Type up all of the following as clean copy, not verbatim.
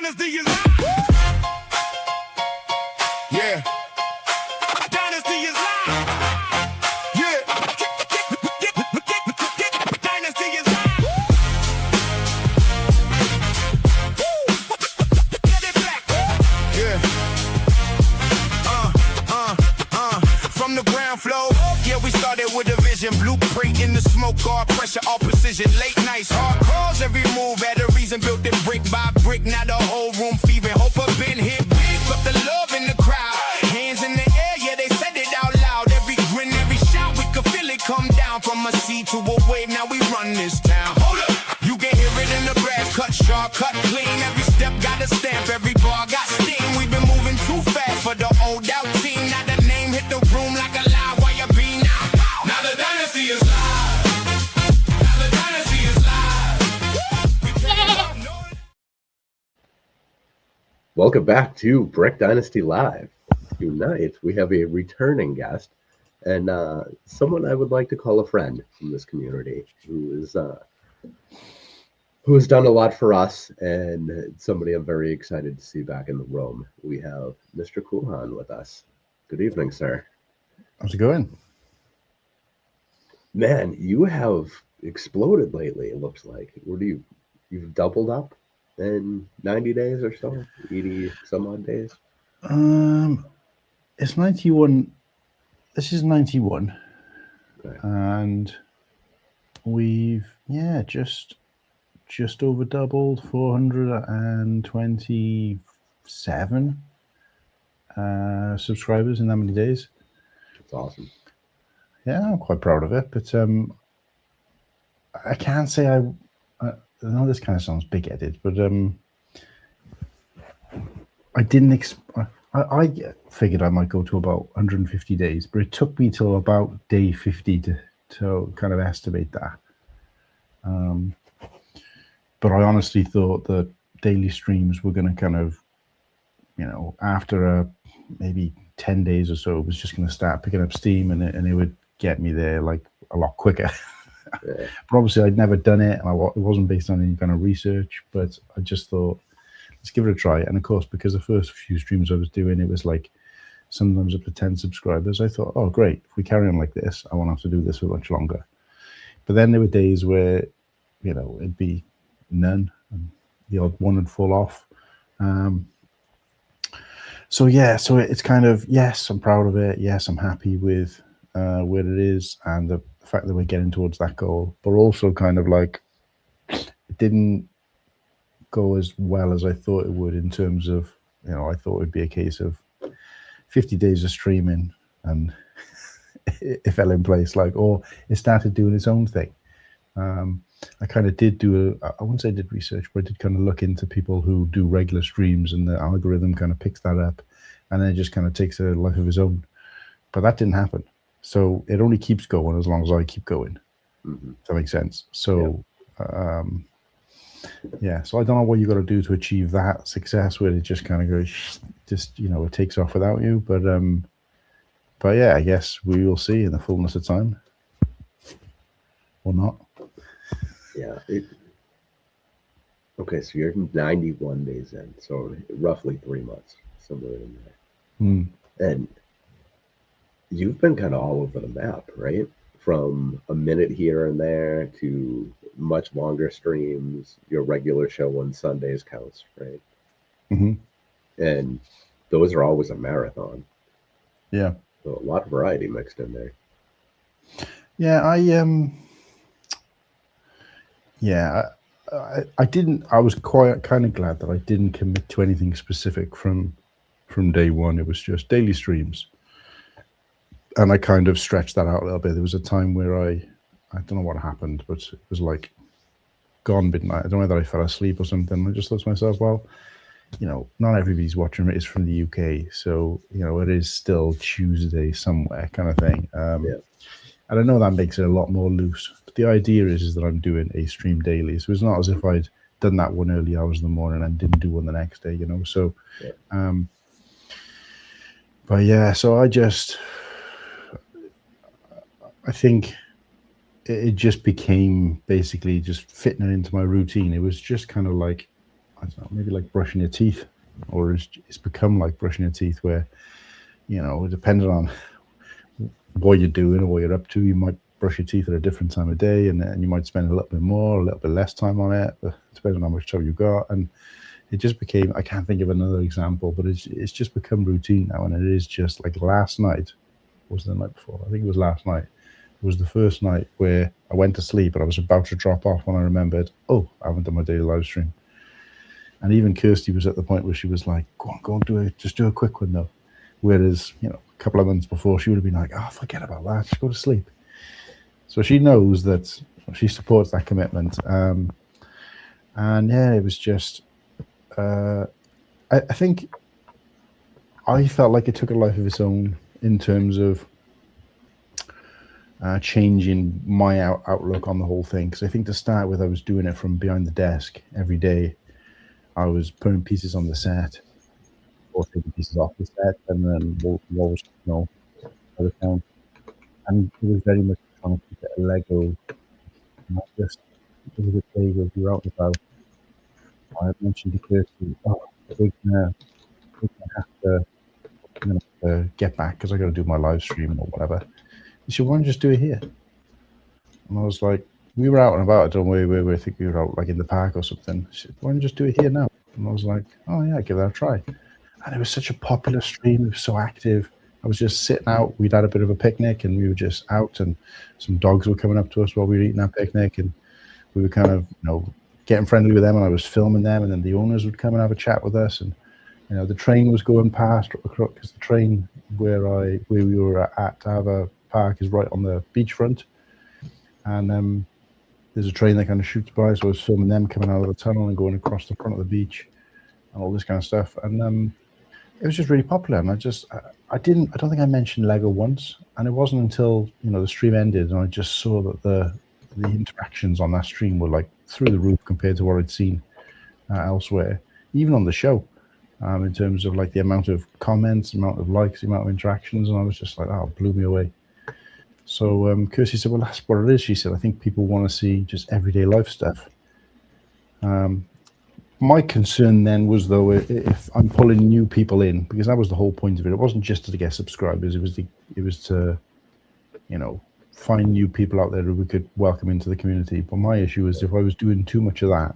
Dynasty is yeah. Dynasty is live. Yeah. Dynasty is live. Get it back. Yeah. From the ground floor. Yeah, we started with a vision. Blueprint in the smoke, all pressure, all precision. Late nights, hard calls, every move had a reason. Built it brick by brick, now the whole room fever. Hope up been hit big, felt the love in the crowd. Hands in the air, yeah, they said it out loud. Every grin, every shout, we could feel it come down. From a sea to a wave, now we run this town. Hold up, you can hear it in the brass. Cut sharp, cut clean. Every step got a stamp, every bar got steam. We've been moving too fast for the old out team. Now the name hit the room like a live wire beam. Now the dynasty is live. Now the dynasty is live. Welcome back to Brick Dynasty Live. Tonight we have a returning guest and someone I would like to call a friend from this community who has done a lot for us and somebody I'm very excited to see back in the room. We have Mr. Kulhan with us. Good evening, sir. How's it going? Man, you have exploded lately, it looks like. You've doubled up in 90 days or so? 80 some odd days? It's 91. This is 91. Okay. And we've, just over doubled, 427 subscribers in that many days. That's awesome. Yeah, I'm quite proud of it, but I can't say I know this kind of sounds big-headed, but I didn't I figured I might go to about 150 days, but it took me till about day 50 to kind of estimate that. But I honestly thought that daily streams were going to kind of, after maybe 10 days or so, it was just going to start picking up steam and it would get me there like a lot quicker. Yeah. But obviously I'd never done it and it wasn't based on any kind of research, but I just thought, let's give it a try. And of course, because the first few streams I was doing, it was like sometimes up to 10 subscribers. I thought, oh, great. If we carry on like this, I won't have to do this for much longer. But then there were days where, it'd be none and the odd one would fall off. So it's kind of, yes, I'm proud of it. Yes, I'm happy with where it is and the fact that we're getting towards that goal, but also kind of like it didn't go as well as I thought it would in terms of, I thought it would be a case of 50 days of streaming and it fell in place, or it started doing its own thing. I kind of did I wouldn't say I did research, but I did kind of look into people who do regular streams and the algorithm kind of picks that up and then it just kind of takes a life of its own. But that didn't happen. So it only keeps going as long as I keep going. Mm-hmm. If that makes sense. So, so I don't know what you got to do to achieve that success where it just kind of goes, it takes off without you. But yeah, I guess we will see in the fullness of time. Or not. Yeah. Okay, so you're 91 days in, so roughly 3 months, somewhere in there. And you've been kind of all over the map, right? From a minute here and there to much longer streams. Your regular show on Sundays counts, right? Mm-hmm. And those are always a marathon. Yeah. So a lot of variety mixed in there. Yeah, I was quite kind of glad that I didn't commit to anything specific from day one. It was just daily streams. And I kind of stretched that out a little bit. There was a time where I don't know what happened, but it was like gone midnight. I don't know whether I fell asleep or something. I just thought to myself, well, not everybody's watching it is from the UK. So, it is still Tuesday somewhere kind of thing. And I know that makes it a lot more loose. But the idea is that I'm doing a stream daily. So it's not as if I'd done that one early hours in the morning and didn't do one the next day, So, but yeah, so I think it just became basically just fitting it into my routine. It was just kind of like, don't know, maybe like brushing your teeth, or it's become like brushing your teeth, where, you know, depending on what you're doing or what you're up to, you might brush your teeth at a different time of day, and you might spend a little bit more, a little bit less time on it, depending on how much time you've got. And it just became, I can't think of another example, but it's just become routine now. And it is just like last night, was the night before? I think it was last night. It was the first night where I went to sleep and I was about to drop off when I remembered, oh, I haven't done my daily live stream. And even Kirsty was at the point where she was like, go and do it, just do a quick one though. Whereas, you know, a couple of months before, she would have been like, oh, forget about that, just go to sleep. So she knows that she supports that commitment. And yeah, it was just, I think I felt like it took a life of its own in terms of changing my outlook on the whole thing. Because I think to start with, I was doing it from behind the desk every day. I was putting pieces on the set, or taking pieces off the set, and then walls, you know, other town. And it was very much trying to keep it a Lego, not just, it was a day where we were out and about. I mentioned to Kirsty, oh, we're gonna have to get back because I got to do my live stream or whatever. She said, why don't you just do it here? And I was like, we were out and about, don't we? I think we were out like in the park or something. She said, why don't you just do it here now? And I was like, oh yeah, give that a try. And it was such a popular stream. It was so active. I was just sitting out. We'd had a bit of a picnic and we were just out, and some dogs were coming up to us while we were eating our picnic, and we were kind of, you know, getting friendly with them, and I was filming them, and then the owners would come and have a chat with us. And you know, the train was going past, because the train where we were at to have a park is right on the beachfront, and there's a train that kind of shoots by, so I was filming them coming out of the tunnel and going across the front of the beach and all this kind of stuff. And it was just really popular, and I don't think I mentioned Lego once, and it wasn't until, you know, the stream ended and I just saw that the interactions on that stream were like through the roof compared to what I'd seen elsewhere, even on the show, in terms of like the amount of comments, amount of likes, the amount of interactions. And I was just like, oh, it blew me away. So Kirsty said, well, that's what it is. She said, I think people want to see just everyday life stuff. My concern then was, though, if I'm pulling new people in, because that was the whole point of it. It wasn't just to get subscribers. It was to, you know, find new people out there who we could welcome into the community. But my issue is if I was doing too much of that,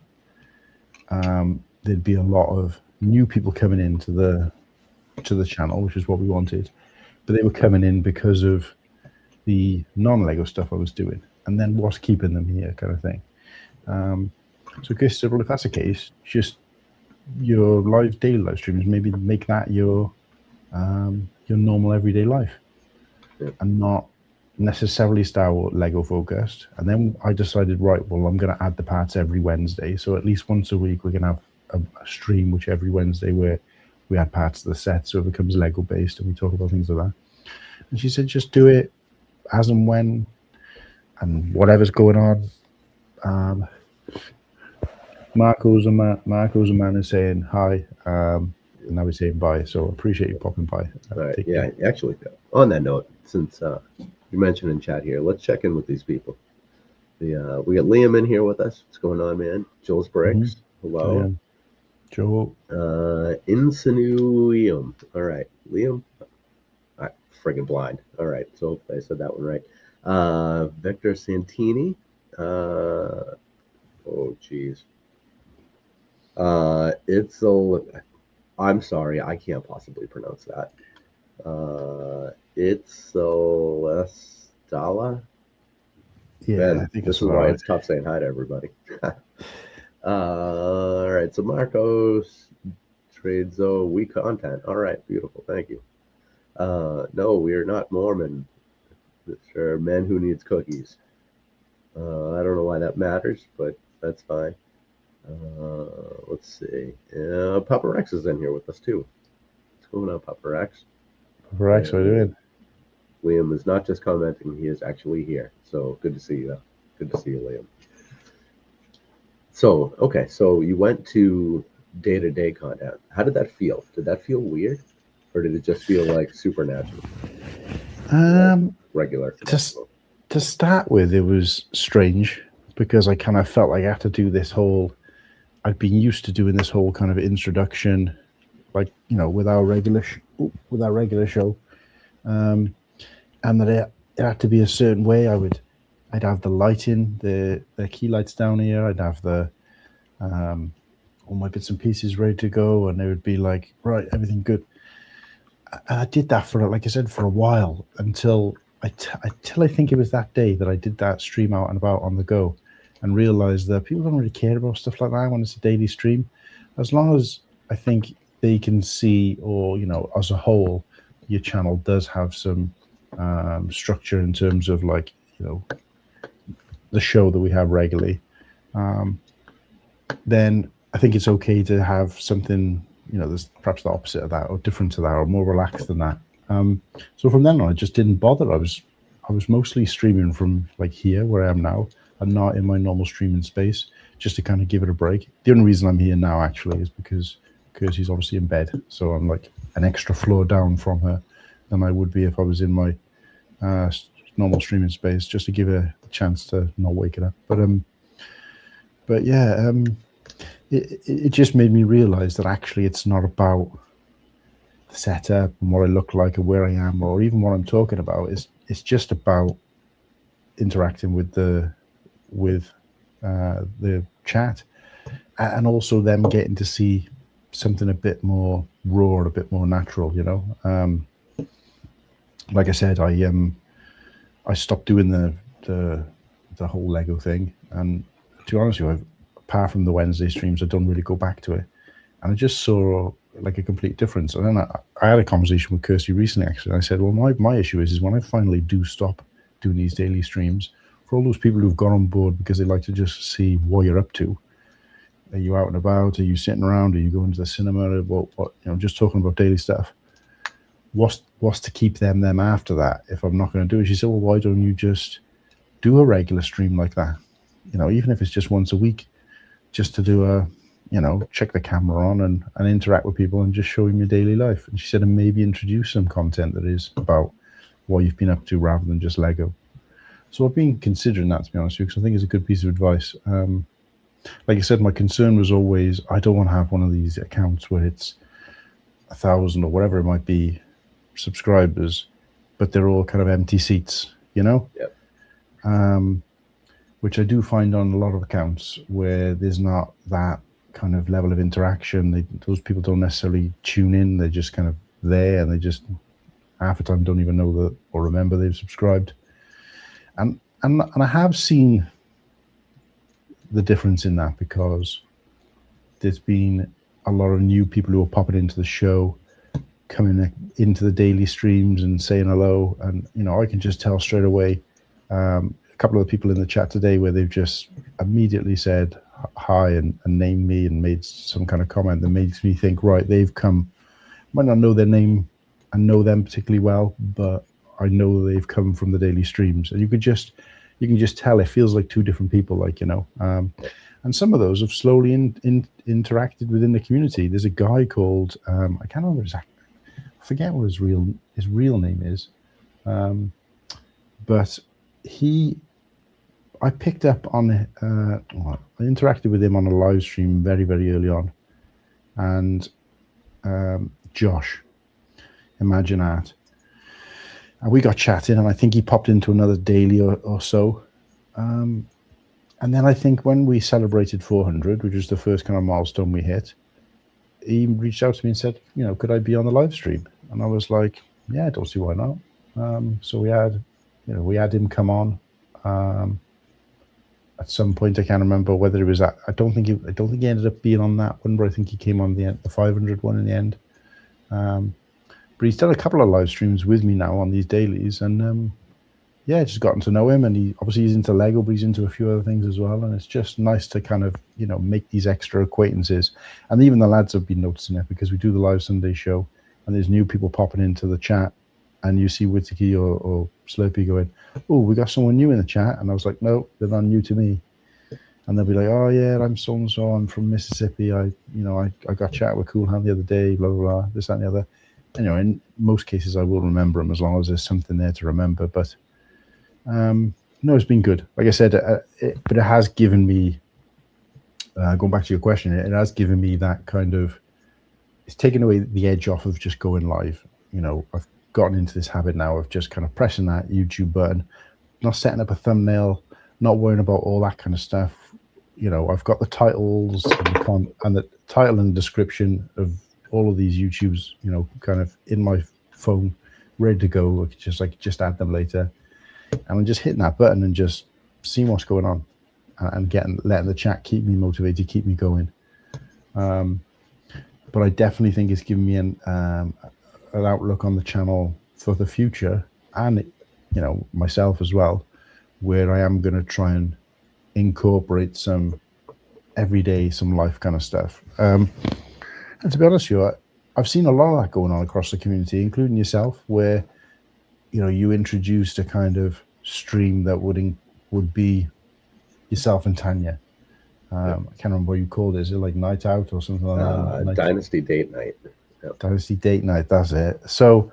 there'd be a lot of new people coming into the channel, which is what we wanted. But they were coming in because of the non-Lego stuff I was doing, and then what's keeping them here, kind of thing. So Chris said, well, if that's the case, just your daily live streams, maybe make that your normal everyday life, and not necessarily Star Wars Lego focused. And then I decided, right, well, I'm going to add the parts every Wednesday, so at least once a week we're going to have a stream, which every Wednesday where we add parts to the set, so it becomes Lego based, and we talk about things like that. And she said, just do it as and when, and whatever's going on. Marco's a man is saying hi, and now he's saying bye, so appreciate you popping by. All right, yeah, actually, on that note, since you mentioned in chat here, let's check in with these people. We got Liam in here with us. What's going on, man? Joel's Bricks. Hello. Yeah. Joel. Insinuium. All right, Liam. I'm friggin' blind. All right, so I said that one right. Victor Santini. Oh, geez. I'm sorry, I can't possibly pronounce that. It's Celestala. Yeah, Ben, I think this is why it's tough saying hi to everybody. All right, so Marcos, Tradezo, we content. All right, beautiful, thank you. No, we are not Mormon. Sure, men who needs cookies. I don't know why that matters, but that's fine. Let's see. Papa Rex is in here with us too. What's going on, Papa Rex? Papa Rex, what are you doing? Liam is not just commenting; he is actually here. So good to see you. Good to see you, Liam. So okay, so you went to day-to-day content. How did that feel? Did that feel weird, or did it just feel like supernatural? Like regular. To start with, it was strange because I kind of felt like I had to do this whole I'd been used to doing this whole kind of introduction, like, you know, with our regular show, and that it had to be a certain way. I'd have the lighting, the key lights down here. I'd have the all my bits and pieces ready to go, and they would be like, right, everything good. And I did that for, like I said, for a while until I think it was that day that I did that stream out and about on the go, and realized that people don't really care about stuff like that when it's a daily stream, as long as I think they can see, or, you know, as a whole, your channel does have some structure in terms of, like, you know, the show that we have regularly, then I think it's okay to have something, you know, there's perhaps the opposite of that, or different to that, or more relaxed than that. So from then on, I just didn't bother. I was mostly streaming from, like, here where I am now, and not in my normal streaming space, just to kind of give it a break. The only reason I'm here now actually is because Kirsty's obviously in bed, so I'm like an extra floor down from her than I would be if I was in my normal streaming space, just to give her a chance to not wake it up. But yeah, it just made me realize that actually it's not about the setup and what I look like and where I am, or even what I'm talking about. It's just about interacting with the chat, and also them getting to see something a bit more raw and a bit more natural, you know. Like I said, I stopped doing the whole Lego thing, and to be honest with you, apart from the Wednesday streams, I don't really go back to it, and I just saw like a complete difference. And then I had a conversation with Kirsty recently, actually, and I said, well, my issue is when I finally do stop doing these daily streams, for all those people who've got on board because they like to just see what you're up to. Are you out and about? Are you sitting around? Are you going to the cinema? What you know, just talking about daily stuff. What's to keep them after that if I'm not going to do it? She said, well, why don't you just do a regular stream like that? You know, even if it's just once a week, just to do a, you know, check the camera on and interact with people and just show them your daily life. And she said, and maybe introduce some content that is about what you've been up to rather than just Lego. So I've been considering that, to be honest with you, because I think it's a good piece of advice. Like I said, my concern was always, I don't want to have one of these accounts where it's 1,000 or whatever it might be subscribers, but they're all kind of empty seats, you know? Yep. Which I do find on a lot of accounts where there's not that kind of level of interaction. Those people don't necessarily tune in. They're just kind of there, and they just half the time don't even know that or remember they've subscribed. And I have seen the difference in that, because there's been a lot of new people who are popping into the show, coming into the daily streams and saying hello. And, you know, I can just tell straight away, a couple of the people in the chat today where they've just immediately said hi and named me and made some kind of comment that makes me think, right, they've come, might not know their name and know them particularly well, but I know they've come from the daily streams. And you can just tell it feels like two different people, like, you know. And some of those have slowly interacted within the community. There's a guy called I can't remember exactly, I forget what his real name is, but I picked up on I interacted with him on a live stream very, very early on, and Josh, Imagine Art. And we got chatting, and I think he popped into another daily or so. And then I think when we celebrated 400, which was the first kind of milestone we hit, he reached out to me and said, you know, could I be on the live stream? And I was like, yeah, I don't see why not. So we had him come on. At some point, I can't remember whether it was that. I don't think he ended up being on that one, but I think he came on the 500 one in the end. But he's done a couple of live streams with me now on these dailies, and yeah, just gotten to know him. And he's into Lego, but he's into a few other things as well. And it's just nice to kind of, you know, make these extra acquaintances. And even the lads have been noticing it, because we do the live Sunday show, and there's new people popping into the chat, and you see Whittaky or Slurpee going, oh, we got someone new in the chat. And I was like, no, they're not new to me. And they'll be like, oh yeah, I'm so and so, I'm from Mississippi. I got chat with Cool Hand the other day, blah blah blah, this, that, and the other. You know, in most cases, I will remember them as long as there's something there to remember. But no, it's been good. Like I said, but it has given me going back to your question, it has given me that kind of, it's taken away the edge off of just going live. You know, I've gotten into this habit now of just kind of pressing that YouTube button, not setting up a thumbnail, not worrying about all that kind of stuff. You know, I've got the titles and the title and description of all of these YouTubes, you know, kind of in my phone, ready to go. I could just add them later. And I'm just hitting that button and just seeing what's going on and letting the chat keep me motivated, keep me going. But I definitely think it's given me an outlook on the channel for the future, and you know, myself as well, where I am going to try and incorporate some everyday, some life kind of stuff. And to be honest with you, I've seen a lot of that going on across the community, including yourself, where, you know, you introduced a kind of stream that would be yourself and Tanya. I can't remember what you called it. Is it like Night Out or something like that? Dynasty Date Night. Yep. Dynasty Date Night, that's it. So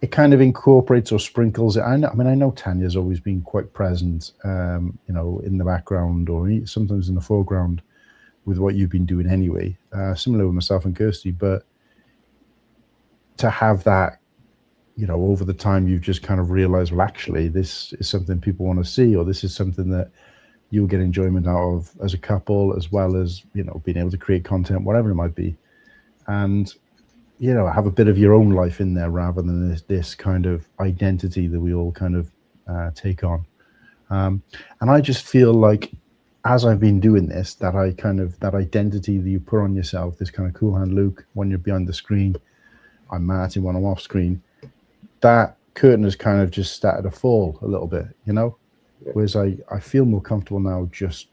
it kind of incorporates or sprinkles it. I know Tanya's always been quite present, you know, in the background or sometimes in the foreground with what you've been doing anyway. Similar with myself and Kirsty, but to have that, you know, over the time you've just kind of realized, well, actually, this is something people want to see, or this is something that you'll get enjoyment out of as a couple, as well as, you know, being able to create content, whatever it might be. And, you know, have a bit of your own life in there rather than this kind of identity that we all kind of take on. And I just feel like as I've been doing this, that identity that you put on yourself, this kind of Cool Hand Luke when you're behind the screen, I'm Martin when I'm off screen, that curtain has kind of just started to fall a little bit, you know? Whereas I feel more comfortable now just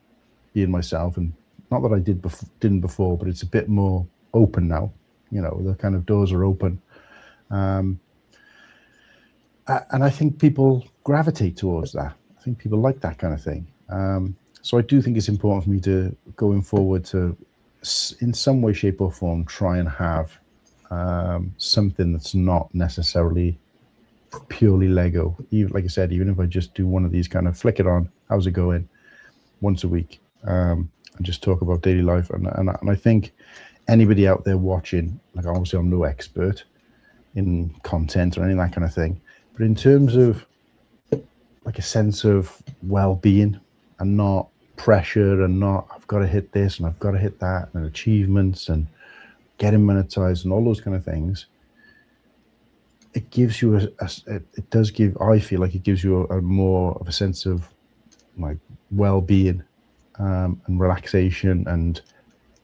being myself, and not that I didn't before, but it's a bit more open now. You know, the kind of doors are open. And I think people gravitate towards that. I think people like that kind of thing. So I do think it's important for me to, going forward, to, in some way, shape or form, try and have something that's not necessarily purely Lego. Even, like I said, even if I just do one of these kind of flick it on, how's it going, once a week, and just talk about daily life. And I think anybody out there watching, like, obviously I'm no expert in content or any of that kind of thing, but in terms of like a sense of well-being and not pressure and not I've got to hit this and I've got to hit that, and achievements and getting monetized and all those kind of things, it gives you I feel like it gives you a more of a sense of like well-being and relaxation, and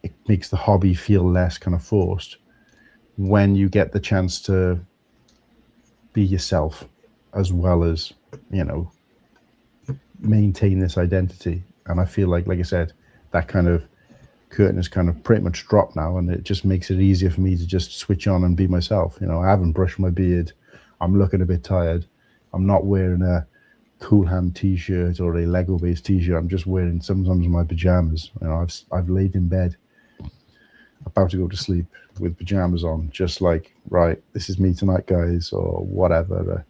it makes the hobby feel less kind of forced when you get the chance to be yourself, as well as, you know, maintain this identity. And I feel like I said, that kind of curtain is kind of pretty much dropped now, and it just makes it easier for me to just switch on and be myself. You know, I haven't brushed my beard, I'm looking a bit tired, I'm not wearing a Cool Hand t-shirt or a Lego based t-shirt, I'm just wearing sometimes my pajamas. You know, I've laid in bed about to go to sleep with pajamas on, just like, right, this is me tonight, guys, or whatever.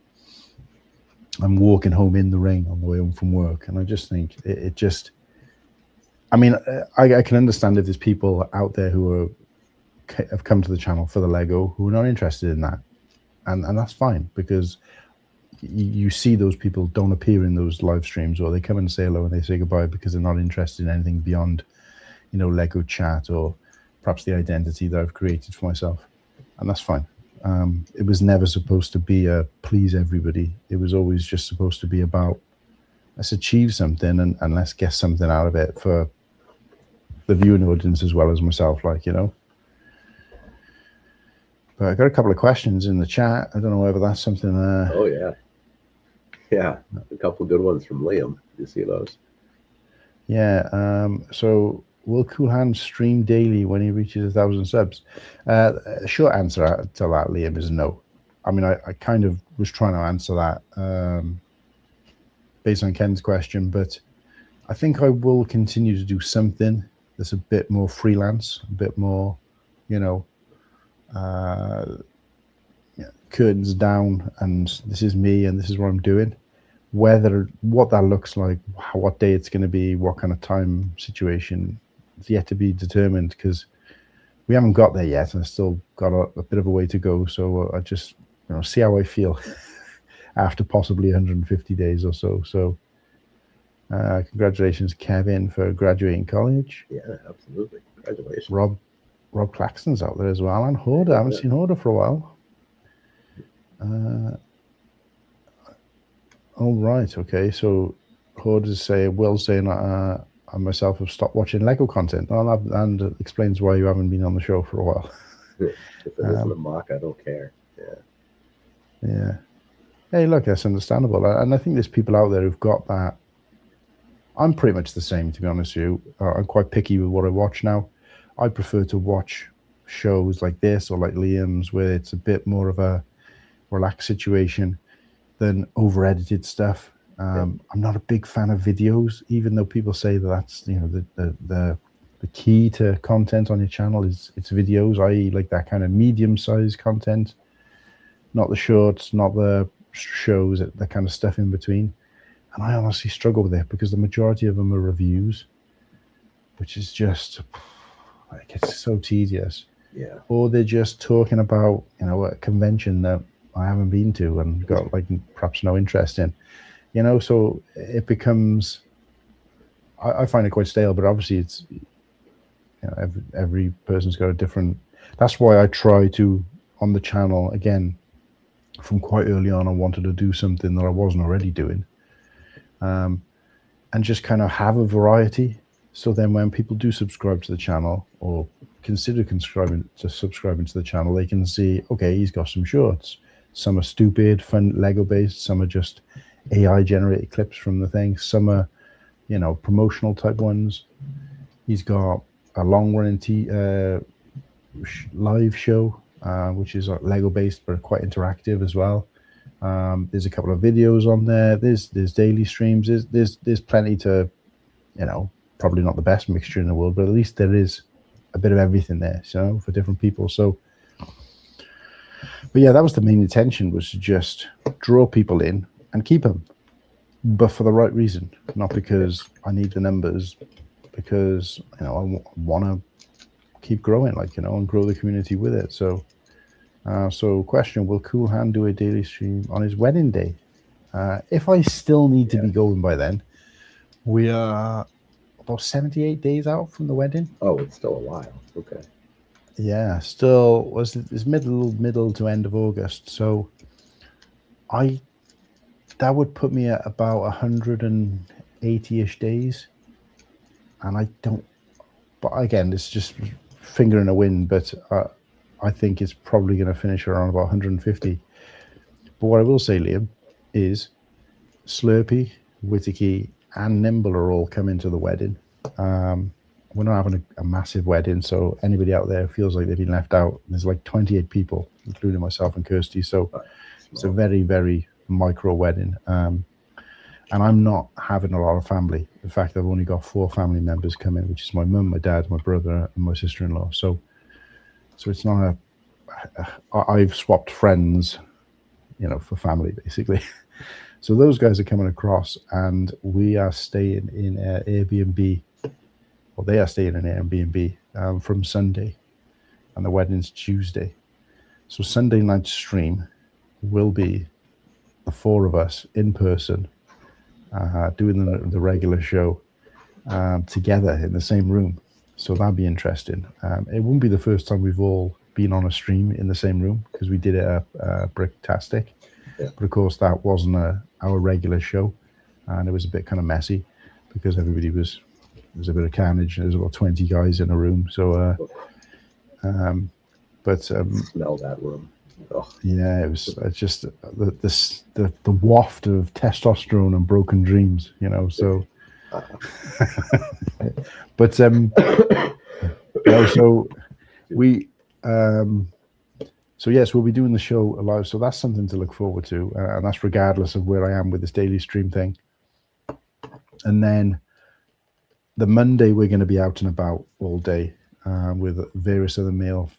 I'm walking home in the rain on the way home from work, and I just think it just, I mean, I can understand if there's people out there who have come to the channel for the Lego who are not interested in that, and that's fine, because you see those people don't appear in those live streams, or they come and say hello and they say goodbye because they're not interested in anything beyond, you know, Lego chat or perhaps the identity that I've created for myself, and that's fine. It was never supposed to be a please everybody. It was always just supposed to be about, let's achieve something and let's get something out of it for the viewing audience as well as myself, like, you know. But I got a couple of questions in the chat. I don't know whether that's something. Oh yeah, a couple of good ones from Liam. You see those? Yeah. So will Cool Hand stream daily when he reaches 1,000 subs? Short answer to that, Liam, is no. I mean, I kind of was trying to answer that based on Ken's question, but I think I will continue to do something that's a bit more freelance, a bit more, you know, curtains down, and this is me and this is what I'm doing. What that looks like, what day it's going to be, what kind of time situation, it's yet to be determined because we haven't got there yet, and I still got a bit of a way to go. So I just see how I feel after possibly 150 days or so. So congratulations, Kevin, for graduating college. Yeah, absolutely. Congratulations. Rob Claxton's out there as well, and Hoda. I haven't seen Hoda for a while. All right, okay. So Hoda's saying I myself have stopped watching Lego content, and it explains why you haven't been on the show for a while. If it isn't a mock, I don't care. Yeah. Hey, look, that's understandable, and I think there's people out there who've got that. I'm pretty much the same, to be honest with you. I'm quite picky with what I watch now. I prefer to watch shows like this or like Liam's, where it's a bit more of a relaxed situation than over-edited stuff. I'm not a big fan of videos, even though people say that's the key to content on your channel is it's videos. I like that kind of medium-sized content, not the shorts, not the shows, that kind of stuff in between. And I honestly struggle with it because the majority of them are reviews, which is just like, it's so tedious. Yeah. Or they're just talking about a convention that I haven't been to and got like perhaps no interest in. So it becomes, I find it quite stale, but obviously it's, every person's got a different, that's why I try to, on the channel, again, from quite early on, I wanted to do something that I wasn't already doing, and just kind of have a variety. So then when people do subscribe to the channel or consider subscribing to the channel, they can see, okay, he's got some shorts. Some are stupid, fun, Lego-based. Some are just AI-generated clips from the thing. Some are, promotional type ones. He's got a long-running live show, which is Lego-based but quite interactive as well. There's a couple of videos on there. There's daily streams. There's plenty to, probably not the best mixture in the world, but at least there is a bit of everything there, for different people. So, but yeah, that was the main intention, was to just draw people in and keep them, but for the right reason, not because I need the numbers, because I want to keep growing, and grow the community with it. So, question: will Cool Hand do a daily stream on his wedding day? If I still need to be going by then, we are about 78 days out from the wedding. Oh, it's still a while. Okay. Yeah, still it's middle to end of August. So that would put me at about 180-ish days. And I don't, but again, it's just finger in the wind, but I think it's probably going to finish around about 150. But what I will say, Liam, is Slurpee, Whittaky, and Nimble are all coming to the wedding. We're not having a massive wedding, so anybody out there feels like they've been left out. There's like 28 people, including myself and Kirsty. So it's a very, very micro wedding. And I'm not having a lot of family. In fact, I've only got 4 family members coming, which is my mum, my dad, my brother, and my sister-in-law. So it's not I've swapped friends, for family, basically. So those guys are coming across, and we are staying in Airbnb. Well, they are staying in Airbnb from Sunday, and the wedding's Tuesday. So Sunday night stream will be the 4 of us in person, doing the regular show together in the same room. So that'd be interesting. It won't be the first time we've all been on a stream in the same room, because we did it at Brick Dynasty. Yeah. But of course, that wasn't our regular show, and it was a bit kind of messy because there was a bit of carnage. There was about 20 guys in a room. So, smell that room. Oh. Yeah, it's just the waft of testosterone and broken dreams, So, but so we. So yes, we'll be doing the show live. So that's something to look forward to, and that's regardless of where I am with this daily stream thing. And then the Monday, we're going to be out and about all day with various other male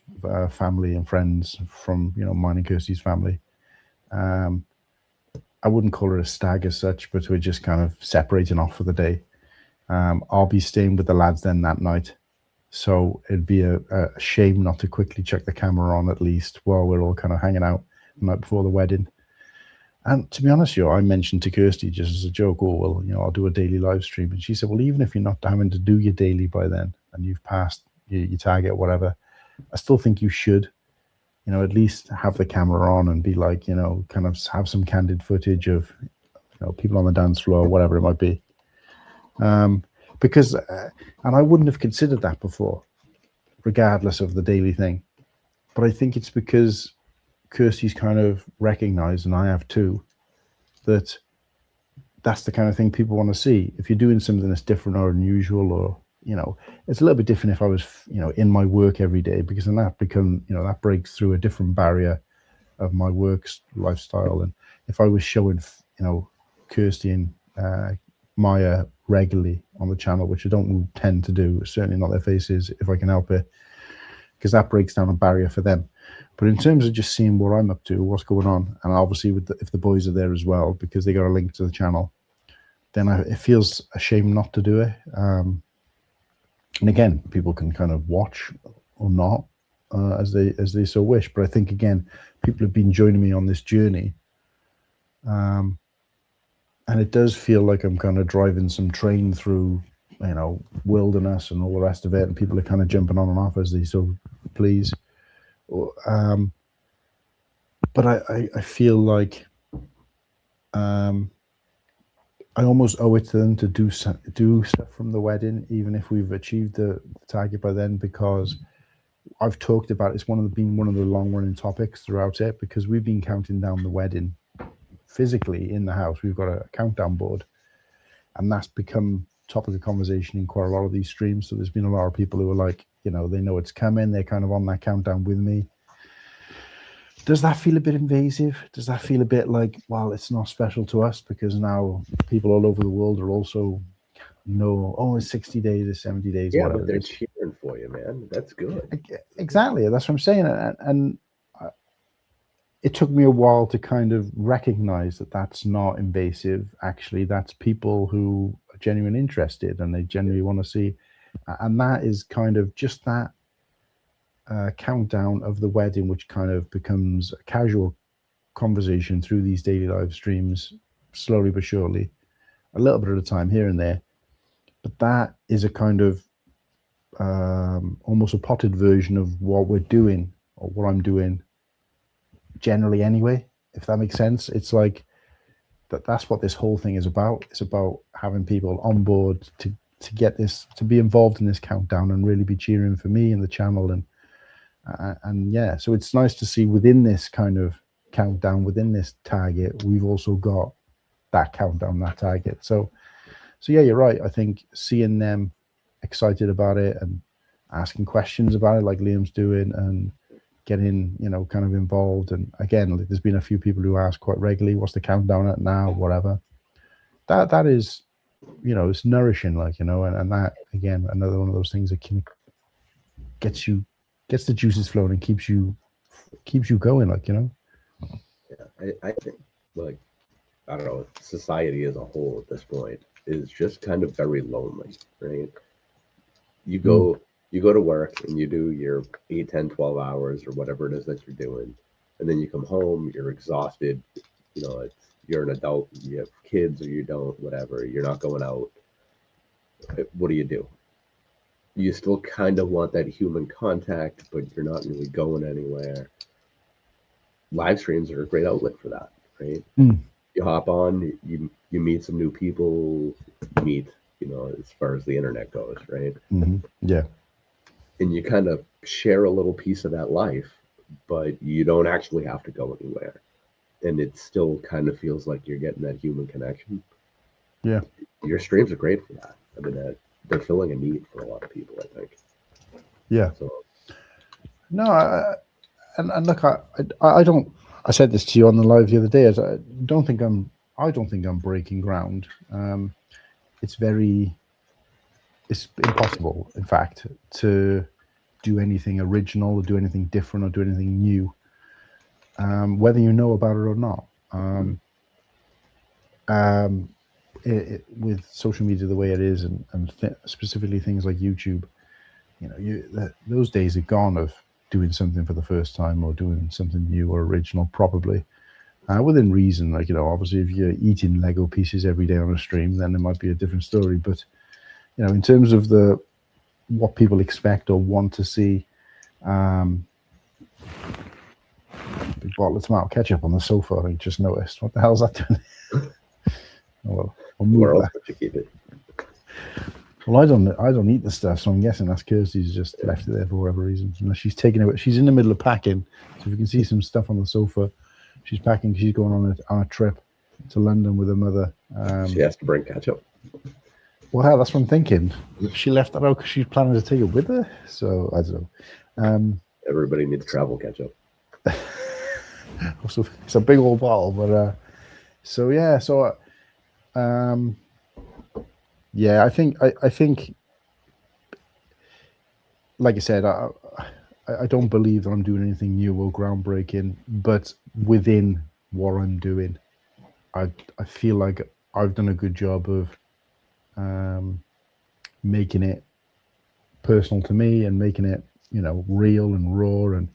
family and friends from mine and Kirsty's family. I wouldn't call it a stag as such, but we're just kind of separating off for the day. I'll be staying with the lads then that night, So it'd be a shame not to quickly check the camera on at least while we're all kind of hanging out the night before the wedding. And to be honest with you, I mentioned to Kirsty just as a joke, oh, well, I'll do a daily live stream. And she said, well, even if you're not having to do your daily by then and you've passed your target, whatever, I still think you should, at least have the camera on and be like, kind of have some candid footage of, people on the dance floor, whatever it might be. Because, and I wouldn't have considered that before, regardless of the daily thing. But I think it's because Kirsty's kind of recognized, and I have too, that that's the kind of thing people want to see. If you're doing something that's different or unusual, or it's a little bit different if I was in my work every day, because then that that breaks through a different barrier of my work lifestyle. And if I was showing Kirsty and Maya regularly on the channel, which I don't tend to do, certainly not their faces if I can help it, because that breaks down a barrier for them. But in terms of just seeing what I'm up to, what's going on, and obviously if the boys are there as well, because they got a link to the channel, then it feels a shame not to do it. And again, people can kind of watch or not as they so wish. But I think, again, people have been joining me on this journey. And it does feel like I'm kind of driving some train through, wilderness and all the rest of it. And people are kind of jumping on and off as they so please. But I feel like I almost owe it to them to do stuff from the wedding, even if we've achieved the target by then, because I've talked about it's been one of the long running topics throughout it, because we've been counting down the wedding physically in the house. We've got a countdown board, and that's become topic of conversation in quite a lot of these streams. So there's been a lot of people who are like, they know it's coming, they're kind of on that countdown with me. Does that feel a bit invasive? Does that feel a bit like, well, it's not special to us because now people all over the world are also it's 60 days or 70 days, whatever. But they're cheering for you, man. That's good. Exactly. That's what I'm saying. And it took me a while to kind of recognize that that's not invasive. Actually, that's people who are genuinely interested and they genuinely want to see. And that is kind of just that countdown of the wedding, which kind of becomes a casual conversation through these daily live streams, slowly but surely, a little bit at a time here and there. But that is a kind of almost a potted version of what we're doing, or what I'm doing generally anyway, if that makes sense. It's like that's what this whole thing is about. It's about having people on board to get this, to be involved in this countdown and really be cheering for me and the channel. And yeah, so it's nice to see within this kind of countdown, within this target, we've also got that countdown, that target. So yeah, you're right. I think seeing them excited about it and asking questions about it, like Liam's doing, and getting, kind of involved. And again, there's been a few people who ask quite regularly, what's the countdown at now, whatever. That is, it's nourishing, and that, again, another one of those things that can gets the juices flowing and keeps you going, Yeah, I think, I don't know, society as a whole at this point is just kind of very lonely, right? You go to work and you do your 8, 10, 12 hours or whatever it is that you're doing, and then you come home, you're exhausted, you're an adult, you have kids or you don't, whatever, you're not going out. What do? You still kind of want that human contact, but you're not really going anywhere. Live streams are a great outlet for that, right? You hop on, you meet some new people, as far as the internet goes, right? Yeah. And you kind of share a little piece of that life, but you don't actually have to go anywhere. And it still kind of feels like you're getting that human connection. Yeah. Your streams are great for that. I mean, they're filling a need for a lot of people, I think. Yeah. So. No, and look, I don't. I said this to you on the live the other day. I don't think I'm breaking ground. It's impossible, in fact, to do anything original or do anything different or do anything new, whether you know about it or not. With social media the way it is, and specifically things like YouTube, those days are gone of doing something for the first time or doing something new or original, probably. Within reason, like, obviously if you're eating Lego pieces every day on a stream, then it might be a different story. But, in terms of what people expect or want to see, big bottle of tomato ketchup on the sofa, I just noticed. What the hell's that doing? Well, I'll move Where else that. would you keep it? Well, I don't eat the stuff, so I'm guessing that's Kirsty's just left it there for whatever reason. Unless she's taking it, she's in the middle of packing. So if you can see some stuff on the sofa, she's packing. She's going on a trip to London with her mother. She has to bring ketchup. Well, that's what I'm thinking. She left that out because she's planning to take it with her. So I don't know. Everybody needs travel ketchup. So it's a big old bottle, but yeah, I think, like I said, I don't believe that I'm doing anything new or groundbreaking, but within what I'm doing, I feel like I've done a good job of making it personal to me and making it, real and raw. And,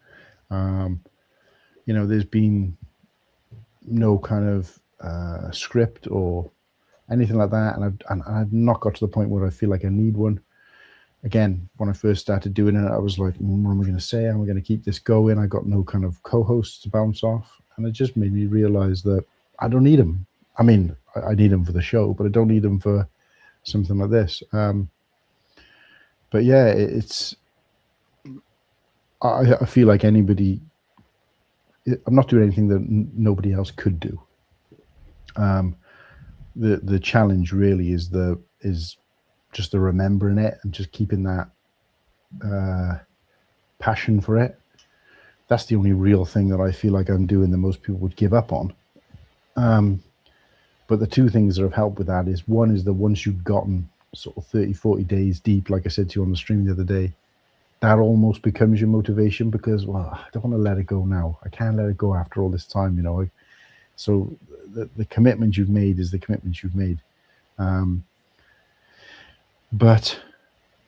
there's been no kind of script or anything like that, and I've not got to the point where I feel like I need one. Again, when I first started doing it, I was like, what am I going to say? How am I going to keep this going? I got no kind of co-hosts to bounce off, and it just made me realize that I don't need them. I mean, I need them for the show, but I don't need them for something like this. But yeah, I feel like anybody, I'm not doing anything that nobody else could do. The challenge really is just the remembering it and just keeping that passion for it. That's the only real thing that I feel like I'm doing that most people would give up on. But the two things that have helped with that is, one is that once you've gotten sort of 30, 40 days deep, like I said to you on the stream the other day, that almost becomes your motivation because, well, I don't want to let it go now. I can't let it go after all this time, So the commitment you've made is the commitment you've made. But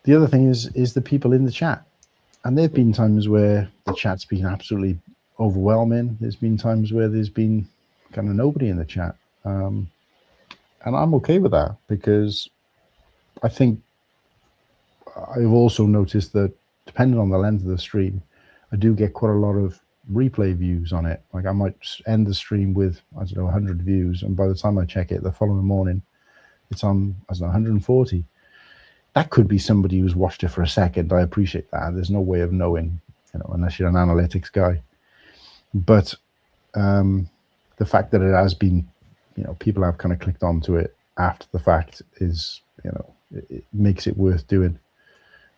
the other thing is the people in the chat. And there have been times where the chat's been absolutely overwhelming. There's been times where there's been kind of nobody in the chat. And I'm okay with that, because I think I've also noticed that depending on the length of the stream, I do get quite a lot of replay views on it. Like I might end the stream with, 100 views, and by the time I check it the following morning, it's on, 140. That could be somebody who's watched it for a second. I appreciate that. There's no way of knowing, unless you're an analytics guy. But the fact that it has been, people have kind of clicked onto it after the fact is, it makes it worth doing.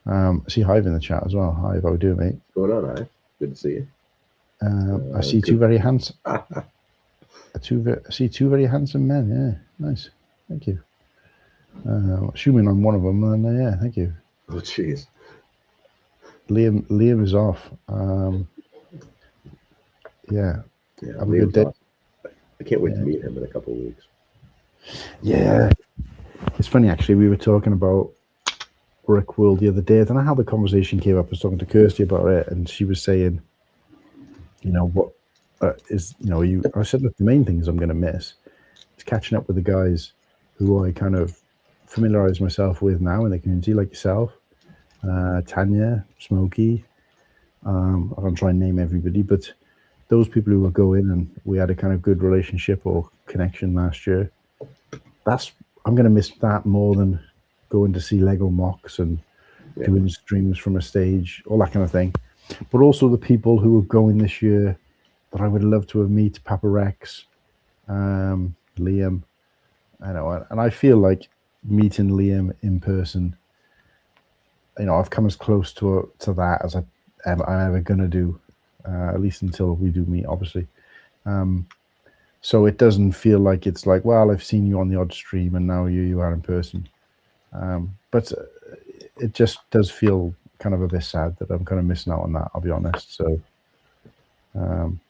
I see Hive in the chat as well. Hive, how are you doing, mate? What's going on, Hive? Good to see you. I see two very handsome. I see two very handsome men. Yeah, nice. Thank you. Assuming I'm one of them, then yeah, thank you. Oh, jeez. Liam is off. Yeah. Have a good day. Awesome. I can't wait to meet him in a couple of weeks. Yeah. It's funny, actually. We were talking about Brick World the other day. I don't know how the conversation came up. I was talking to Kirsty about it, and she was saying, what is, I said, look, the main things I'm going to miss is catching up with the guys who I kind of familiarize myself with now in the community, like yourself, Tanya, Smokey. I don't try and name everybody, but those people who will go in and we had a kind of good relationship or connection last year, I'm going to miss that more than going to see Lego mocks and doing streams from a stage, all that kind of thing. But also the people who are going this year that I would love to have met, Papa Rex, Liam, and I feel like meeting Liam in person, I've come as close to that as I'm ever going to do, at least until we do meet, obviously. So it doesn't feel like it's like, well, I've seen you on the odd stream and now you are in person. But it just does feel kind of a bit sad that I'm kind of missing out on that, I'll be honest. So, and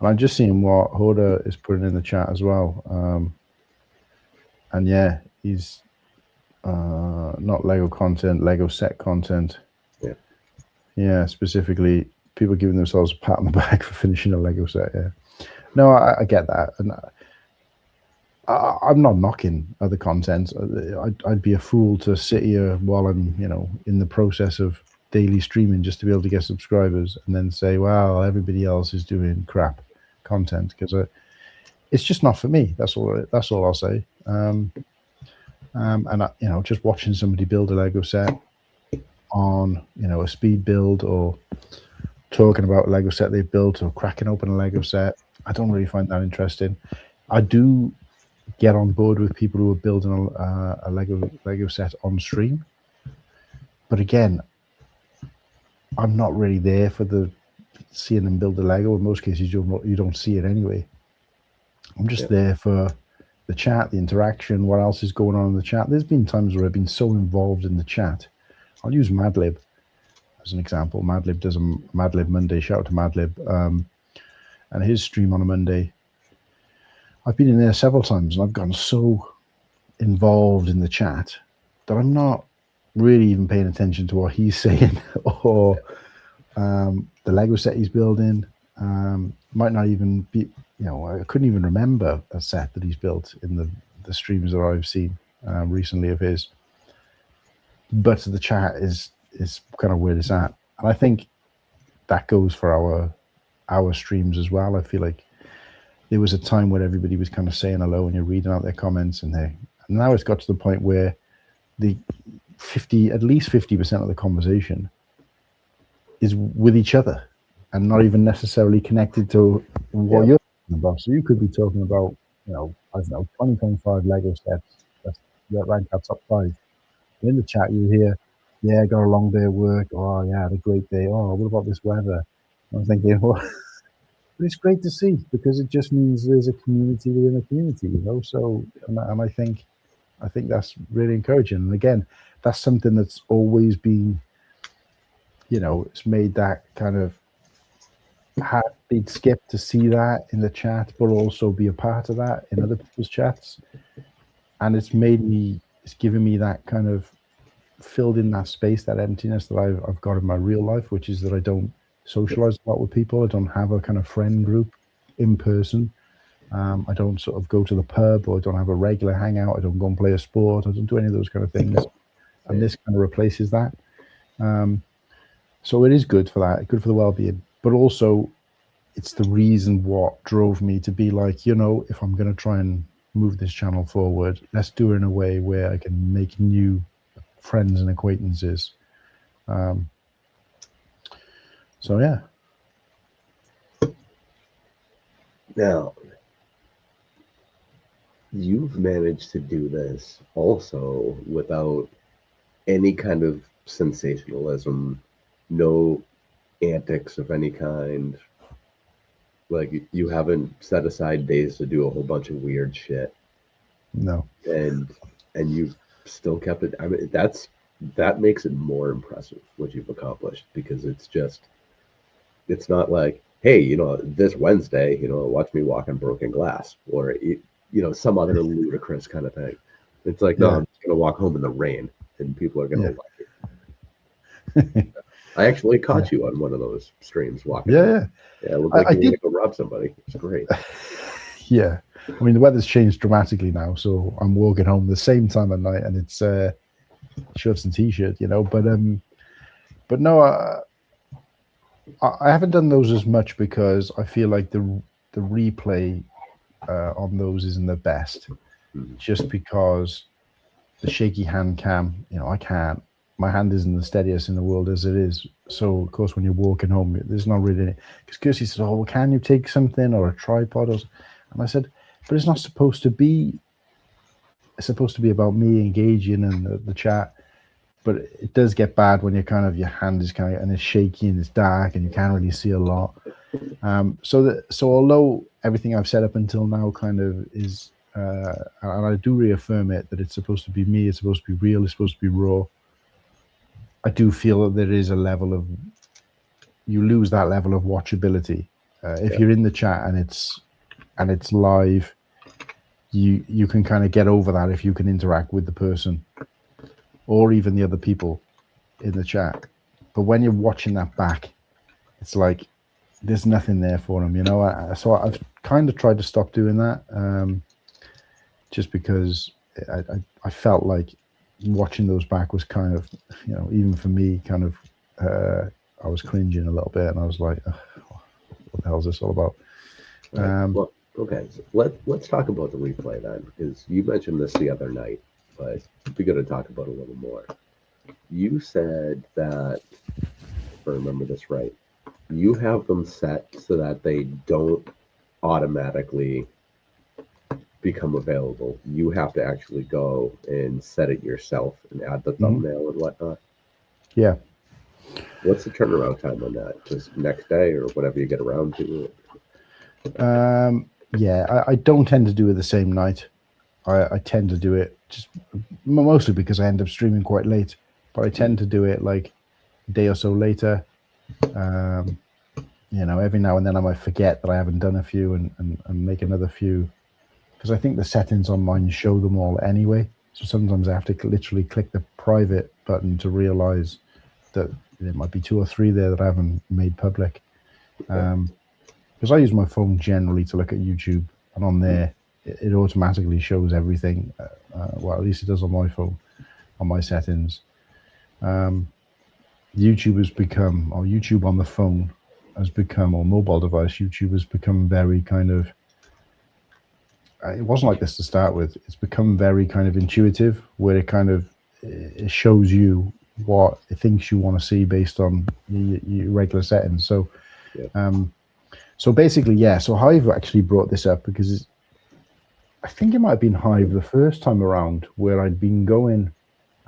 I'm just seeing what Hoda is putting in the chat as well. And yeah, not Lego content, Lego set content. Yeah, specifically people giving themselves a pat on the back for finishing a Lego set. Yeah, no, I get that, and I'm not knocking other content. I'd be a fool to sit here while I'm, in the process of daily streaming just to be able to get subscribers and then say, "Wow, everybody else is doing crap content," because it's just not for me. That's all I'll say. And just watching somebody build a Lego set on, a speed build, or talking about a Lego set they've built, or cracking open a Lego set, I don't really find that interesting. I do get on board with people who are building a Lego set on stream, but again, I'm not really there for seeing them build a Lego. In most cases, you don't see it anyway. I'm just there for the chat, the interaction, what else is going on in the chat. There's been times where I've been so involved in the chat. I'll use Madlib as an example. Madlib does a Madlib Monday. Shout out to Madlib. And his stream on a Monday, I've been in there several times, and I've gotten so involved in the chat that I'm not really even paying attention to what he's saying or the Lego set he's building. Might not even be, I couldn't even remember a set that he's built in the streams that I've seen recently of his. But the chat is kind of where it's at, and I think that goes for our streams as well. I feel like there was a time where everybody was kind of saying hello and you're reading out their comments, and now it's got to the point where at least 50% of the conversation is with each other and not even necessarily connected to what you're talking about. So you could be talking about, I don't know, 2025 Lego sets that rank our top 5. In the chat, you hear, "Yeah, I got a long day at work." "Oh, yeah, I had a great day." "Oh, what about this weather?" I'm thinking, well, but it's great to see, because it just means there's a community within a community, So, and I think that's really encouraging. And again, that's something that's always been, it's made that kind of heartbeat skip to see that in the chat, but also be a part of that in other people's chats. And it's given me that kind of filled in that space, that emptiness that I've got in my real life, which is that I don't socialize a lot with people. I don't have a kind of friend group in person. I don't sort of go to the pub, or I don't have a regular hangout. I don't go and play a sport. I don't do any of those kind of things. And this kind of replaces that. So it is good for that, good for the well-being. But also, it's the reason what drove me to be like, if I'm going to try and move this channel forward, let's do it in a way where I can make new friends and acquaintances. So yeah. Now, you've managed to do this also without any kind of sensationalism, no antics of any kind. Like, you haven't set aside days to do a whole bunch of weird shit. No. And you've still kept it. I mean, that makes it more impressive what you've accomplished, because it's not like, hey, this Wednesday, watch me walk on broken glass, or some other ludicrous kind of thing. It's like, no, I'm just gonna walk home in the rain, and people are gonna like it. I actually caught you on one of those streams walking. Yeah. It looked like you were gonna go rob somebody. It's great. Yeah. I mean, the weather's changed dramatically now, so I'm walking home the same time of night, and it's shorts and t-shirt, but no, I haven't done those as much, because I feel like the replay on those isn't the best, just because the shaky hand cam, I can't. My hand isn't the steadiest in the world as it is. So, of course, when you're walking home, there's not really any. Because Kirsty said, "Oh, well, can you take something or a tripod?" And I said, "But it's not supposed to be. It's supposed to be about me engaging in the chat. But it does get bad when your hand is and it's shaky and it's dark and you can't really see a lot. So although everything I've said up until now kind of is, and I do reaffirm it, that it's supposed to be me, it's supposed to be real, it's supposed to be raw. I do feel that there is a level of, you lose that level of watchability. If you're in the chat and it's live, you can kind of get over that if you can interact with the person. or even the other people in the chat. But when you're watching that back, it's like there's nothing there for them, you know. So I've kind of tried to stop doing that, just because I felt like watching those back was kind of, you know, even for me, kind of, I was cringing a little bit, and I was like, what the hell is this all about? Right. Well, okay, so let's talk about the replay then, because you mentioned this the other night, but we're going to talk about it a little more. You said that, if I remember this right, you have them set so that they don't automatically become available. You have to actually go and set it yourself and add the thumbnail and whatnot. Yeah. What's the turnaround time on that? Just next day or whatever you get around to? Yeah, I don't tend to do it the same night. I tend to do it just mostly because I end up streaming quite late, but I tend to do it like a day or so later. You know, every now and then I might forget that I haven't done a few and make another few, because I think the settings on mine show them all anyway. So sometimes I have to literally click the private button to realize that there might be 2 or 3 there that I haven't made public. Because I use my phone generally to look at YouTube, and on there it automatically shows everything. Well, at least it does on my phone, on my settings. YouTube has become, or YouTube on the phone has become, or mobile device, YouTube has become very kind of, it wasn't like this to start with. It's become very kind of intuitive, where it kind of, it shows you what it thinks you want to see based on your regular settings. So, so basically, yeah. So Hive actually brought this up because I think it might have been Hive the first time around, where I'd been going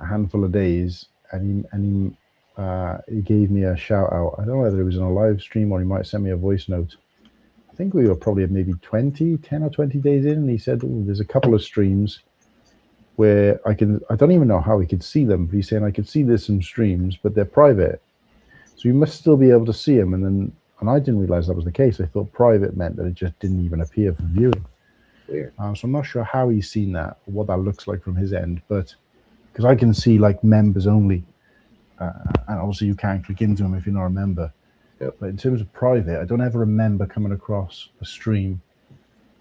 a handful of days, and he gave me a shout out. I don't know whether it was in a live stream or he might send me a voice note. I think we were probably maybe 10 or 20 days in, and he said, "Oh, there's a couple of streams where I don't even know how he could see them, but he's saying I could see there's some streams, but they're private. So you must still be able to see them." And I didn't realize that was the case. I thought private meant that it just didn't even appear for viewing. Weird. So I'm not sure how he's seen that, or what that looks like from his end, but because I can see like members only, and obviously you can't click into them if you're not a member. Yep. But in terms of private, I don't ever remember coming across a stream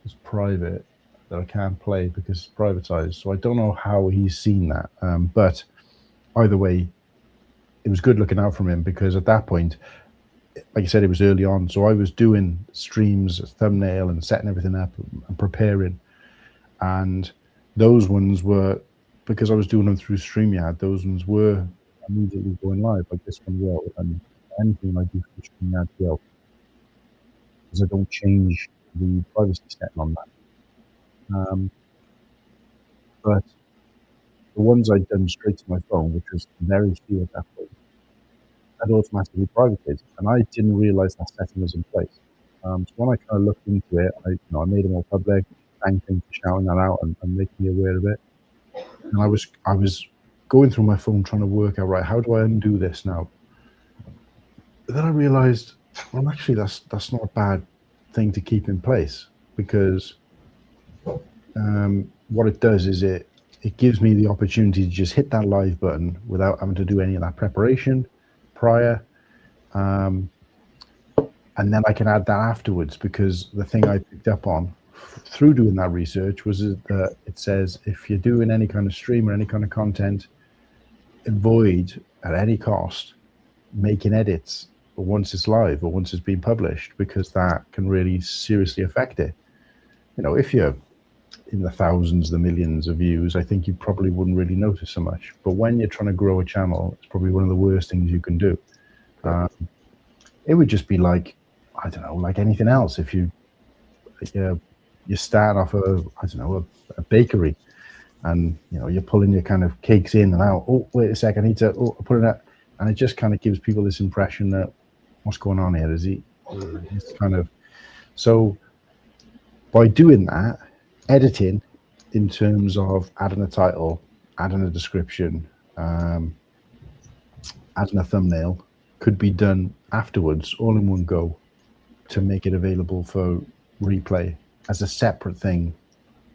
that's private that I can't play because it's privatized. So I don't know how he's seen that. But either way, it was good looking out from him, because at that point, like you said, it was early on. So I was doing streams, thumbnail, and setting everything up and preparing. And those ones were, because I was doing them through StreamYard, those ones were immediately going live, like this one will, and anything I do for StreamYard will, because I don't change the privacy setting on that. But the ones I'd done straight to my phone, which was very few at that point, I'd automatically privated, and I didn't realize that setting was in place. So when I kind of looked into it, I made them all public, thanked him for shouting that out and making me aware of it. And I was going through my phone trying to work out, right, how do I undo this now? But then I realized, well, actually, that's not a bad thing to keep in place, because what it does is it gives me the opportunity to just hit that live button without having to do any of that preparation prior, and then I can add that afterwards, because the thing I picked up on through doing that research was that it says if you're doing any kind of stream or any kind of content, avoid at any cost making edits once it's live or once it's been published, because that can really seriously affect it. You know, if you're in the thousands, the millions of views, I think you probably wouldn't really notice so much. But when you're trying to grow a channel, it's probably one of the worst things you can do. It would just be like, I don't know, like anything else. If you're starting off a bakery, and you're pulling your kind of cakes in and out. Oh, wait a sec, I need to put it out, and it just kind of gives people this impression that what's going on here? It's kind of, so by doing that, editing in terms of adding a title, adding a description, adding a thumbnail could be done afterwards, all in one go, to make it available for replay as a separate thing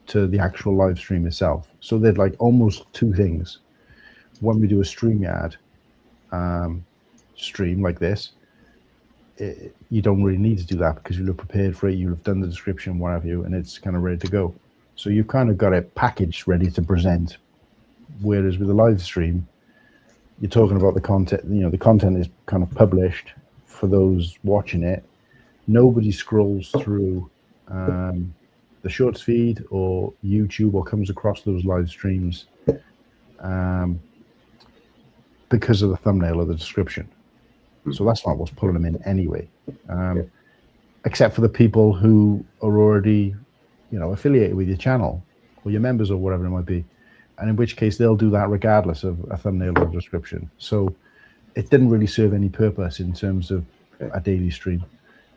to the actual live stream itself. So they're like almost two things. when we do a StreamYard stream like this, you don't really need to do that because you'll have prepared for it, you'll have done the description, what have you, and it's kind of ready to go. So you've kind of got it packaged, ready to present. Whereas with a live stream, you're talking about the content, the content is kind of published for those watching it. Nobody scrolls through the shorts feed or YouTube or comes across those live streams because of the thumbnail or the description. So that's not what's pulling them in anyway, except for the people who are already, affiliated with your channel or your members or whatever it might be. And in which case they'll do that regardless of a thumbnail or description. So it didn't really serve any purpose in terms of a daily stream.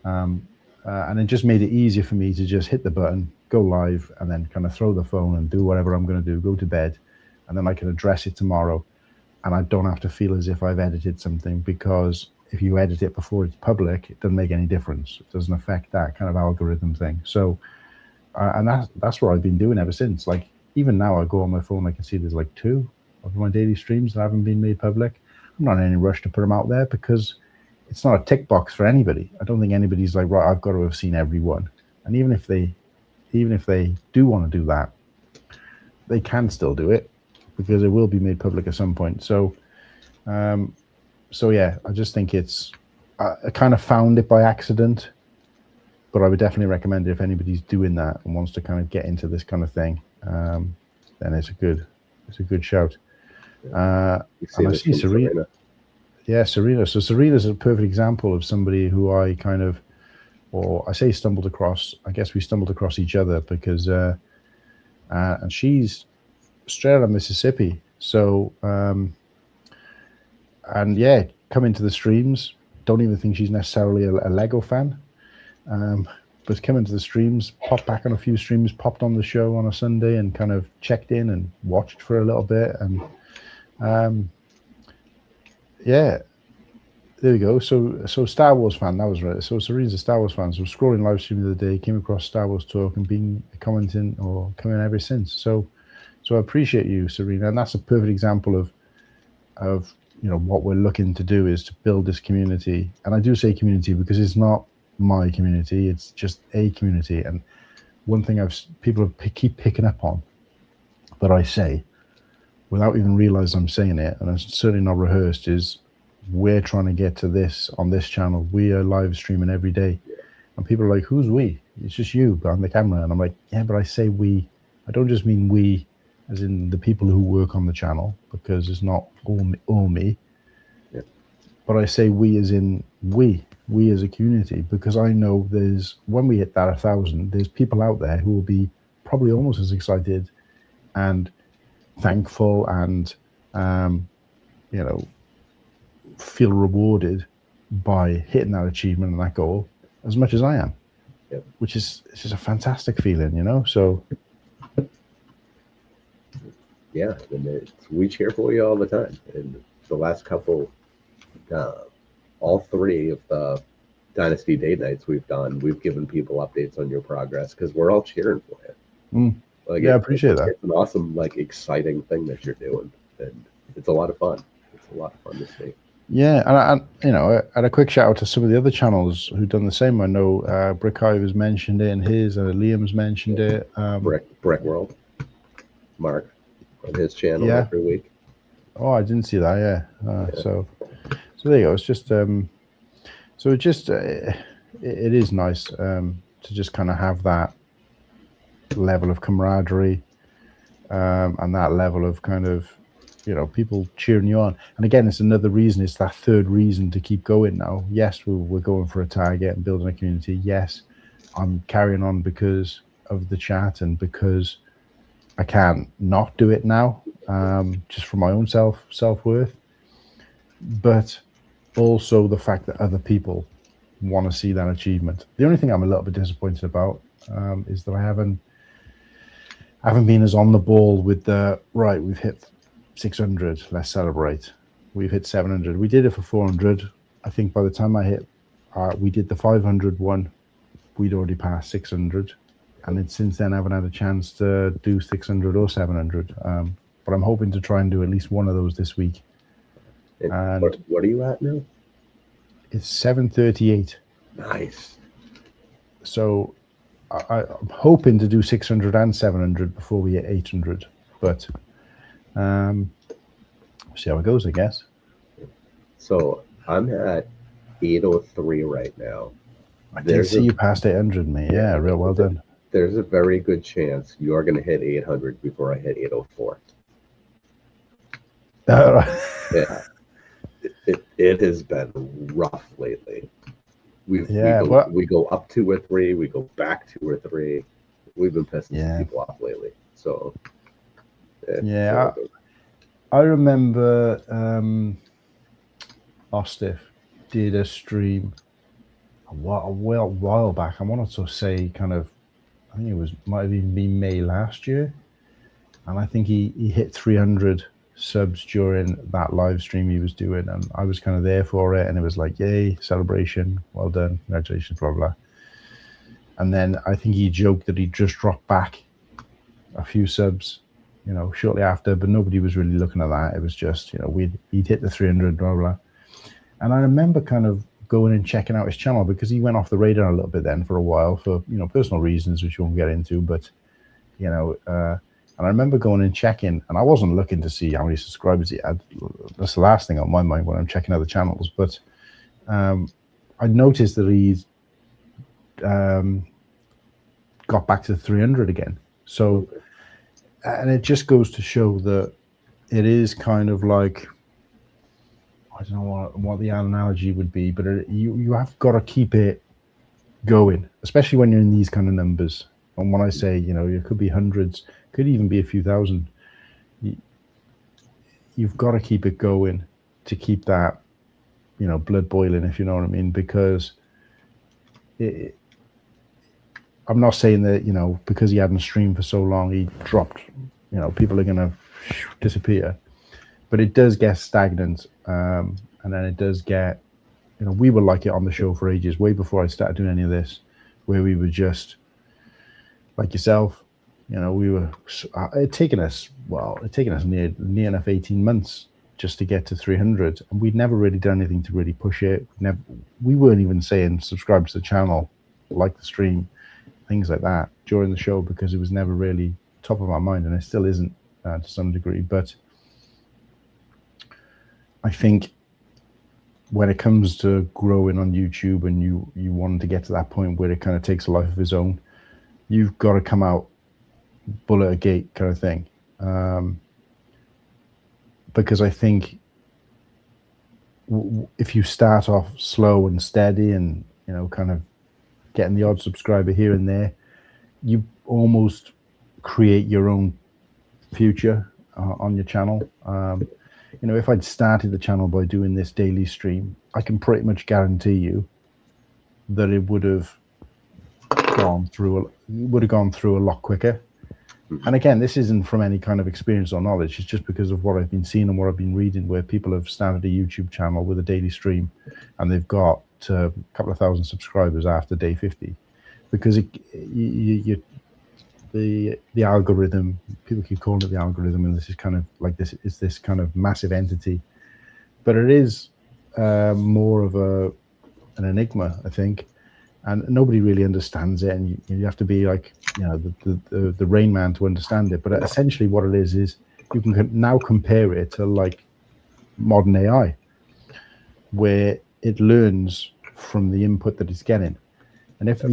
And it just made it easier for me to just hit the button, go live, and then kind of throw the phone and do whatever I'm going to do, go to bed, and then I can address it tomorrow. And I don't have to feel as if I've edited something, because if you edit it before it's public, it doesn't make any difference. It doesn't affect that kind of algorithm thing. So, and that's what I've been doing ever since. Like, even now I go on my phone, I can see there's like 2 of my daily streams that haven't been made public. I'm not in any rush to put them out there because it's not a tick box for anybody. I don't think anybody's like, right, I've got to have seen every one. And even if they do want to do that, they can still do it because it will be made public at some point. So, yeah, I just think I kind of found it by accident, but I would definitely recommend it if anybody's doing that and wants to kind of get into this kind of thing. Then it's a good shout. And I see Serena. Yeah, Serena. So Serena's a perfect example of somebody who I kind of, or I say stumbled across. I guess we stumbled across each other because, and she's straight out of Mississippi. So, and yeah, come into the streams. Don't even think she's necessarily a Lego fan. But come into the streams, popped back on a few streams, popped on the show on a Sunday and kind of checked in and watched for a little bit. And yeah, there we go. So Star Wars fan, that was right. So Serena's a Star Wars fan. So scrolling live stream the other day, came across Star Wars Talk and been commenting or coming ever since. So I appreciate you, Serena. And that's a perfect example of what we're looking to do is to build this community. And I do say community because it's not my community, it's just a community. And one thing people keep picking up on that I say without even realizing I'm saying it, and it's certainly not rehearsed, is we're trying to get to this on this channel. We are live streaming every day, and people are like, who's we? It's just you behind the camera. And I'm like, yeah, but I say we, I don't just mean we as in the people who work on the channel, because it's not all me. But I say we as in we as a community, because I know when we hit that 1,000, there's people out there who will be probably almost as excited and thankful and feel rewarded by hitting that achievement and that goal as much as I am. Which is, it's just a fantastic feeling, so yeah, and we cheer for you all the time. And the last couple all 3 of the Dynasty Date Nights we've done, we've given people updates on your progress because we're all cheering for you. I appreciate that. It's an awesome, exciting thing that you're doing, and it's a lot of fun. It's a lot of fun to see. Yeah, and a quick shout out to some of the other channels who've done the same. I know Brick has mentioned it in his, Liam's mentioned it. Brick World, Mark on his channel every week. Oh, I didn't see that. So there you go. It's just it is nice to just kind of have that level of camaraderie and that level of kind of people cheering you on. And again, it's another reason. It's that third reason to keep going now. Yes, we're going for a target and building a community. Yes, I'm carrying on because of the chat and because I can't not do it now, just for my own self-worth. But also the fact that other people want to see that achievement. The only thing I'm a little bit disappointed about is that I haven't been as on the ball with the right. We've hit 600. Let's celebrate. We've hit 700. We did it for 400. I think by the time I hit, we did the 500 one. We'd already passed 600, and then since then I haven't had a chance to do 600 or 700. but I'm hoping to try and do at least one of those this week. And what are you at now? It's 738. Nice. So I'm hoping to do 600 and 700 before we hit 800, but see how it goes, I guess. So I'm at 803 right now. I did see you past 800, mate. Yeah, real well done. There's a very good chance you are going to hit 800 before I hit 804. Yeah. It has been rough lately. We go up 2 or 3, we go back 2 or 3. We've been pissing some people off lately. So I remember Ostiff did a stream a while back. I wanted to say I think might have even been May last year, and I think he hit 300 subs during that live stream he was doing, and I was kind of there for it, and it was like, yay, celebration, well done, congratulations, blah blah. And then I think he joked that he just dropped back a few subs, shortly after, but nobody was really looking at that. It was just, he'd hit the 300, blah blah. And I remember kind of going and checking out his channel, because he went off the radar a little bit then for a while for personal reasons, which we won't get into, but and I remember going and checking, and I wasn't looking to see how many subscribers he had. That's the last thing on my mind when I'm checking other channels. But I noticed that he's got back to 300 again. So, and it just goes to show that it is kind of like, I don't know what the analogy would be, but you have got to keep it going, especially when you're in these kind of numbers. And when I say, it could be hundreds, could even be a few thousand. You've got to keep it going to keep that, blood boiling, if you know what I mean. Because I'm not saying that, because he hadn't streamed for so long, he dropped, people are going to disappear. But it does get stagnant. And then it does get, we were like it on the show for ages, way before I started doing any of this, where we were just, like yourself, we were, it taken us near enough 18 months just to get to 300, and we'd never really done anything to really push it. We weren't even saying subscribe to the channel, like the stream, things like that during the show, because it was never really top of our mind, and it still isn't to some degree. But I think when it comes to growing on YouTube, and you want to get to that point where it kind of takes a life of its own, you've got to come out bullet a gate kind of thing. Because I think if you start off slow and steady and, kind of getting the odd subscriber here and there, you almost create your own future on your channel. If I'd started the channel by doing this daily stream, I can pretty much guarantee you that it would have gone through a lot quicker. And again, this isn't from any kind of experience or knowledge. It's just because of what I've been seeing and what I've been reading, where people have started a YouTube channel with a daily stream, and they've got a couple of thousand subscribers after day 50, because the algorithm, people keep calling it the algorithm, and this is kind of like this kind of massive entity, but it is more of an enigma, I think. And nobody really understands it, and you have to be like, the Rain Man to understand it. But essentially what it is you can now compare it to like modern AI, where it learns from the input that it's getting. And if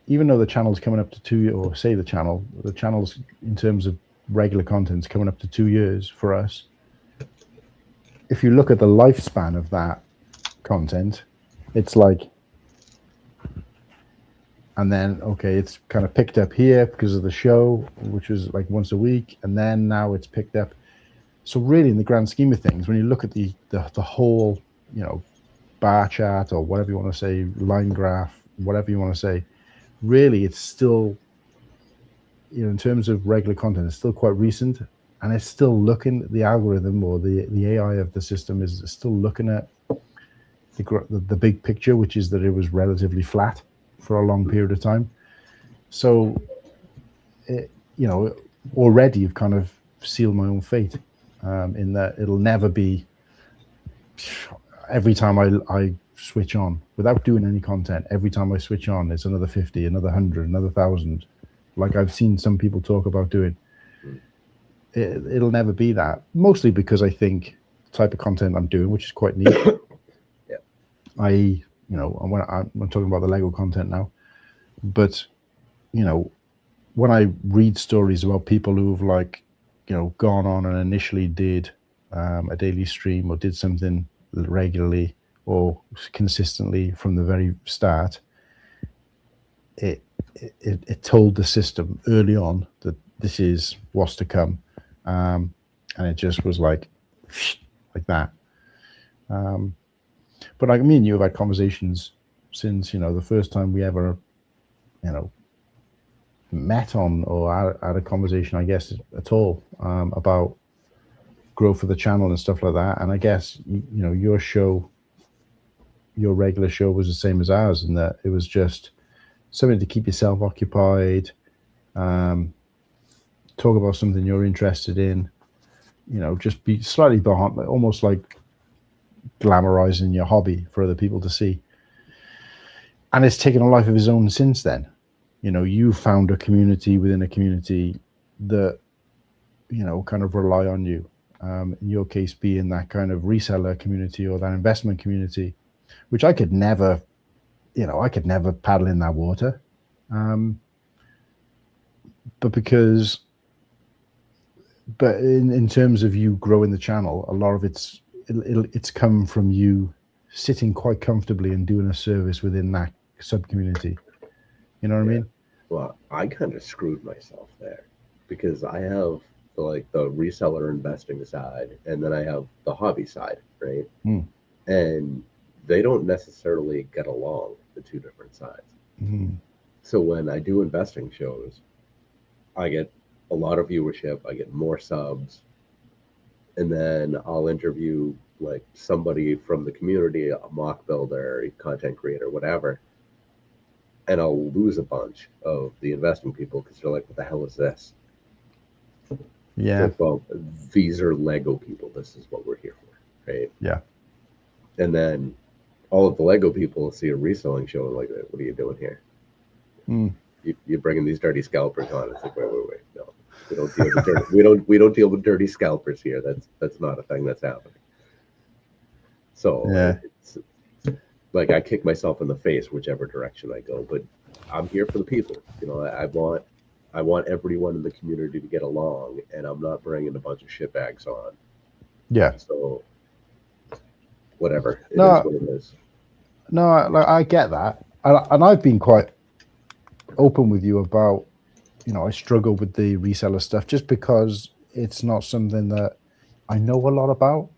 even though the channel's coming up to 2 years, or say the channel's in terms of regular content's coming up to 2 years for us, if you look at the lifespan of that content, it's like, and then, okay, it's kind of picked up here because of the show, which was like once a week, and then now it's picked up. So really, in the grand scheme of things, when you look at the whole, bar chart, or whatever you want to say, line graph, whatever you want to say, really, it's still, in terms of regular content, it's still quite recent, and it's still looking, the algorithm or the AI of the system is still looking at the big picture, which is that it was relatively flat for a long period of time. So, already you've kind of sealed my own fate, in that it'll never be every time I switch on without doing any content. Every time I switch on, it's another 50, another 100, another 1,000. Like I've seen some people talk about doing. It'll never be that. Mostly because I think the type of content I'm doing, which is quite neat. Yeah. I'm talking about the Lego content now, but when I read stories about people who've gone on and initially did a daily stream or did something regularly or consistently from the very start, it told the system early on that this is what's to come, and it just was like that. But like me and you have had conversations since the first time we ever met on or had a conversation, I guess, at all, about growth of the channel and stuff like that. And I guess your regular show was the same as ours, in that it was just something to keep yourself occupied, talk about something you're interested in, just be slightly behind, almost like glamorizing your hobby for other people to see. And it's taken a life of its own since then. You found a community within a community that kind of rely on you, in your case being that kind of reseller community or that investment community, which I could never paddle in that water, but in terms of you growing the channel, a lot of it's come from you sitting quite comfortably and doing a service within that sub community. You know what I mean? Well, I kind of screwed myself there, because I have the reseller investing side, and then I have the hobby side, right? And they don't necessarily get along, the two different sides. So when I do investing shows, I get a lot of viewership, I get more subs, and then I'll interview somebody from the community, a mock builder, a content creator, whatever, and I'll lose a bunch of the investing people because they're like, what the hell is this? Yeah. Well, these are Lego people. This is what we're here for, right? Yeah. And then all of the Lego people see a reselling show and like, what are you doing here? You're bringing these dirty scalpers on. It's like, wait, no, we don't deal with dirty, we don't deal with dirty scalpers here. That's not a thing that's happening. So yeah. It's like I kick myself in the face whichever direction I go, but I'm here for the people. I want everyone in the community to get along, and I'm not bringing a bunch of shitbags on. Yeah. So whatever. It is what it is. No, I get that, and I've been quite open with you about, I struggle with the reseller stuff just because it's not something that I know a lot about.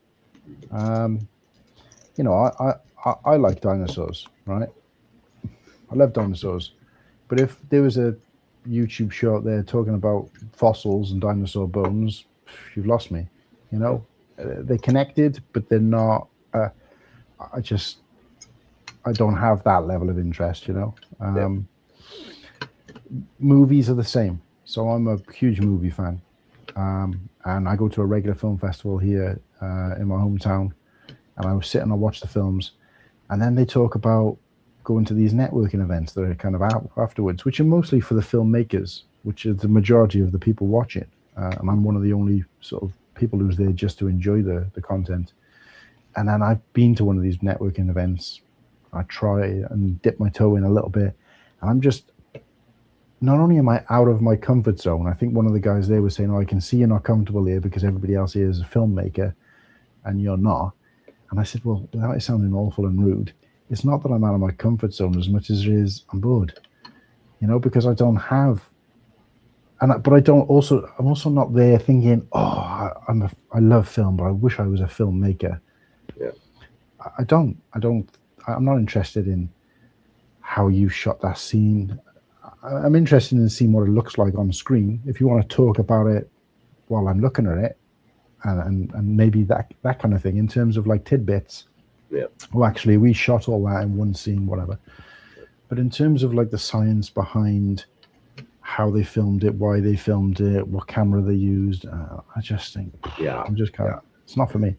I like dinosaurs, right? I love dinosaurs, but if there was a YouTube show out there talking about fossils and dinosaur bones, you've lost me. They're connected, but they're not. I don't have that level of interest. Movies are the same. So I'm a huge movie fan, and I go to a regular film festival here in my hometown, and I was sitting and watch the films, and then they talk about going to these networking events that are kind of out afterwards, which are mostly for the filmmakers, which is the majority of the people watching. And I'm one of the only sort of people who's there just to enjoy the content. And then I've been to one of these networking events. I try and dip my toe in a little bit, and I'm just, not only am I out of my comfort zone, I think one of the guys there was saying, I can see you're not comfortable here because everybody else here is a filmmaker and you're not. And I said, well, without it sounding awful and rude, it's not that I'm out of my comfort zone as much as it is I'm bored, because I don't have, but I'm also not there thinking, I love film, but I wish I was a filmmaker. Yeah. I'm not interested in how you shot that scene. I'm interested in seeing what it looks like on screen. If you want to talk about it while I'm looking at it, and maybe that kind of thing in terms of like tidbits. Yeah. Well, actually, we shot all that in one scene, whatever. But in terms of like the science behind how they filmed it, why they filmed it, what camera they used. I just think, I'm just kind of, it's not for me.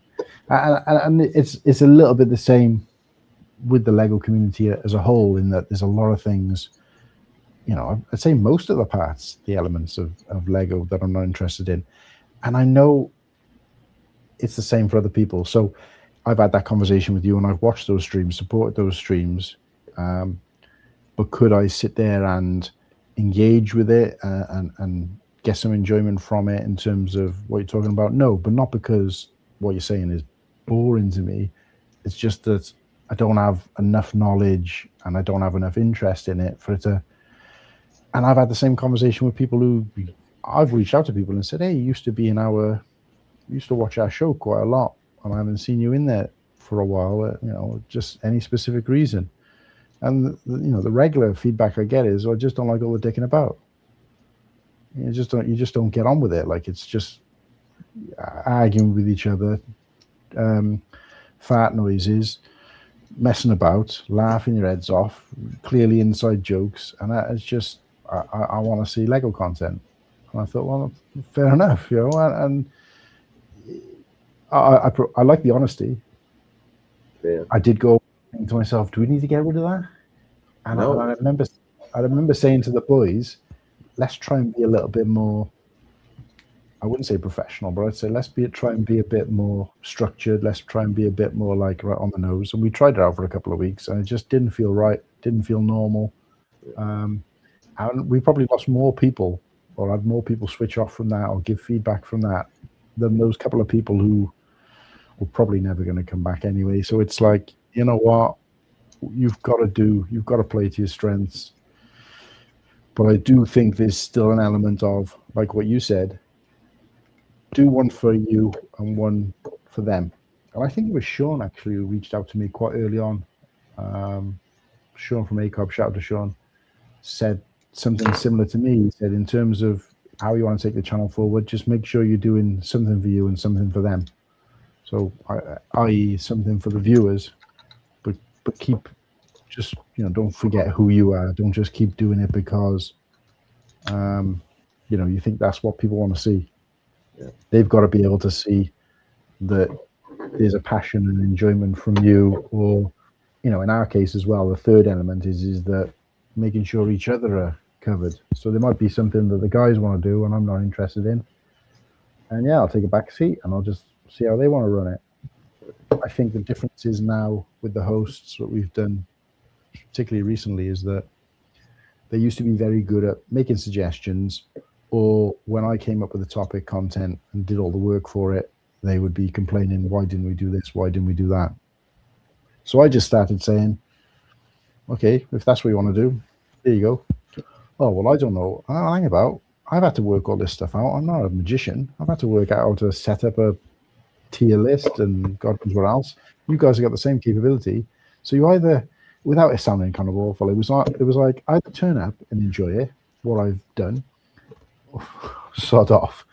And it's a little bit the same with the Lego community as a whole, in that there's a lot of things, you know, I'd say most of the parts, the elements of Lego that I'm not interested in. And I know it's the same for other people. So I've had that conversation with you, and I've watched those streams, supported those streams. But could I sit there and engage with it and get some enjoyment from it in terms of what you're talking about? No, but not because what you're saying is boring to me. It's just that I don't have enough knowledge and I don't have enough interest in it for it to. And I've had the same conversation with people who I've reached out to people and said, hey, you used to watch our show quite a lot, and I haven't seen you in there for a while, you know, just any specific reason. And you know, the regular feedback I get is, I just don't like all the dicking about. You just don't get on with it. Like, it's just arguing with each other, fart noises, messing about, laughing your heads off, clearly inside jokes, and it's just I want to see Lego content. And I thought, well, fair enough, you know, and I like the honesty. Yeah. I did go to myself, do we need to get rid of that? And No. I remember saying to the boys, let's try and be a little bit more, I wouldn't say professional, but I'd say try and be a bit more structured. Let's try and be a bit more like right on the nose. And we tried it out for a couple of weeks, and it just didn't feel right, didn't feel normal. And we probably lost more people, or had more people switch off from that or give feedback from that, than those couple of people who were probably never going to come back anyway. So it's like, you know what, you've got to play to your strengths. But I do think there's still an element of, like what you said, do one for you and one for them. And I think it was Sean actually who reached out to me quite early on. Sean from ACOB, shout out to Sean, said something similar to me. He said, in terms of how you want to take the channel forward, just make sure you're doing something for you and something for them. So, i.e. something for the viewers, but keep, just, you know, don't forget who you are. Don't just keep doing it because, you know, you think that's what people want to see. Yeah. They've got to be able to see that there's a passion and enjoyment from you, or, you know, in our case as well, the third element is that making sure each other are covered. So there might be something that the guys want to do and I'm not interested in, and yeah, I'll take a back seat and I'll just see how they want to run it. I think the difference is now with the hosts, what we've done particularly recently, is that they used to be very good at making suggestions, or when I came up with the topic content and did all the work for it, they would be complaining, why didn't we do this, why didn't we do that? So I just started saying, okay, if that's what you want to do, there you go. Oh, well, I don't know. Hang about. I've had to work all this stuff out. I'm not a magician. I've had to work out how to set up a tier list and God knows what else. You guys have got the same capability. So you either, without it sounding kind of awful, it was like either turn up and enjoy it, what I've done, or sod off,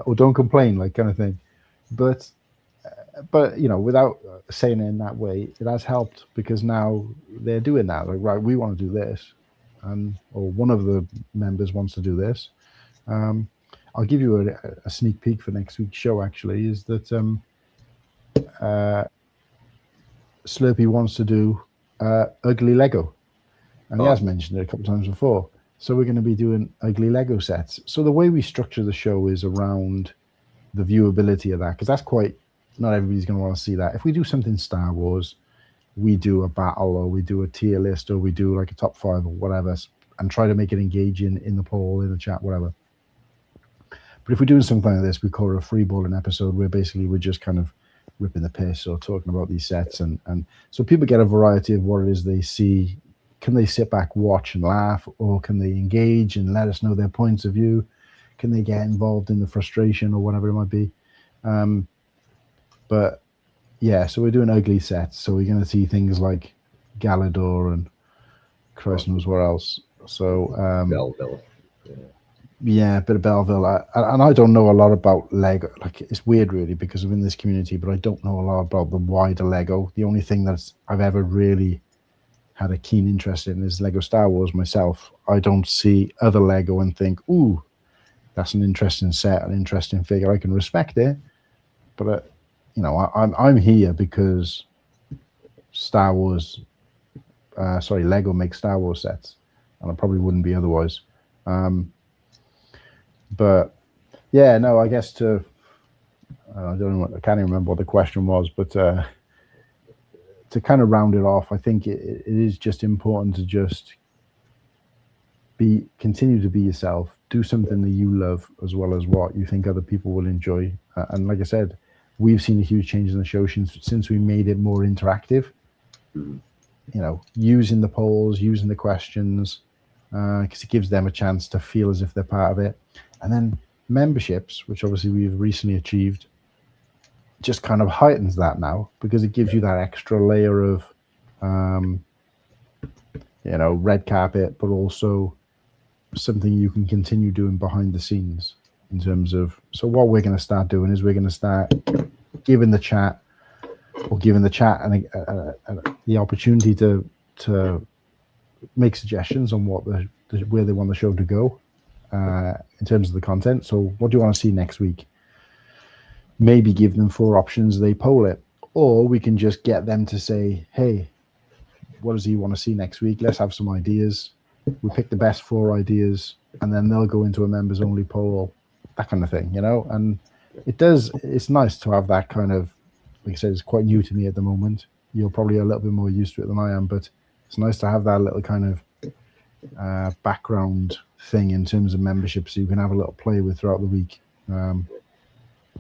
or don't complain, like, kind of thing. But you know, without saying it in that way, it has helped, because now they're doing that. Like, right, we want to do this, or one of the members wants to do this. I'll give you a sneak peek for next week's show, actually, is that Slurpee wants to do ugly Lego, and he has mentioned it a couple of times before. So we're going to be doing ugly Lego sets. So the way we structure the show is around the viewability of that, because that's quite, not everybody's going to want to see that. If we do something Star Wars, we do a battle, or we do a tier list, or we do like a top 5 or whatever, and try to make it engaging in the poll, in the chat, whatever. But if we're doing something like this, we call it a freeballing episode, where basically we're just kind of ripping the piss or talking about these sets, and so people get a variety of what it is they see. Can they sit back, watch and laugh, or can they engage and let us know their points of view? Can they get involved in the frustration or whatever it might be? But yeah, so we're doing ugly sets, so we're going to see things like Galador and Christ knows where else. So Belleville. Yeah, a bit of Belleville. And I don't know a lot about Lego. Like, it's weird, really, because I'm in this community, but I don't know a lot about the wider Lego. The only thing that I've ever really had a keen interest in is Lego Star Wars myself. I don't see other Lego and think, ooh, that's an interesting set, an interesting figure. I can respect it, but I'm here because Star Wars, Lego makes Star Wars sets, and I probably wouldn't be otherwise. But yeah, no, I guess I can't even remember what the question was, but to kind of round it off, I think it is just important to just continue to be yourself, do something that you love as well as what you think other people will enjoy. And like I said, we've seen a huge change in the show since we made it more interactive. Using the polls, using the questions, because it gives them a chance to feel as if they're part of it. And then memberships, which obviously we've recently achieved, just kind of heightens that now, because it gives you that extra layer of red carpet, but also something you can continue doing behind the scenes in terms of. So what we're going to start doing is we're going to start giving the chat and the opportunity to make suggestions on where they want the show to go in terms of the content. So what do you want to see next week? Maybe give them 4 options, they poll it, or we can just get them to say, hey, what does he want to see next week? Let's have some ideas. We pick the best 4 ideas, and then they'll go into a members only poll, that kind of thing, and it's nice to have that kind of, like I said, it's quite new to me at the moment. You're probably a little bit more used to it than I am, but it's nice to have that little kind of background thing in terms of membership, so you can have a little play with throughout the week,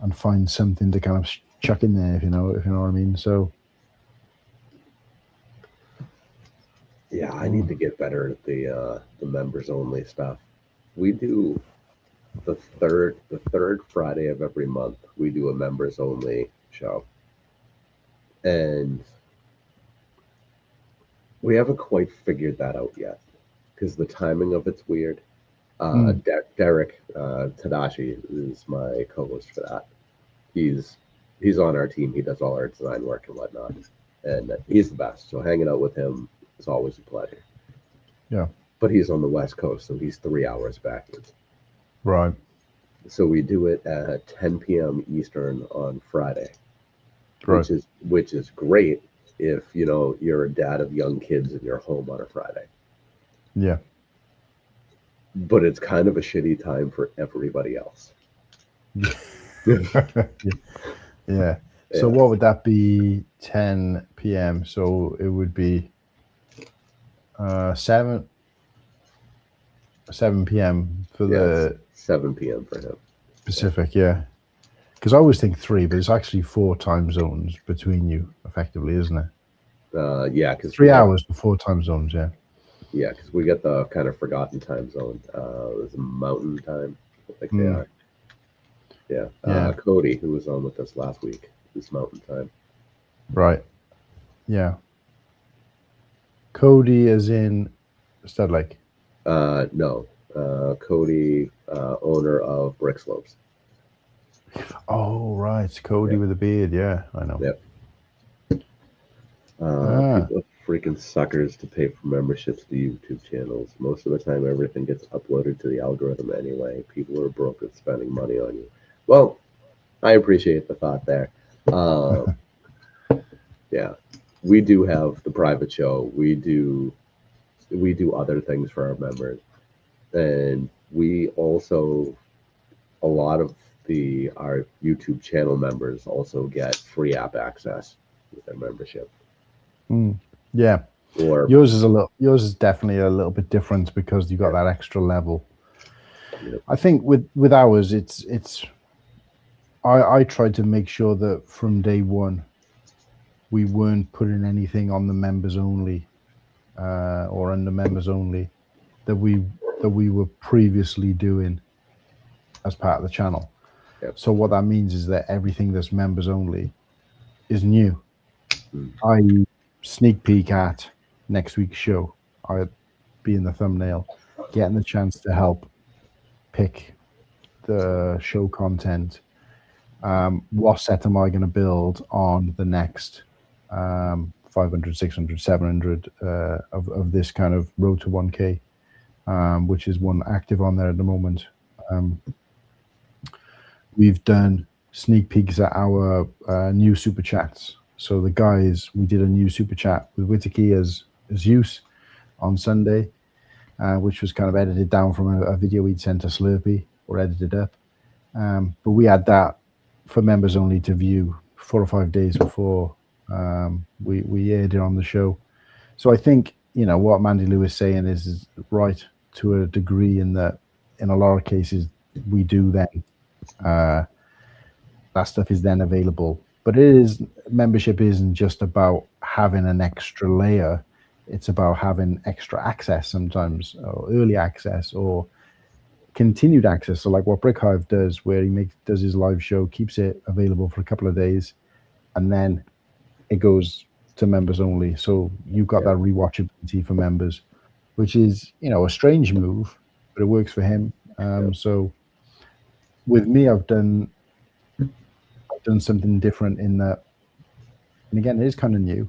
and find something to kind of chuck in there, if you know what I mean. So yeah, I need to get better at the members only stuff. We do the third Friday of every month. We do a members only show, and we haven't quite figured that out yet because the timing of it's weird. Derek Tadashi is my co-host for that. He's on our team. He does all our design work and whatnot, and he's the best. So hanging out with him is always a pleasure. Yeah, but he's on the West Coast, so he's 3 hours backwards. Right. So we do it at 10 p.m. Eastern on Friday, right. which is great if you're a dad of young kids and you're home on a Friday. Yeah. But it's kind of a shitty time for everybody else. Yeah. So what would that be? 10 p.m. So it would be 7 p.m. for the 7 p.m. for him. Pacific. Yeah. Because I always think 3, but it's actually 4 time zones between you, effectively, isn't it? Yeah, because 3 hours before time zones. Yeah. Yeah, because we get the kind of forgotten time zone. It's Mountain Time. I think they are. Yeah. Cody, who was on with us last week, is Mountain Time. Right. Yeah. Cody is in Stud Lake. No. Cody, owner of Brick Slopes. Oh, right. Cody with a beard. Yeah, I know. Yep. People are freaking suckers to pay for memberships to YouTube channels. Most of the time, everything gets uploaded to the algorithm anyway. People are broke at spending money on you. Well, I appreciate the thought there. Yeah, we do have the private show. We do other things for our members, and we also, a lot of our YouTube channel members also get free app access with their membership. Yeah. Or yours is definitely a little bit different because you got that extra level. Yep. I think with ours, it's I tried to make sure that from day one we weren't putting anything on the members only or under members only that we were previously doing as part of the channel. Yep. So what that means is that everything that's members only is new. I sneak peek at next week's show. I'd be in the thumbnail, getting the chance to help pick the show content. What set am I going to build on the next 500, 600, 700 of this kind of road to 1K, which is one active on there at the moment. We've done sneak peeks at our new super chats. So the guys, we did a new super chat with Whittaky as Zeus on Sunday, which was kind of edited down from a video we'd sent to Slurpee, or edited up. But we had that for members only to view 4 or 5 days before we aired it on the show. So I think, you know, what Mandy Lou is saying is right to a degree, in that in a lot of cases we do then that stuff is then available. But membership isn't just about having an extra layer. It's about having extra access sometimes, or early access, or continued access. So like what Brick Hive does, where he does his live show, keeps it available for a couple of days, and then it goes to members only. So you've got that rewatchability for members, which is, you know, a strange move, but it works for him. So with me, I've done something different in that, and again, it is kind of new.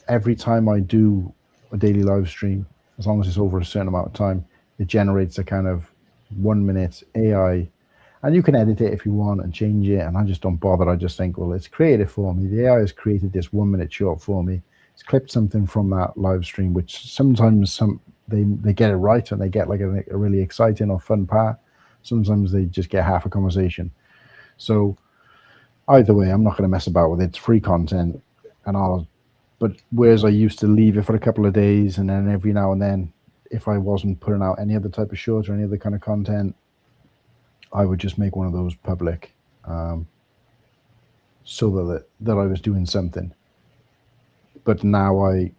Every time I do a daily live stream, as long as it's over a certain amount of time, it generates a kind of 1 minute AI, and you can edit it if you want and change it. And I just don't bother. I just think, well, it's created for me. The AI has created this 1 minute short for me. It's clipped something from that live stream, which sometimes they get it right and they get like a really exciting or fun part. Sometimes they just get half a conversation. So either way, I'm not going to mess about with it. It's free content, but whereas I used to leave it for a couple of days, and then every now and then, if I wasn't putting out any other type of short or any other kind of content, I would just make one of those public, so that I was doing something. But now I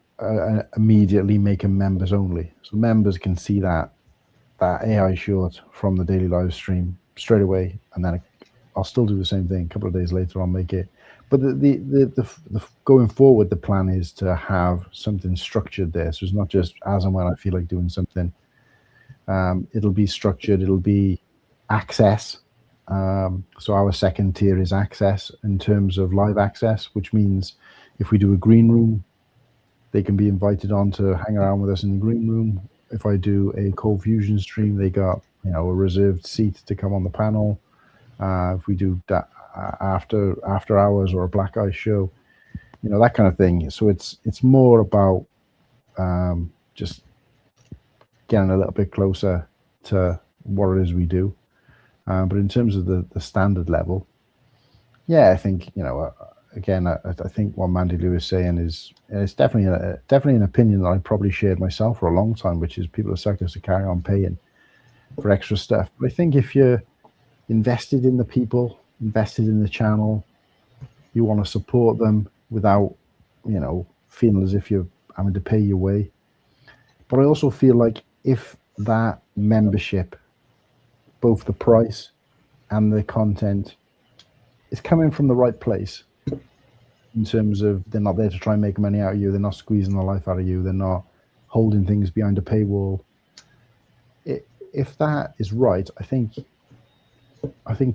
immediately make them members only, so members can see that AI short from the daily live stream straight away, and then I'll still do the same thing. A couple of days later, I'll make it. But the going forward, the plan is to have something structured there. So it's not just as and when I feel like doing something. It'll be structured. It'll be access. So our second tier is access in terms of live access, which means if we do a green room, they can be invited on to hang around with us in the green room. If I do a Cold Fusion stream, they got, you know, a reserved seat to come on the panel. If we do that after hours or a black ice show, you know, that kind of thing. So it's more about just getting a little bit closer to what it is we do. But in terms of the standard level, yeah, I think, you know, again, I think what Mandy Lou is saying is, it's definitely an opinion that I probably shared myself for a long time, which is people are suckers to carry on paying for extra stuff. But I think if you're invested in the people, invested in the channel, you want to support them without, you know, feeling as if you're having to pay your way. But I also feel like if that membership, both the price and the content, is coming from the right place, in terms of they're not there to try and make money out of you, they're not squeezing the life out of you, they're not holding things behind a paywall. If that is right, I think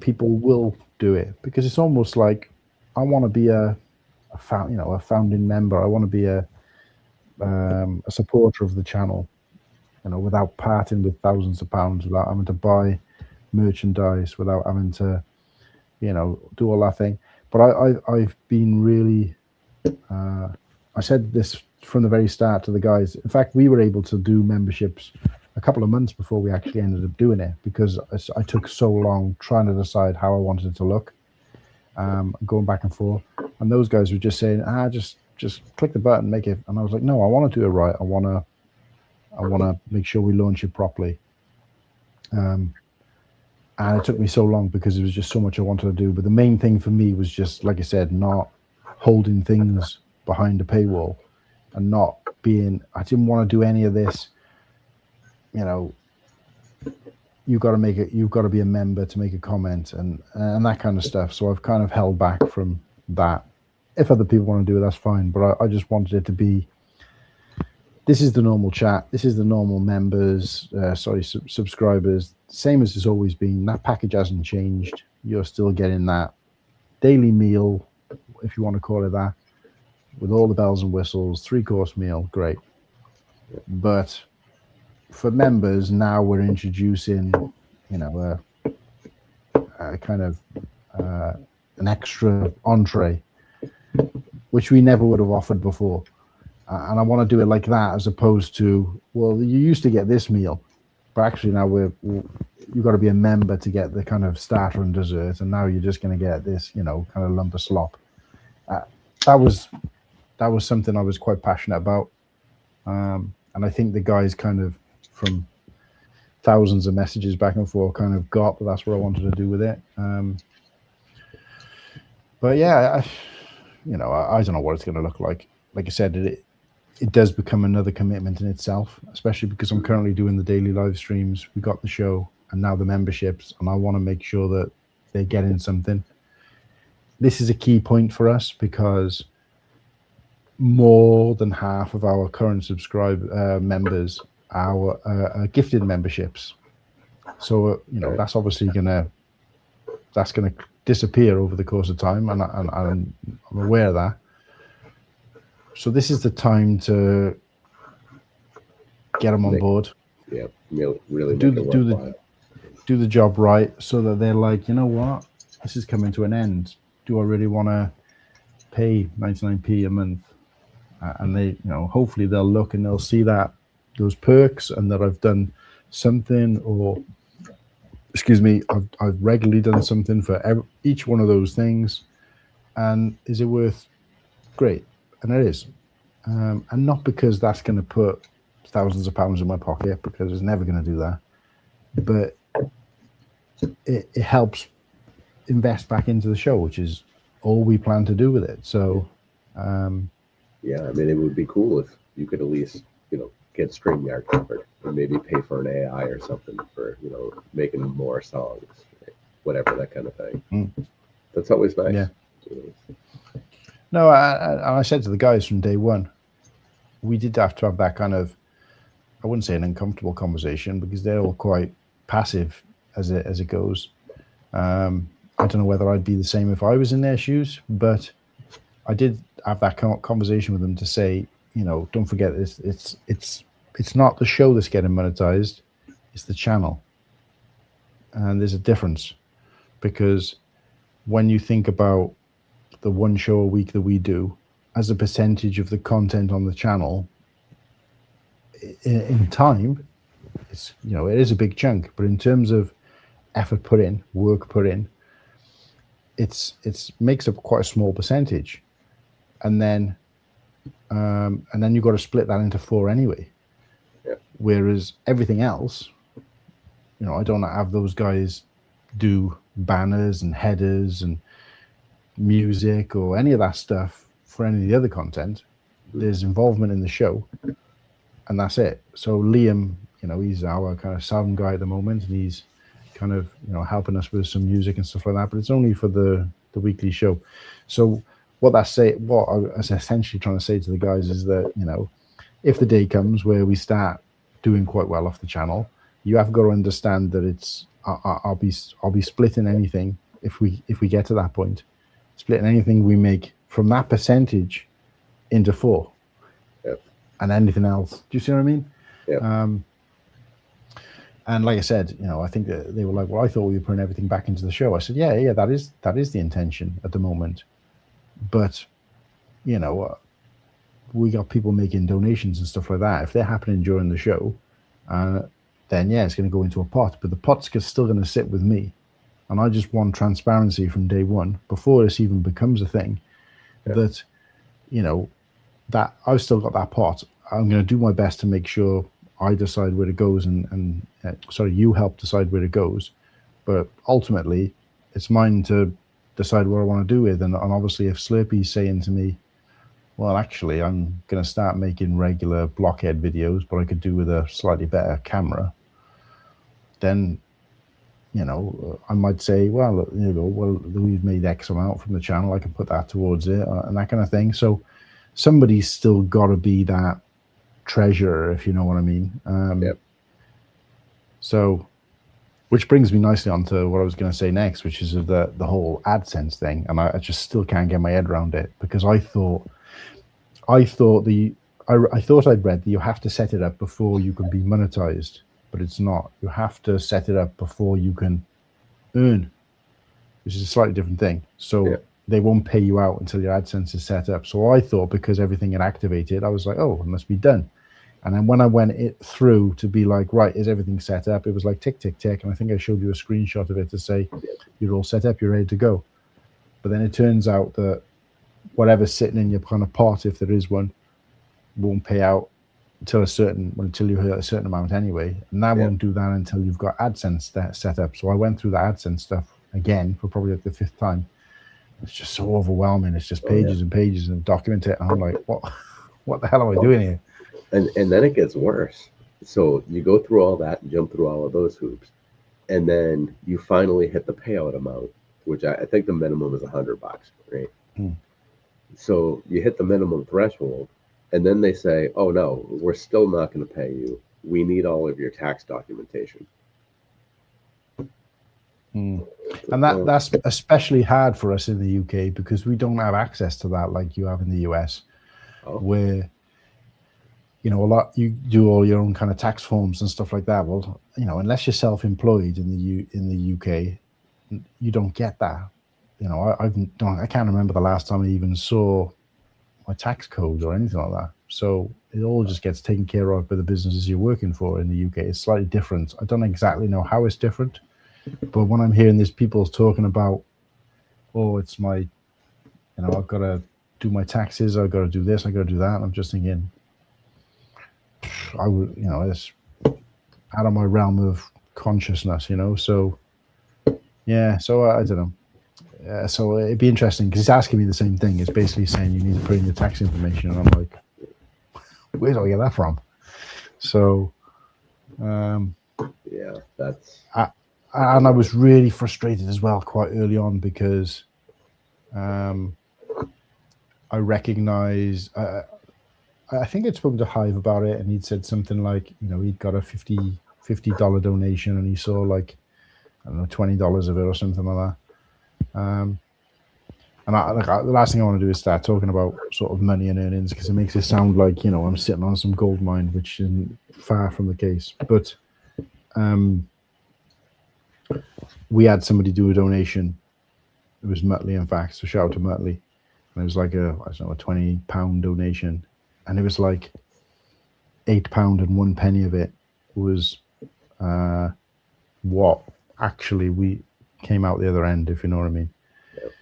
people will do it, because it's almost like, I want to be a founding member. I want to be a supporter of the channel, you know, without parting with thousands of pounds, without having to buy merchandise, without having to, you know, do all that thing. But I've been really, I said this from the very start to the guys. In fact, we were able to do memberships a couple of months before we actually ended up doing it, because I took so long trying to decide how I wanted it to look, going back and forth. And those guys were just saying, just click the button, make it. And I was like, no, I want to do it right. I want to make sure we launch it properly. And it took me so long because it was just so much I wanted to do. But the main thing for me was just, like I said, not holding things behind a paywall, and not being, I didn't want to do any of this, you know, you've got to be a member to make a comment and that kind of stuff. So I've kind of held back from that. If other people want to do it, that's fine. But I just wanted it to be, this is the normal chat. This is the normal members, subscribers, same as it's always been. That package hasn't changed. You're still getting that daily meal, if you want to call it that, with all the bells and whistles, 3-course meal, great. But for members, now we're introducing, you know, a kind of an extra entree, which we never would have offered before. And I want to do it like that, as opposed to, well, you used to get this meal, but actually now you've got to be a member to get the kind of starter and dessert, and now you're just going to get this, you know, kind of lump of slop. That was something I was quite passionate about, and I think the guys kind of, from thousands of messages back and forth, kind of got that that's what I wanted to do with it. But yeah, I don't know what it's going to look like. Like I said, it does become another commitment in itself, especially because I'm currently doing the daily live streams. We got the show and now the memberships, and I want to make sure that they're getting something. This is a key point for us because more than half of our current members are gifted memberships. So that's obviously gonna disappear over the course of time, and I'm aware of that. So this is the time to get them on board. Yeah, really do the job right, so that they're like, you know what, this is coming to an end. Do I really want to pay 99p a month? And they, hopefully they'll look and they'll see that those perks, and that I've done something, or I've regularly done something for each one of those things. And is it worth? Great. And it is, and not because that's going to put thousands of pounds in my pocket, because it's never going to do that, but it helps invest back into the show, which is all we plan to do with it. So yeah, I mean, it would be cool if you could at least get StreamYard covered, and maybe pay for an AI or something for making more songs, right? Whatever, that kind of thing. That's always nice. Yeah. No, I said to the guys from day one, we did have to have that kind of, I wouldn't say an uncomfortable conversation, because they're all quite passive as it goes. I don't know whether I'd be the same if I was in their shoes, but I did have that conversation with them to say, don't forget this. It's not the show that's getting monetized, it's the channel. And there's a difference, because when you think about the one show a week that we do as a percentage of the content on the channel, in time, it's it is a big chunk, but in terms of effort put in, work put in, it's makes up quite a small percentage. And then you've got to split that into 4 anyway. Yeah. Whereas everything else, I don't have those guys do banners and headers and music or any of that stuff for any of the other content. There's involvement in the show, and that's it. So Liam, he's our kind of sound guy at the moment, and he's kind of helping us with some music and stuff like that, but it's only for the weekly show. So what I was essentially trying to say to the guys is that if the day comes where we start doing quite well off the channel, you have got to understand that I'll be splitting anything if we get to that point, splitting anything we make from that percentage into 4. Yep. And anything else. Do you see what I mean? Yeah. And like I said, I think that they were like, well, I thought we were putting everything back into the show. I said, yeah, that is the intention at the moment. But, we got people making donations and stuff like that. If they're happening during the show, then yeah, it's going to go into a pot. But the pot's still going to sit with me. And I just want transparency from day one, before this even becomes a thing, that, that I've still got that pot. I'm going to do my best to make sure I decide where it goes, and you help decide where it goes. But ultimately, it's mine to decide what I want to do with. And obviously, if Slurpy's saying to me, well, actually, I'm going to start making regular blockhead videos, but I could do with a slightly better camera, then, I might say, well, we've made X amount from the channel, I can put that towards it, and that kind of thing. So somebody's still got to be that treasurer, if you know what I mean. Yep. So, which brings me nicely onto what I was going to say next, which is the whole AdSense thing. And I just still can't get my head around it, because I thought I thought I thought I'd read that you have to set it up before you can be monetized, but it's not. You have to set it up before you can earn, which is a slightly different thing. So they won't pay you out until your AdSense is set up. So I thought because everything had activated, I was like, oh, it must be done. And then when I went it through to be like, right, is everything set up? It was like tick, tick, tick. And I think I showed you a screenshot of it to say, you're all set up, you're ready to go. But then it turns out that whatever's sitting in your kind of pot, if there is one, won't pay out until you hit a certain amount anyway. And that won't do that until you've got AdSense set up. So I went through the AdSense stuff again for probably like the 5th time. It's just so overwhelming. It's just pages and pages and document it. And I'm like, what the hell am I doing here? And then it gets worse. So you go through all that and jump through all of those hoops, and then you finally hit the payout amount, which I think the minimum is $100, right? So you hit the minimum threshold, and then they say, oh no, we're still not going to pay you. We need all of your tax documentation. And that's especially hard for us in the UK because we don't have access to that like you have in the US, where you do all your own kind of tax forms and stuff like that. Well, unless you're self-employed in the UK, you don't get that. I can't remember the last time I even saw my tax codes or anything like that. So it all just gets taken care of by the businesses you're working for in the UK. It's slightly different. I don't exactly know how it's different, but when I'm hearing these people talking about, oh, it's my, I've got to do my taxes, I've got to do this, I've got to do that. I'm just thinking, I would, it's out of my realm of consciousness, so yeah, so I don't know. So it'd be interesting because he's asking me the same thing. It's basically saying you need to put in your tax information, and I'm like, where do I get that from? So, yeah, that's. And I was really frustrated as well quite early on because I recognized. I think I'd spoken to Hive about it, and he'd said something like, he'd got a $50 donation, and he saw like, I don't know, $20 of it or something like that. And the last thing I want to do is start talking about sort of money and earnings because it makes it sound like I'm sitting on some gold mine, which isn't far from the case. But we had somebody do a donation. It was Muttley, in fact. So shout out to Muttley. And it was like a £20 donation. And it was like £8 and 1 penny of it was what actually we came out the other end, if you know what I mean. Yep.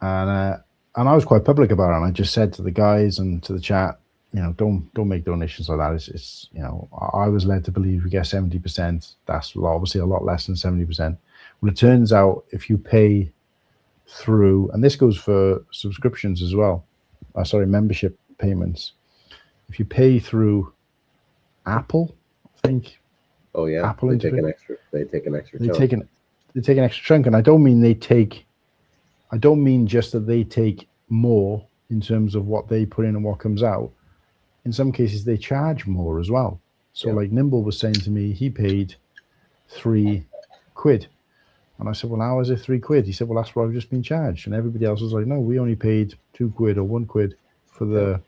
And I was quite public about it. And I just said to the guys and to the chat, don't make donations like that. It's I was led to believe we get 70%. That's obviously a lot less than 70%. Well, it turns out if you pay through, and this goes for subscriptions as well, membership payments. If you pay through Apple, I think. Oh yeah, Apple they take an extra. They take an extra. They take an extra chunk, and I don't mean just that they take more in terms of what they put in and what comes out. In some cases, they charge more as well. So, like Nimble was saying to me, he paid £3, and I said, "Well, how is it £3?" He said, "Well, that's what I've just been charged." And everybody else was like, "No, we only paid £2 or £1 for the."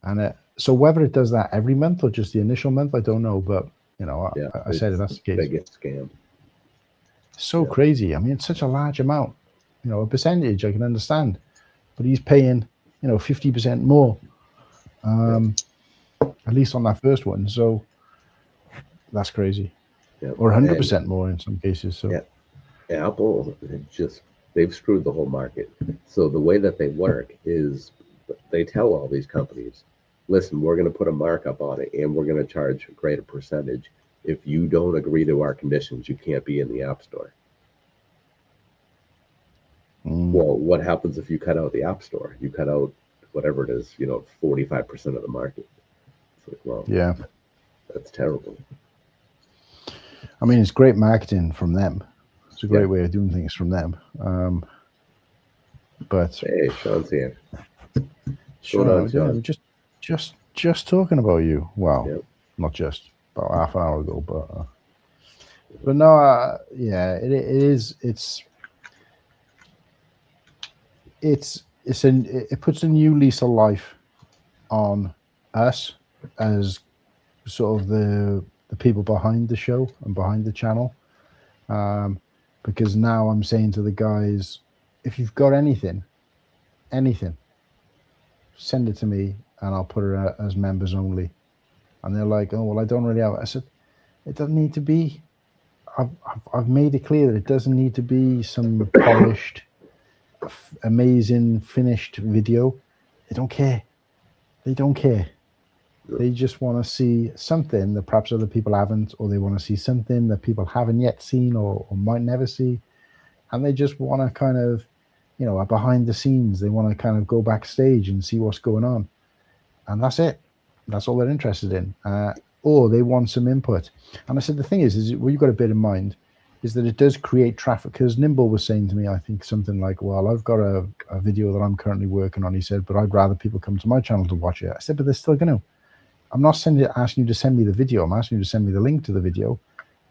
And so whether it does that every month or just the initial month, I don't know. But I said that's the case. Biggest scam. So crazy. I mean, it's such a large amount. A percentage I can understand, but he's paying 50% more, at least on that first one. So that's crazy. Yeah. Or 100% more in some cases. So Apple they've screwed the whole market. So the way that they work is they tell all these companies, listen, we're going to put a markup on it and we're going to charge a greater percentage. If you don't agree to our conditions, you can't be in the App Store. Well, what happens if you cut out the App Store? You cut out whatever it is, 45% of the market. It's like, well, yeah, that's terrible. I mean, it's great marketing from them. It's a great way of doing things from them. But hey, Sean's here. Sean, just talking about you. Well, not just about half an hour ago, but no, it puts a new lease of life on us as sort of the people behind the show and behind the channel, because now I'm saying to the guys, if you've got anything, send it to me and I'll put it as members only. And they're like, oh well, I don't really have it. I said, it doesn't need to be. I've made it clear that it doesn't need to be some polished, amazing, finished video. They don't care. They just want to see something that perhaps other people haven't, or they want to see something that people haven't yet seen or might never see. And they just want to kind of, behind the scenes, they want to kind of go backstage and see what's going on. And that's it. That's all they're interested in. Or they want some input. And I said, the thing is what you've got to bear in mind is that it does create traffic. Because Nimble was saying to me, I think something like, well, I've got a video that I'm currently working on. He said, but I'd rather people come to my channel to watch it. I said, but they're still going to. I'm not asking you to send me the video. I'm asking you to send me the link to the video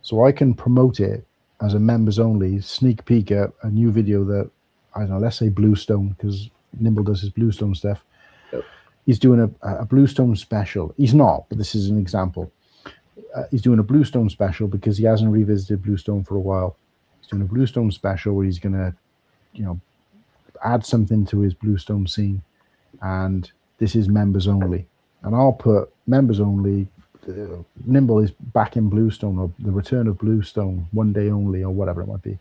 so I can promote it as a members only sneak peek at a new video that, I don't know, let's say Bluestone, because Nimble does his Bluestone stuff. Yep. He's doing a Bluestone special. He's not, but this is an example. He's doing a Bluestone special because he hasn't revisited Bluestone for a while. He's doing a Bluestone special where he's going to, add something to his Bluestone scene. And this is members only. And I'll put members only. Nimble is back in Bluestone, or the return of Bluestone, one day only, or whatever it might be.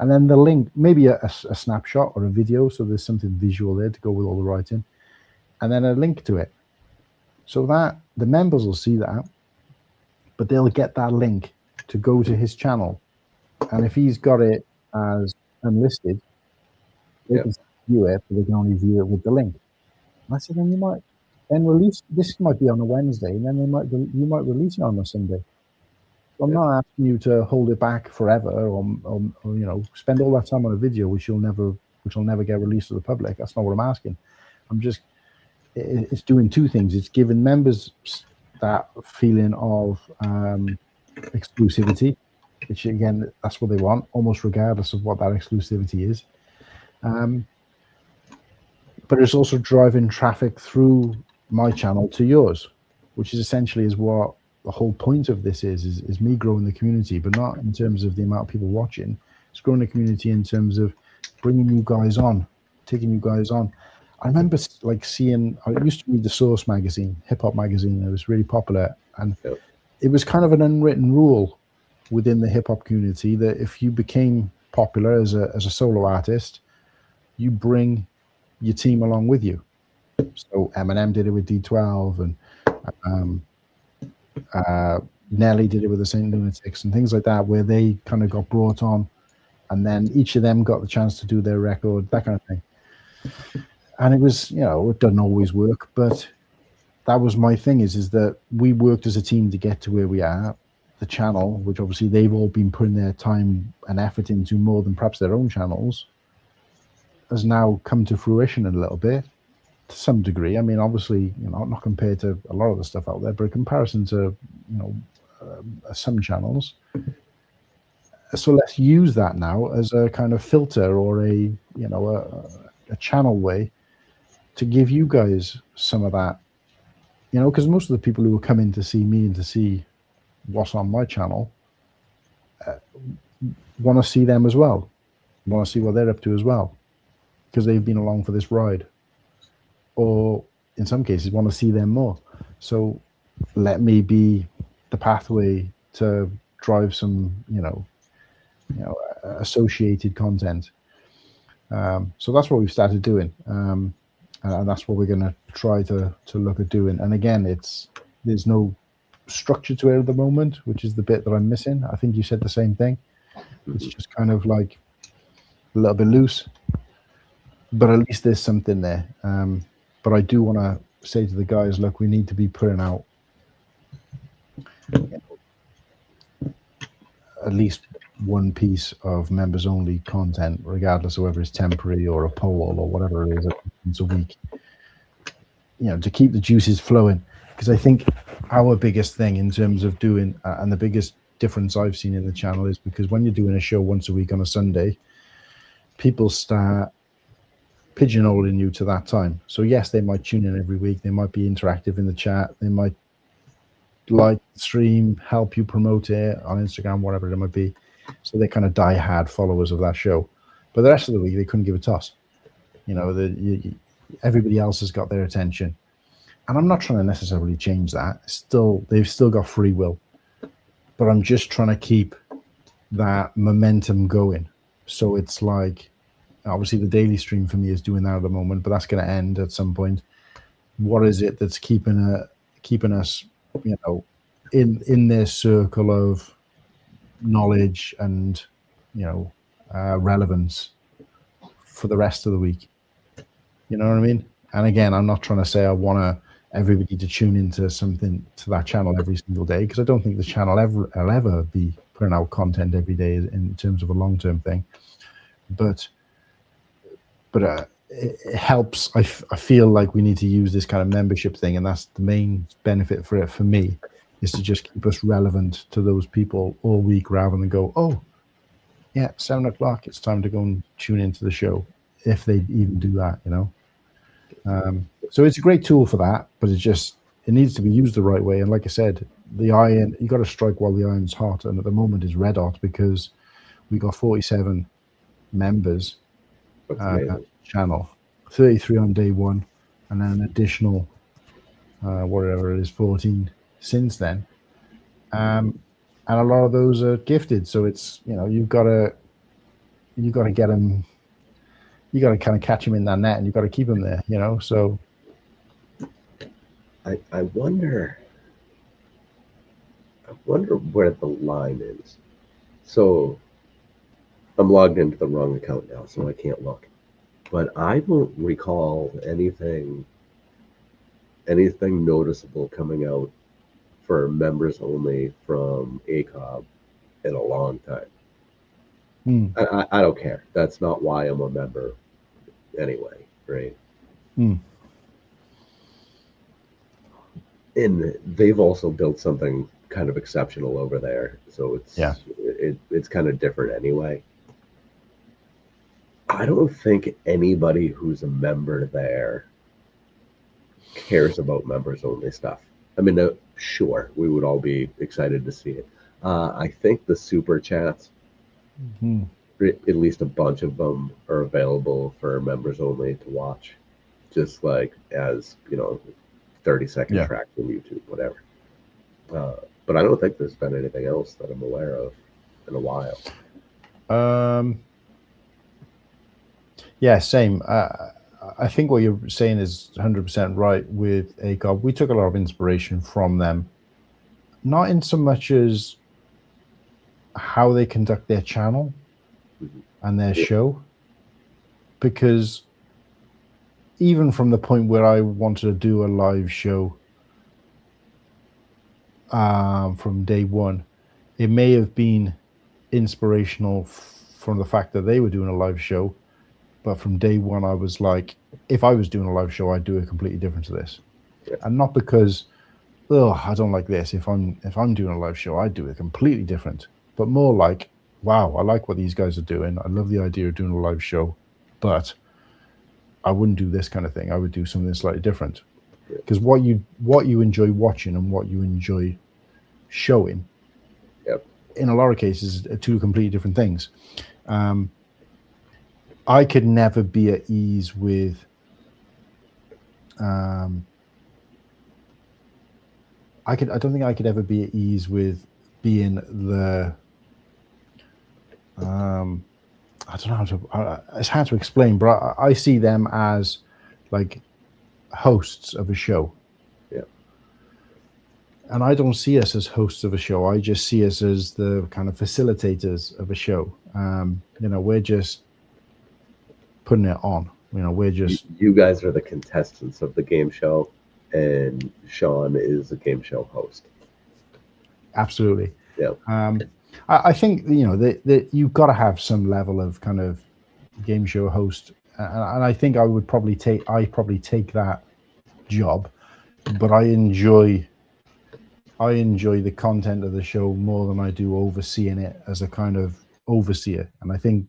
And then the link, maybe a snapshot or a video, so there's something visual there to go with all the writing, and then a link to it, so that the members will see that, but they'll get that link to go to his channel. And if he's got it as unlisted, they can view it, but they can only view it with the link. And I said, then you might then release, this might be on a Wednesday, and then you might release it on a Sunday. So I'm not asking you to hold it back forever, or spend all that time on a video which will never get released to the public. That's not what I'm asking. It's doing two things. It's giving members that feeling of exclusivity, which again, that's what they want, almost regardless of what that exclusivity is. But it's also driving traffic through my channel to yours, which is essentially is what the whole point of this is me growing the community, but not in terms of the amount of people watching. It's growing the community in terms of bringing you guys on, taking you guys on. I remember like seeing, I used to read the Source magazine, hip hop magazine. It was really popular, and it was kind of an unwritten rule within the hip hop community that if you became popular as a solo artist, you bring your team along with you. So Eminem did it with D12, and Nelly did it with the Saint Lunatics and things like that, where they kind of got brought on, and then each of them got the chance to do their record, that kind of thing. And it was, it doesn't always work, but that was my thing is that we worked as a team to get to where we are. The channel, which obviously they've all been putting their time and effort into more than perhaps their own channels, has now come to fruition a little bit, to some degree. I mean, obviously, not compared to a lot of the stuff out there, but in comparison to, some channels. So let's use that now as a kind of filter or a channel way to give you guys some of that, because most of the people who will come in to see me and to see what's on my channel want to see them as well, want to see what they're up to as well, because they've been along for this ride, or in some cases want to see them more. So let me be the pathway to drive some associated content. So that's what we've started doing, and that's what we're going to try to look at doing. And again, there's no structure to it at the moment, which is the bit that I'm missing. I think you said the same thing. It's just kind of like a little bit loose, but at least there's something there. But I do want to say to the guys, look, we need to be putting out at least one piece of members only content, regardless of whether it's temporary or a poll or whatever it is, once a week, to keep the juices flowing. Because I think our biggest thing in terms of doing, and the biggest difference I've seen in the channel is because when you're doing a show once a week on a Sunday, people start pigeonholing you to that time. So yes, they might tune in every week. They might be interactive in the chat. They might like, stream, help you promote it on Instagram, whatever it might be. So they're kind of die-hard followers of that show. But the rest of the week, they couldn't give a toss. You know, everybody else has got their attention. And I'm not trying to necessarily change that. They've still got free will. But I'm just trying to keep that momentum going. So it's like, obviously the daily stream for me is doing that at the moment, but that's going to end at some point. What is it that's keeping us, you know, in this circle of knowledge and, you know, relevance for the rest of the week? You know what I mean? And again, I'm not trying to say I want everybody to tune into something, to that channel every single day, because I don't think the channel will ever be putting out content every day in terms of a long-term thing. But it helps. I feel like we need to use this kind of membership thing, and that's the main benefit for it for me, is to just keep us relevant to those people all week, rather than go, oh yeah, 7 o'clock, it's time to go and tune into the show, if they even do that, you know. So it's a great tool for that, but it needs to be used the right way. And like I said, the iron, you got to strike while the iron's hot, and at the moment is red hot, because we got 47 members channel, 33 on day one, and then an additional whatever it is, 14 since then, and a lot of those are gifted. So it's, you know, you've got to get them, you got to kind of catch them in that net, and you've got to keep them there, you know. So I wonder where the line is. So I'm logged into the wrong account now, so I can't look. But I don't recall anything noticeable coming out for members only from ACOB in a long time. I don't care. That's not why I'm a member anyway, right? And they've also built something kind of exceptional over there, so it's kind of different anyway. I don't think anybody who's a member there cares about members only stuff. I mean, sure, we would all be excited to see it. I think the super chats, at least a bunch of them, are available for members only to watch, just like as, you know, 30-second tracks on YouTube, whatever. But I don't think there's been anything else that I'm aware of in a while. Yeah, same. I think what you're saying is 100% right with ACOB. We took a lot of inspiration from them, not in so much as how they conduct their channel and their show, because even from the point where I wanted to do a live show from day one, it may have been inspirational from the fact that they were doing a live show. But from day one, I was like, if I was doing a live show, I'd do it completely different to this. And not because, oh, I don't like this. If I'm doing a live show, I'd do it completely different. But more like, wow, I like what these guys are doing. I love the idea of doing a live show, but I wouldn't do this kind of thing. I would do something slightly different. Because what you enjoy watching and what you enjoy showing, in a lot of cases, are two completely different things. I could never be at ease with I don't think I could ever be at ease with being the I don't know how to, it's hard to explain, but I see them as like hosts of a show. And I don't see us as hosts of a show. I just see us as the kind of facilitators of a show. You know, we're just putting it on. You know, we're just, you guys are the contestants of the game show, and Sean is a game show host. Absolutely. I think, you know, that you've got to have some level of kind of game show host, and I think I probably take that job, but I enjoy the content of the show more than I do overseeing it as a kind of overseer. And I think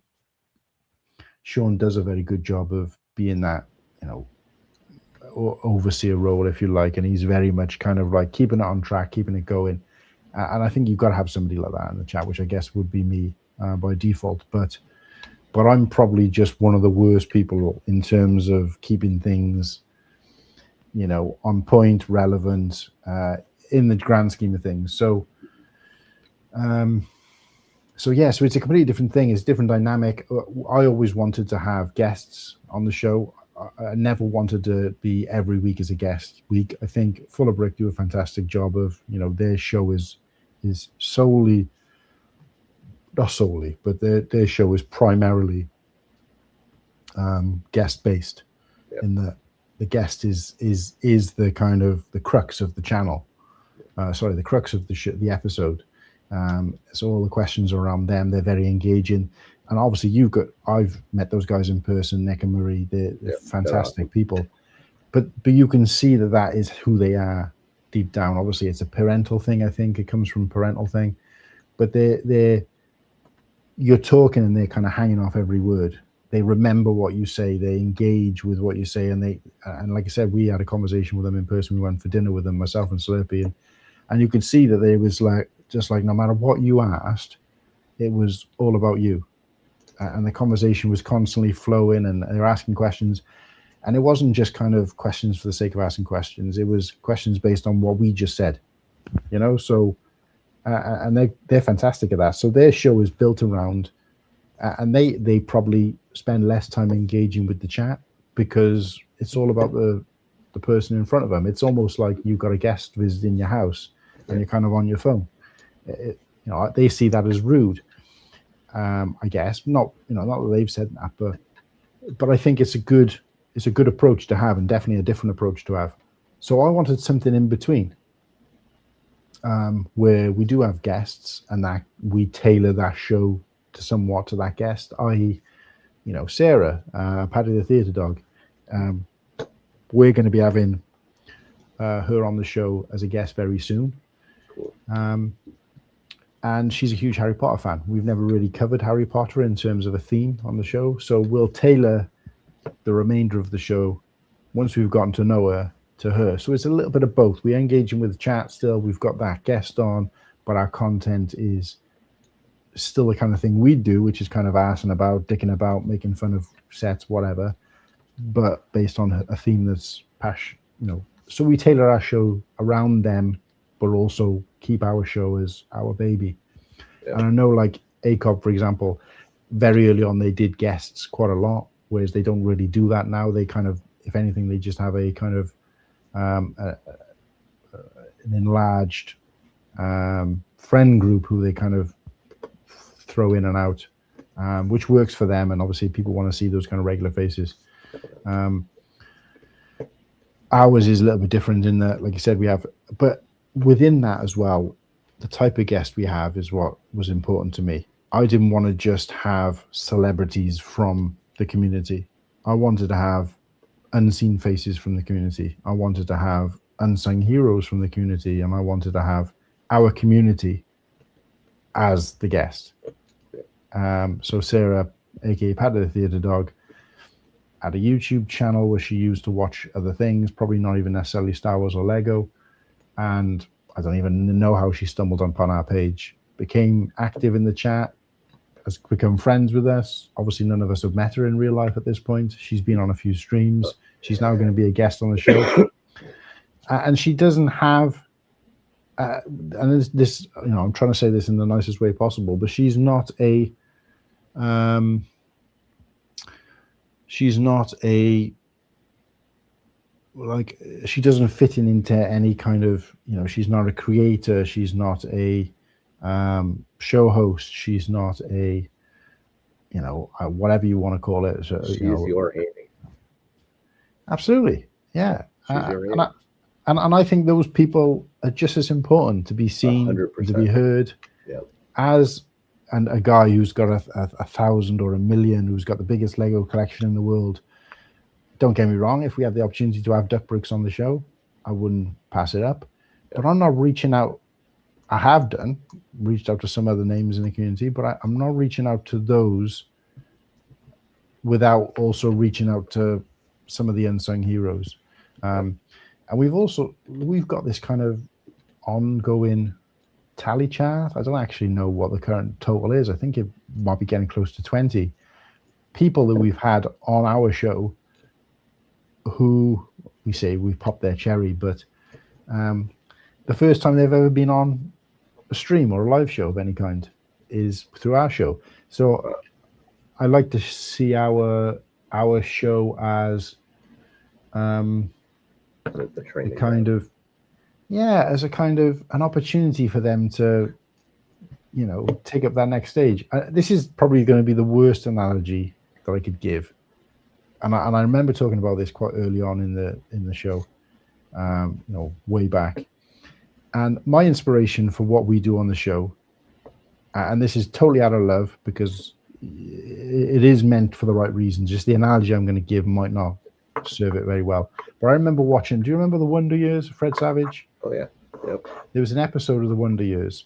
Sean does a very good job of be in that, you know, overseer role, if you like, and he's very much kind of like keeping it on track, keeping it going. And I think you've got to have somebody like that in the chat, which I guess would be me by default. But I'm probably just one of the worst people in terms of keeping things, you know, on point, relevant, in the grand scheme of things. So, so it's a completely different thing. It's a different dynamic. I always wanted to have guests on the show. I never wanted to be every week as a guest week. I think Full of Brick do a fantastic job of, you know, their show is solely, not solely, but their show is primarily guest based. Yep. In the guest is the kind of the crux of the channel. The crux of the episode. So all the questions are around them. They're very engaging. And obviously I've met those guys in person, Nick and Marie. They're fantastic people. But you can see that is who they are deep down. Obviously, it's a parental thing. I think it comes from a parental thing. But you're talking and they're kind of hanging off every word. They remember what you say. They engage with what you say. And like I said, we had a conversation with them in person. We went for dinner with them, myself and Slurpee. And you could see that they was just like no matter what you asked, it was all about you. And the conversation was constantly flowing, and they were asking questions. And it wasn't just kind of questions for the sake of asking questions. It was questions based on what we just said, you know? So, and they're fantastic at that. So their show is built around, and they probably spend less time engaging with the chat because it's all about the person in front of them. It's almost like you've got a guest visiting your house and you're kind of on your phone. You know, they see that as rude. I guess not that they've said that, but I think it's a good approach to have, and definitely a different approach to have. So I wanted something in between, where we do have guests and that we tailor that show to that guest, i.e., you know, Sarah, Paddy the Theatre Dog. We're going to be having her on the show as a guest very soon. Cool. And she's a huge Harry Potter fan. We've never really covered Harry Potter in terms of a theme on the show. So we'll tailor the remainder of the show once we've gotten to know her to her. So it's a little bit of both. We're engaging with the chat still. We've got that guest on, but our content is still the kind of thing we do, which is kind of arsing about, dicking about, making fun of sets, whatever, but based on a theme that's passion, you know. So we tailor our show around them, but also keep our show as our baby. Yeah. And I know, like ACOB, for example, very early on they did guests quite a lot, whereas they don't really do that now. They kind of, if anything, they just have a kind of an enlarged friend group who they kind of throw in and out, which works for them. And obviously people want to see those kind of regular faces. Ours is a little bit different in that, like you said, we have, but within that as well, the type of guest we have is what was important to me. I didn't want to just have celebrities from the community. I wanted to have unseen faces from the community. I wanted to have unsung heroes from the community, and I wanted to have our community as the guest. So Sarah, aka Paddy the Theatre Dog, had a YouTube channel where she used to watch other things, probably not even necessarily Star Wars or Lego. And I don't even know how she stumbled upon our page, became active in the chat, has become friends with us. Obviously, none of us have met her in real life at this point. She's been on a few streams. She's now going to be a guest on the show. And she doesn't have, and this, you know, I'm trying to say this in the nicest way possible, but she's not a, like, she doesn't fit into any kind of, you know, she's not a creator, she's not a show host, she's not a, you know, whatever you want to call it. So, she's, you know, your Amy. Absolutely, yeah. She's your Amy. And I think those people are just as important to be seen, 100%. to be heard, Yep. as and a guy who's got a 1,000 or 1,000,000, who's got the biggest Lego collection in the world. Don't get me wrong, if we had the opportunity to have Duck Bricks on the show, I wouldn't pass it up. Yep. But I'm not reaching out. I have reached out to some other names in the community, but I'm not reaching out to those without also reaching out to some of the unsung heroes. And we've got this kind of ongoing tally chart. I don't actually know what the current total is. I think it might be getting close to 20 people that we've had on our show who we say we've popped their cherry, but the first time they've ever been on a stream or a live show of any kind is through our show. So I like to see our show as the training kind of, as a kind of an opportunity for them to, take up that next stage. This is probably going to be the worst analogy that I could give, and I remember talking about this quite early on in the show, way back. And my inspiration for what we do on the show, and this is totally out of love because it is meant for the right reasons. Just the analogy I'm going to give might not serve it very well. But I remember watching. Do you remember the Wonder Years, Fred Savage? Oh yeah. Yep. There was an episode of the Wonder Years,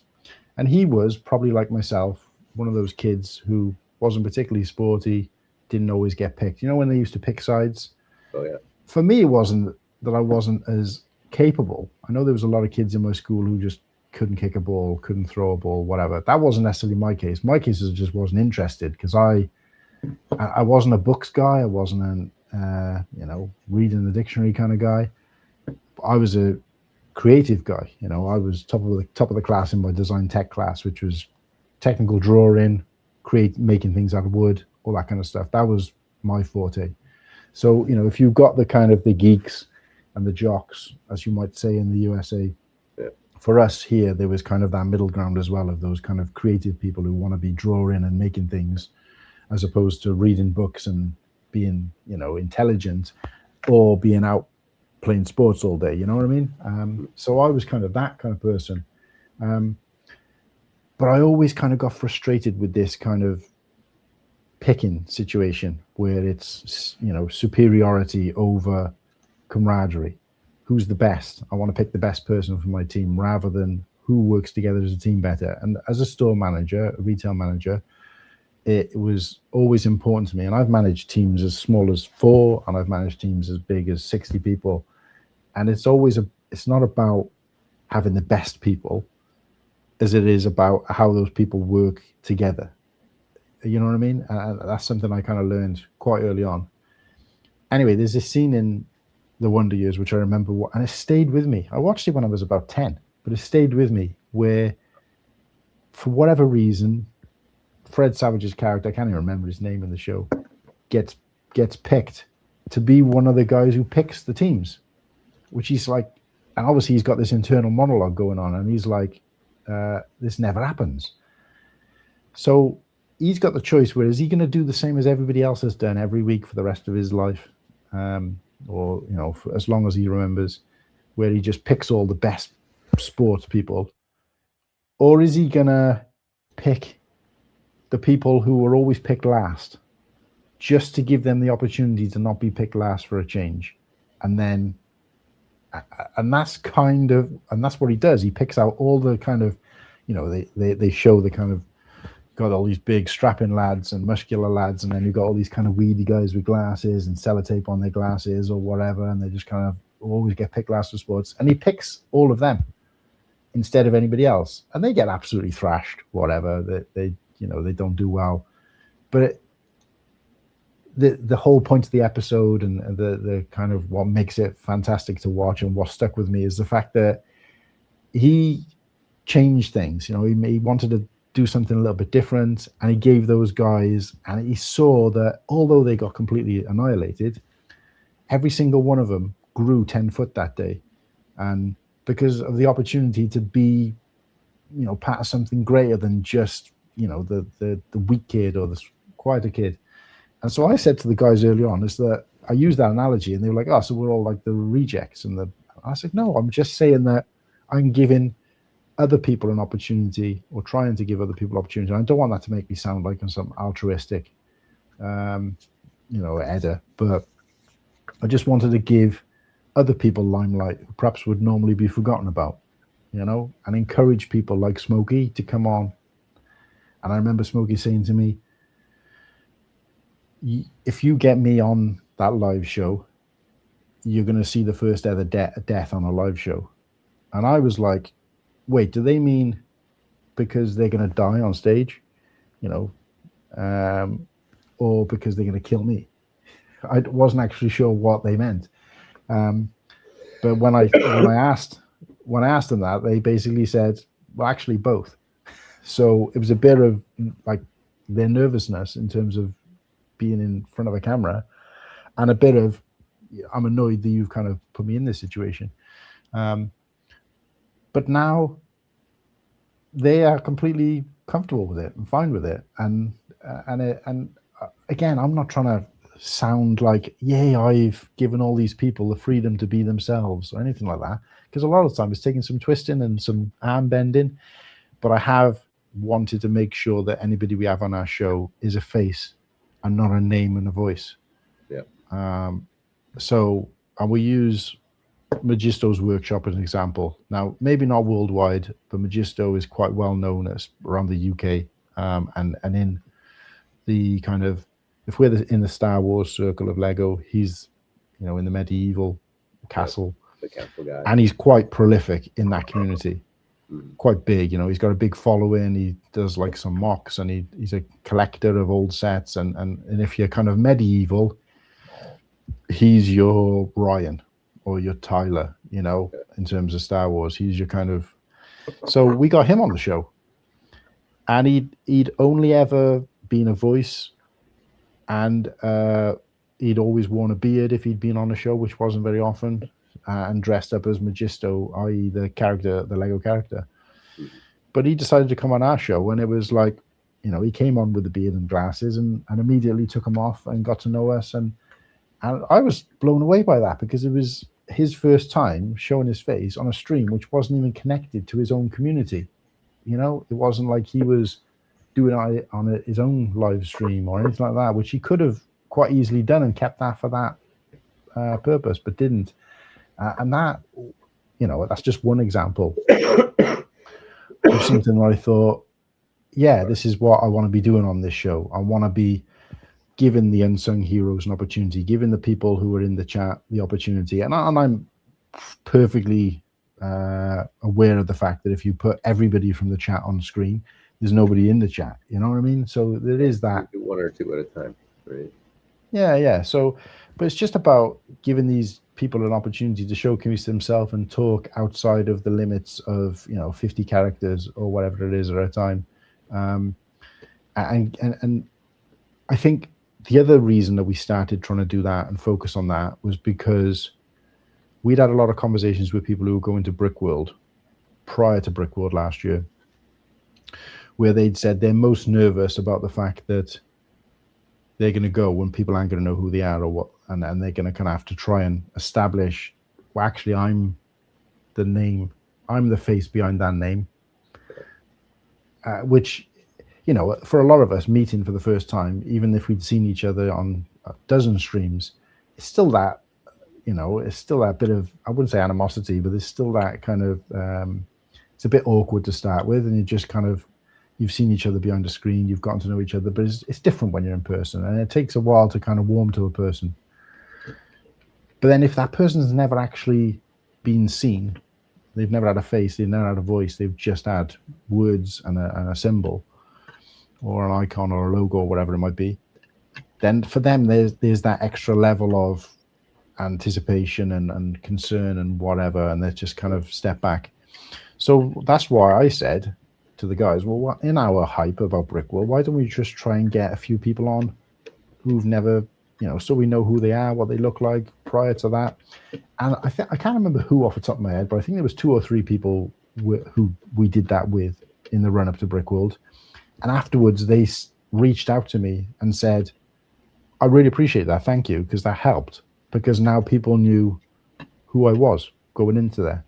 and he was probably like myself, one of those kids who wasn't particularly sporty, didn't always get picked. You know when they used to pick sides? Oh yeah. For me, it wasn't that I wasn't as capable. I know there was a lot of kids in my school who just couldn't kick a ball, couldn't throw a ball, whatever. That wasn't necessarily my case. My case is just wasn't interested because I wasn't a books guy. I wasn't an reading the dictionary kind of guy. I was a creative guy. I was top of the class in my design tech class, which was technical drawing, making things out of wood, all that kind of stuff. That was my forte. So if you've got the kind of the geeks and the jocks, as you might say in the USA, for us here, there was kind of that middle ground as well of those kind of creative people who want to be drawing and making things as opposed to reading books and being, intelligent or being out playing sports all day. You know what I mean? So I was kind of that kind of person. But I always kind of got frustrated with this kind of picking situation where it's, superiority over camaraderie. Who's the best? I want to pick the best person for my team rather than who works together as a team better. And as a store manager, a retail manager, it was always important to me. And I've managed teams as small as 4, and I've managed teams as big as 60 people. And it's not about having the best people as it is about how those people work together. You know what I mean? And that's something I kind of learned quite early on. Anyway, there's this scene in The Wonder Years, which I remember, and it stayed with me. I watched it when I was about 10, but it stayed with me where, for whatever reason, Fred Savage's character, I can't even remember his name in the show, gets picked to be one of the guys who picks the teams, which he's like, and obviously he's got this internal monologue going on, and he's like, this never happens. So he's got the choice, where is he going to do the same as everybody else has done every week for the rest of his life? Or for as long as he remembers, where he just picks all the best sports people? Or is he gonna pick the people who were always picked last, just to give them the opportunity to not be picked last for a change? And that's what he does. He picks out all the kind of, they show the kind of, got all these big strapping lads and muscular lads, and then you've got all these kind of weedy guys with glasses and sellotape on their glasses or whatever, and they just kind of always get picked last for sports. And he picks all of them instead of anybody else, and they get absolutely thrashed. Whatever, they don't do well. But the whole point of the episode and the kind of what makes it fantastic to watch and what stuck with me is the fact that he changed things. He wanted to do something a little bit different, and he gave those guys, and he saw that although they got completely annihilated, every single one of them grew 10 foot that day, and because of the opportunity to be part of something greater than just the weak kid or the quieter kid. And so I said to the guys early on is that I used that analogy, and they were like, oh, so we're all like the rejects. And I said, no, I'm just saying that I'm giving other people an opportunity, or trying to give other people opportunity. I don't want that to make me sound like I'm some altruistic, Edda, but I just wanted to give other people limelight who perhaps would normally be forgotten about, and encourage people like Smokey to come on. And I remember Smokey saying to me, if you get me on that live show, you're going to see the first ever death on a live show. And I was like, wait, do they mean because they're going to die on stage, or because they're going to kill me? I wasn't actually sure what they meant. But when I asked them that, they basically said, well, actually both. So it was a bit of like their nervousness in terms of being in front of a camera, and a bit of, I'm annoyed that you've kind of put me in this situation. But now they are completely comfortable with it and fine with it. And again, I'm not trying to sound like, yay, I've given all these people the freedom to be themselves or anything like that, because a lot of the time it's taking some twisting and some arm bending. But I have wanted to make sure that anybody we have on our show is a face and not a name and a voice. Yeah. So I will use Magisto's workshop as an example. Now, maybe not worldwide, but Magisto is quite well known as around the UK, and in the kind of, if we're in the Star Wars circle of Lego, he's in the medieval castle, the castle guy, and he's quite prolific in that community. Quite big, he's got a big following. He does like some mocks, and he's a collector of old sets, and if you're kind of medieval, he's your Ryan or your Tyler, in terms of Star Wars. He's your kind of, so we got him on the show, and he'd only ever been a voice, and he'd always worn a beard if he'd been on a show, which wasn't very often, and dressed up as Magisto, i.e. the Lego character. But he decided to come on our show, and it was like, he came on with the beard and glasses, and immediately took him off and got to know us, and I was blown away by that, because it was his first time showing his face on a stream which wasn't even connected to his own community. It wasn't like he was doing it on his own live stream or anything like that, which he could have quite easily done and kept that for that purpose, but didn't. And that, that's just one example of something where I thought, yeah, this is what I want to be doing on this show. I want to be giving the unsung heroes an opportunity, giving the people who are in the chat the opportunity. And I'm perfectly aware of the fact that if you put everybody from the chat on screen, there's nobody in the chat. You know what I mean? So there is that. One or two at a time, right? Yeah. So, but it's just about giving these people an opportunity to showcase themselves and talk outside of the limits of 50 characters or whatever it is at a time. And I think the other reason that we started trying to do that and focus on that was because we'd had a lot of conversations with people who were going to Brickworld prior to Brickworld last year, where they'd said they're most nervous about the fact that they're going to go when people aren't going to know who they are or what, and they're going to kind of have to try and establish, well, actually, I'm the name, I'm the face behind that name, which, for a lot of us meeting for the first time, even if we'd seen each other on a dozen streams, it's still that, it's still that bit of, I wouldn't say animosity, but there's still that kind of, it's a bit awkward to start with, and you just kind of, you've seen each other behind a screen, you've gotten to know each other, but it's different when you're in person, and it takes a while to kind of warm to a person. But then if that person's never actually been seen, they've never had a face, they've never had a voice, they've just had words and a symbol or an icon or a logo or whatever it might be, then for them there's that extra level of anticipation and concern and whatever, and they just kind of step back. So that's why I said to the guys, well, in our hype about Brickworld, why don't we just try and get a few people on who've never, so we know who they are, what they look like prior to that. And I can't remember who off the top of my head, but I think there was 2 or 3 people who we did that with in the run up to Brickworld. And afterwards, they reached out to me and said, I really appreciate that. Thank you. Because that helped. Because now people knew who I was going into there.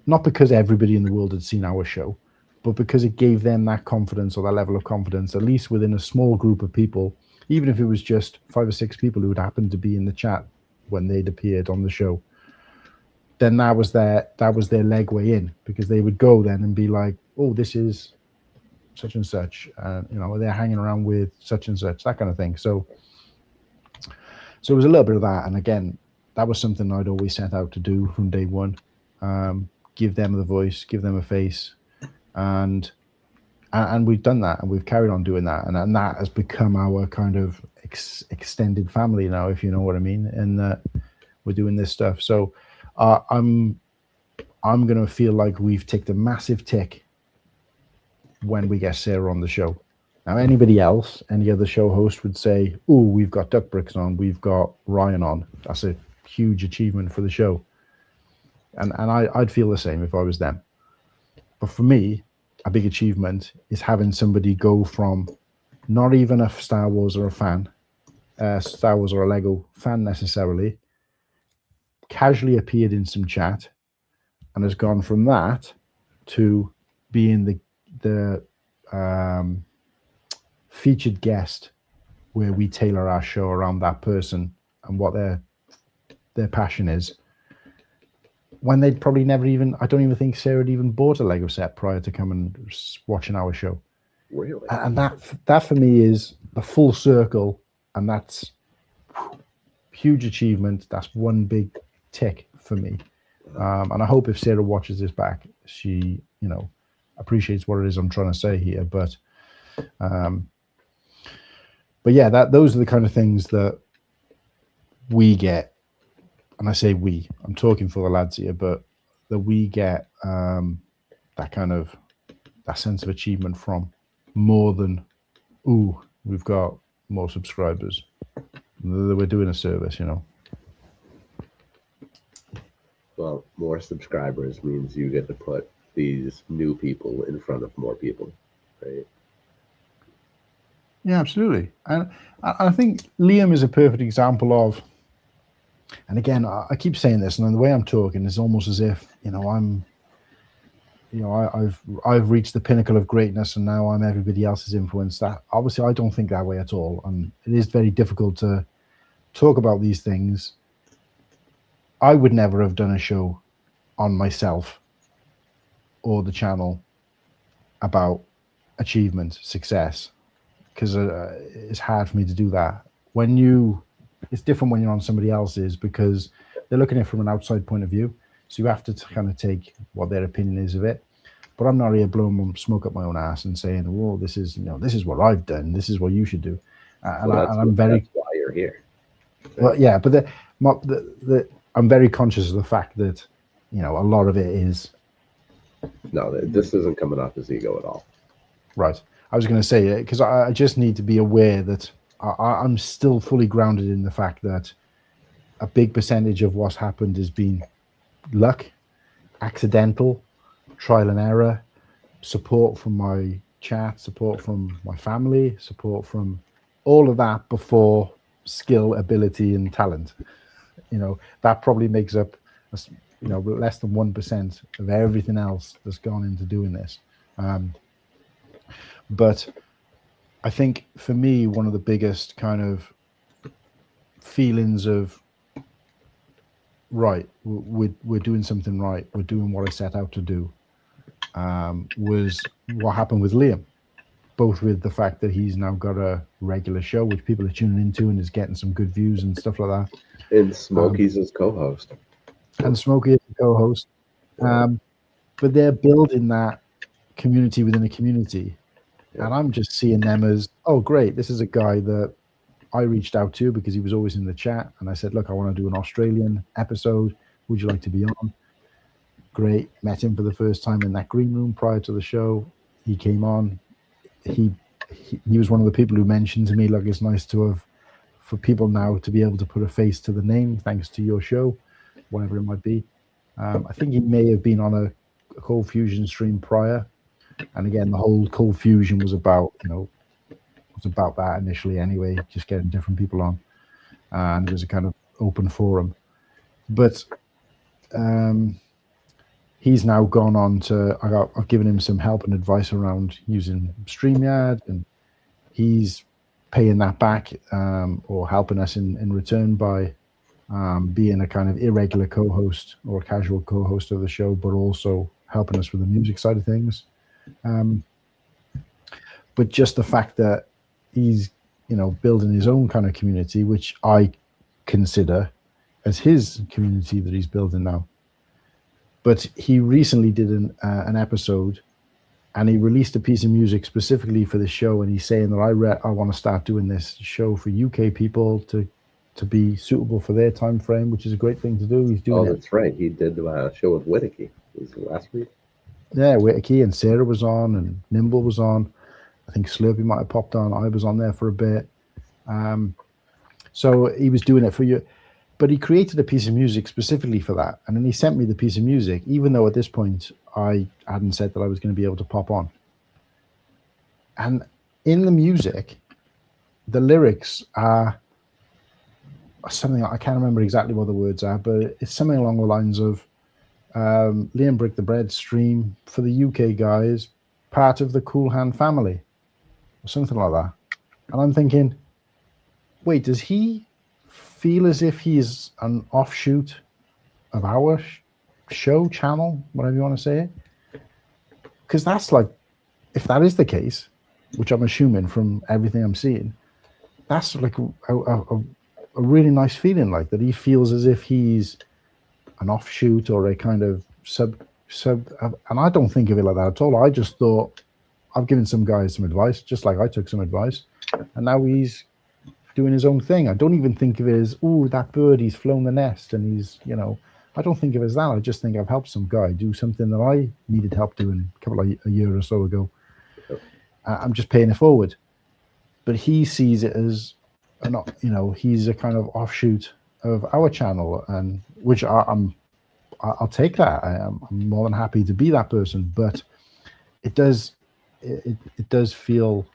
Not because everybody in the world had seen our show, but because it gave them that confidence or that level of confidence, at least within a small group of people, even if it was just 5 or 6 people who would happen to be in the chat when they'd appeared on the show. Then that was their legway in, because they would go then and be like, oh, this is such and such, they're hanging around with such and such, that kind of thing. So it was a little bit of that. And again, that was something I'd always set out to do from day one. Give them the voice, give them a face. And we've done that, and we've carried on doing that. And that has become our kind of extended family now, if you know what I mean. And we're doing this stuff. So I'm going to feel like we've ticked a massive tick when we get Sarah on the show. Now, anybody else, any other show host would say, oh, we've got Duck Bricks on, we've got Ryan on. That's a huge achievement for the show. And I'd feel the same if I was them. But for me, a big achievement is having somebody go from not even a Star Wars or a fan, Star Wars or a Lego fan necessarily, casually appeared in some chat and has gone from that to being the featured guest, where we tailor our show around that person and what their passion is, when they'd probably never even, I don't even think Sarah had even bought a Lego set prior to coming watching our show. Really? And that for me is a full circle, and that's huge achievement. That's one big tick for me. And I hope if Sarah watches this back, she, appreciates what it is I'm trying to say here. But yeah, those are the kind of things that we get. And I say we, I'm talking for the lads here, but that we get that sense of achievement from, more than, ooh, we've got more subscribers. We're doing a service, Well, more subscribers means you get to put these new people in front of more people, right? Yeah, absolutely. And I think Liam is a perfect example of, and again, I keep saying this, and the way I'm talking is almost as if, I've reached the pinnacle of greatness and now I'm everybody else's influence. That obviously I don't think that way at all. And it is very difficult to talk about these things. I would never have done a show on myself or the channel about achievement, success, because it's hard for me to do that. It's different when you're on somebody else's, because they're looking at it from an outside point of view. So you have to kind of take what their opinion is of it. But I'm not here blowing smoke up my own ass and saying, "Well, this is what I've done. This is what you should do." And that's why you're here. Well, yeah, but I'm very conscious of the fact that a lot of it is. No, this isn't coming off as ego at all. Right. I was going to say it because I just need to be aware that I'm still fully grounded in the fact that a big percentage of what's happened has been luck, accidental, trial and error, support from my chat, support from my family, support from all of that before skill, ability, and talent. That probably makes up less than 1% of everything else that's gone into doing this. But I think for me, one of the biggest kind of feelings of, right, we're doing something right, we're doing what I set out to do, was what happened with Liam, both with the fact that he's now got a regular show which people are tuning into and is getting some good views and stuff like that. And Smokey's his co-host. And Smokey is the co-host. But they're building that community within a community. And I'm just seeing them as, oh, great, this is a guy that I reached out to because he was always in the chat. And I said, look, I want to do an Australian episode. Would you like to be on? Great. Met him for the first time in that green room prior to the show. He came on. He was one of the people who mentioned to me, like, it's nice to have, for people now to be able to put a face to the name thanks to your show, whatever it might be. I think he may have been on a Cold Fusion stream prior. And again, the whole Cold Fusion was about, that initially anyway, just getting different people on. And it was a kind of open forum. But he's now gone on to, I've given him some help and advice around using StreamYard, and he's paying that back or helping us in return by being a kind of irregular co-host or a casual co-host of the show, but also helping us with the music side of things. but just the fact that he's, you know, building his own kind of community, which I consider as his community that he's building now. But he recently did an episode, and he released a piece of music specifically for the show, and he's saying that I want to start doing this show for UK people to be suitable for their time frame, which is a great thing to do. He's doing that's right. He did a show with Whittaky. Was it last week? Yeah, Whittaky and Sarah was on, and Nimble was on. I think Slurpee might have popped on. I was on there for a bit. So he was doing it for you. But he created a piece of music specifically for that. And then he sent me the piece of music, even though at this point I hadn't said that I was going to be able to pop on. And in the music, the lyrics are something, I can't remember exactly what the words are, but it's something along the lines of Liam Brick the Bread stream for the UK guys, part of the Cool Hand family, or something like that. And I'm thinking, wait, does he feel as if he's an offshoot of our show, channel, whatever you want to say it? Because that's like, if that is the case, which I'm assuming from everything I'm seeing, that's like a really nice feeling, like that he feels as if he's an offshoot or a kind of sub, and I don't think of it like that at all. I just thought I've given some guys some advice, just like I took some advice, and now he's doing his own thing. I don't even think of it as, oh, that bird, he's flown the nest and he's, you know, I don't think of it as that. I just think I've helped some guy do something that I needed help doing a year or so ago. I'm just paying it forward. But he sees it as, you know, he's a kind of offshoot of our channel, and which I'll take that. I'm more than happy to be that person. But it does feel,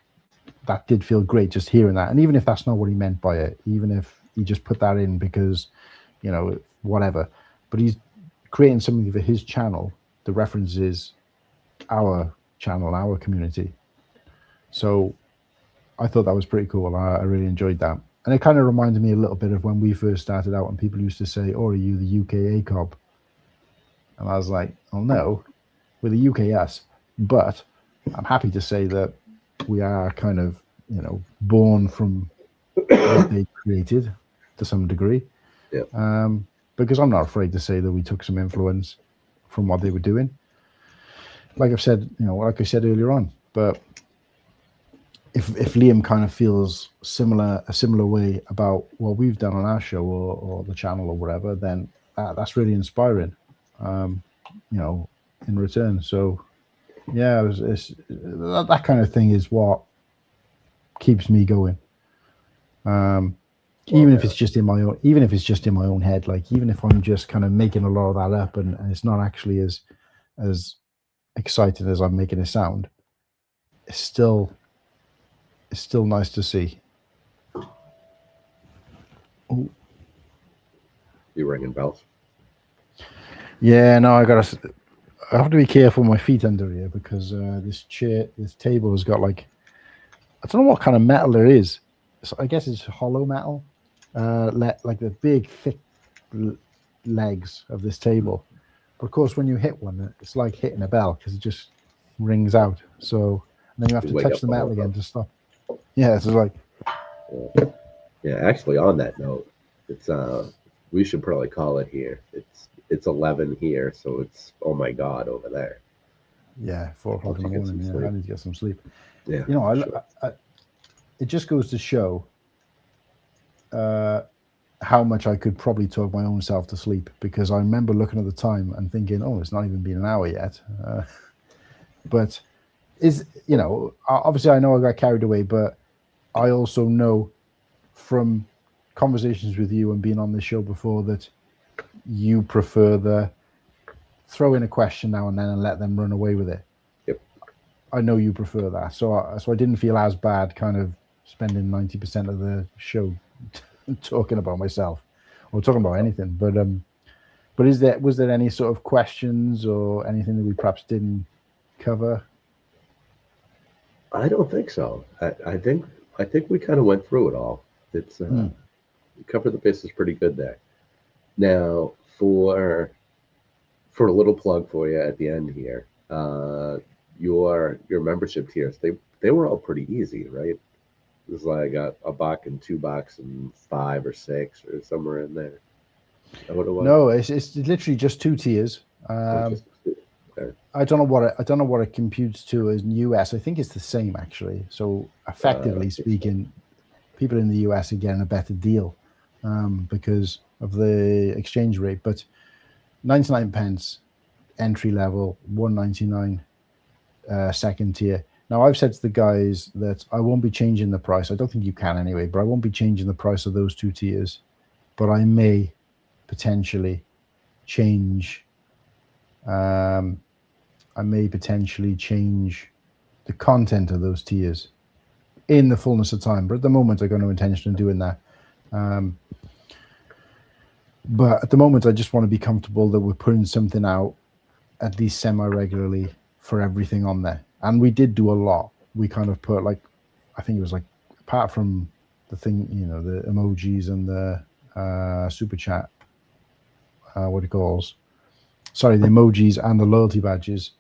that did feel great just hearing that. And even if that's not what he meant by it, even if he just put that in because, you know, whatever, but he's creating something for his channel. The reference is our channel, our community. So I thought that was pretty cool. I really enjoyed that. And it kind of reminded me a little bit of when we first started out and people used to say, oh, are you the UK ACOB? And I was like, oh no, we're the UKS. But I'm happy to say that we are kind of, you know, born from what they created to some degree. Yeah. Because I'm not afraid to say that we took some influence from what they were doing. Like I've said, you know, like I said earlier on, but if Liam kind of feels a similar way about what we've done on our show or the channel or whatever, then that's really inspiring, you know, in return. So yeah, that kind of thing is what keeps me going. Even if it's just in my own head, like even if I'm just kind of making a lot of that up and it's not actually as excited as I'm making it sound, it's still nice to see. Oh, you ringing bells? Yeah, no, I have to be careful with my feet under here because this table has got like, I don't know what kind of metal there is. I guess it's hollow metal, like the big thick legs of this table. But of course, when you hit one, it's like hitting a bell because it just rings out. So and then you have to touch the metal again to stop. Yeah, it's like. Yeah, actually, on that note, it's we should probably call it here. It's 11 here, so it's oh my god over there. Yeah, 4 o'clock in the morning. Yeah, I need to get some sleep. Yeah, you know, I it just goes to show how much I could probably talk my own self to sleep, because I remember looking at the time and thinking, oh, it's not even been an hour yet. But you know, obviously I know I got carried away, but I also know from conversations with you and being on this show before that you prefer the throw in a question now and then and let them run away with it. Yep. I know you prefer that. So I didn't feel as bad kind of spending 90% of the show talking about myself or talking about anything. But was there any sort of questions or anything that we perhaps didn't cover? I don't think so. I think we kind of went through it all. It's we covered the bases pretty good there. Now for a little plug for you at the end here, your membership tiers, they were all pretty easy, right? It was like a buck and $2 and 5 or 6 or somewhere in there. Is that what it was? No, it's literally just 2 tiers. Okay. I don't know what it computes to in US. I think it's the same actually. So effectively speaking, people in the US are getting a better deal because of the exchange rate. But 99 pence entry level, 199 second tier. Now I've said to the guys that I won't be changing the price. I don't think you can anyway, but I won't be changing the price of those 2 tiers. But I may potentially change. I may potentially change the content of those tiers in the fullness of time. But at the moment, I got no intention of doing that. But at the moment, I just want to be comfortable that we're putting something out at least semi-regularly for everything on there. And we did do a lot. We kind of put like, I think it was like, apart from the thing, you know, the emojis and the super chat, what it calls, sorry, the emojis and the loyalty badges,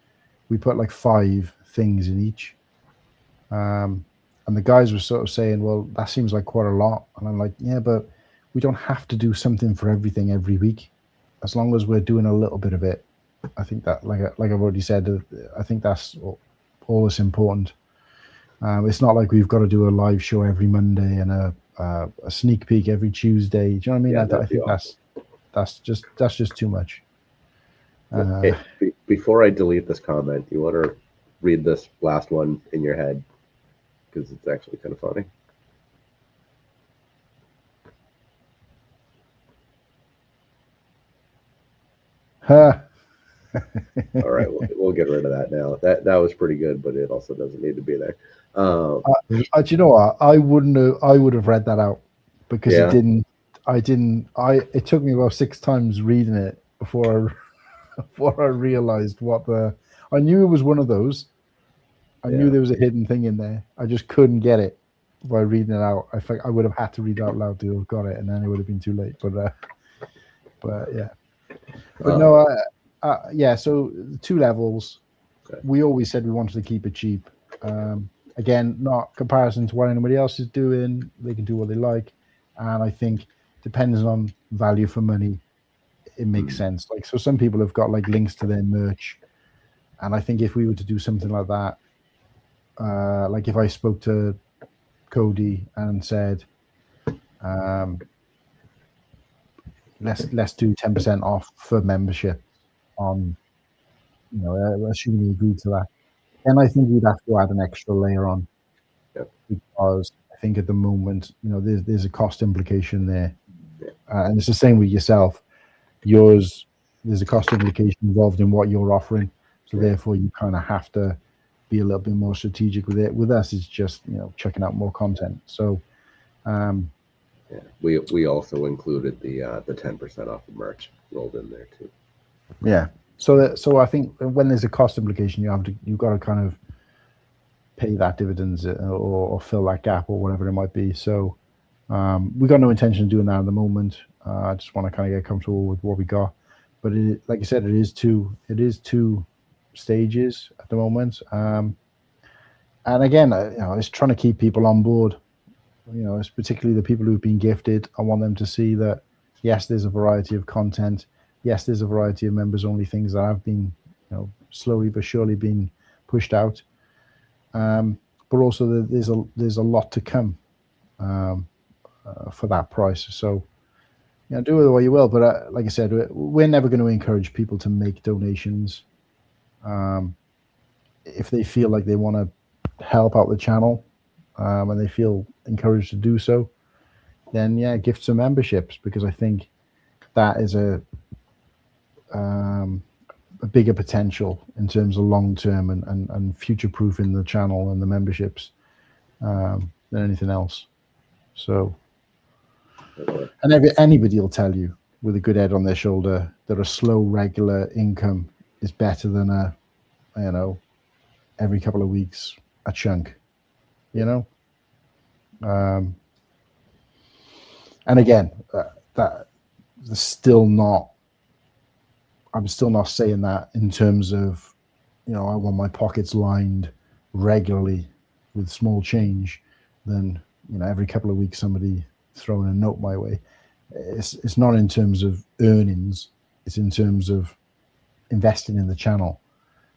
we put like 5 things in each. And the guys were sort of saying, well, that seems like quite a lot. And I'm like, yeah, but we don't have to do something for everything every week. As long as we're doing a little bit of it, I think that, like I've already said, I think that's all that's important. It's not like we've got to do a live show every Monday and a sneak peek every Tuesday. Do you know what I mean? Yeah, I think awesome. that's just too much. Hey, before I delete this comment, you want to read this last one in your head because it's actually kind of funny. All right, we'll get rid of that now. That was pretty good, but it also doesn't need to be there. Do you know what? I would have read that out because it didn't. It took me about 6 times reading it before I realized what the. I knew it was one of those. I knew there was a hidden thing in there. I just couldn't get it by reading it out. I think I would have had to read it out loud to have got it, and then it would have been too late. But yeah. But no, yeah. So 2 levels. Okay. We always said we wanted to keep it cheap. Again, not comparison to what anybody else is doing. They can do what they like, and I think depends on value for money. It makes sense. Like, so some people have got like links to their merch, and I think if we were to do something like that, like if I spoke to Cody and said, let's do 10% off for membership on, you know, assuming he agreed to that, then I think we'd have to add an extra layer on, because I think at the moment, you know, there's a cost implication there, and it's the same with yourself. Yours, there's a cost implication involved in what you're offering, so therefore you kind of have to be a little bit more strategic with it. With us, it's just, you know, checking out more content. So we also included the 10% off of merch rolled in there too. Yeah. So I think when there's a cost implication, you've got to kind of pay that dividends or fill that gap or whatever it might be. So we got no intention of doing that at the moment. I just want to kind of get comfortable with what we got. But like I said, it is two stages at the moment. And again, you know, it's trying to keep people on board. You know, it's particularly the people who've been gifted. I want them to see that, yes, there's a variety of content. Yes, there's a variety of members-only things that have been, you know, slowly but surely being pushed out. But also there's a lot to come for that price. So, you know, do it the way you will. But like I said, we're never going to encourage people to make donations. If they feel like they want to help out the channel and they feel encouraged to do so, then yeah, gift some memberships, because I think that is a bigger potential in terms of long-term and future-proofing the channel and the memberships than anything else. So, and anybody will tell you with a good head on their shoulder that a slow, regular income is better than a, you know, every couple of weeks a chunk, you know. And again, I'm still not saying that in terms of I want my pockets lined regularly with small change than every couple of weeks somebody throwing a note my way. It's not in terms of earnings, it's in terms of investing in the channel,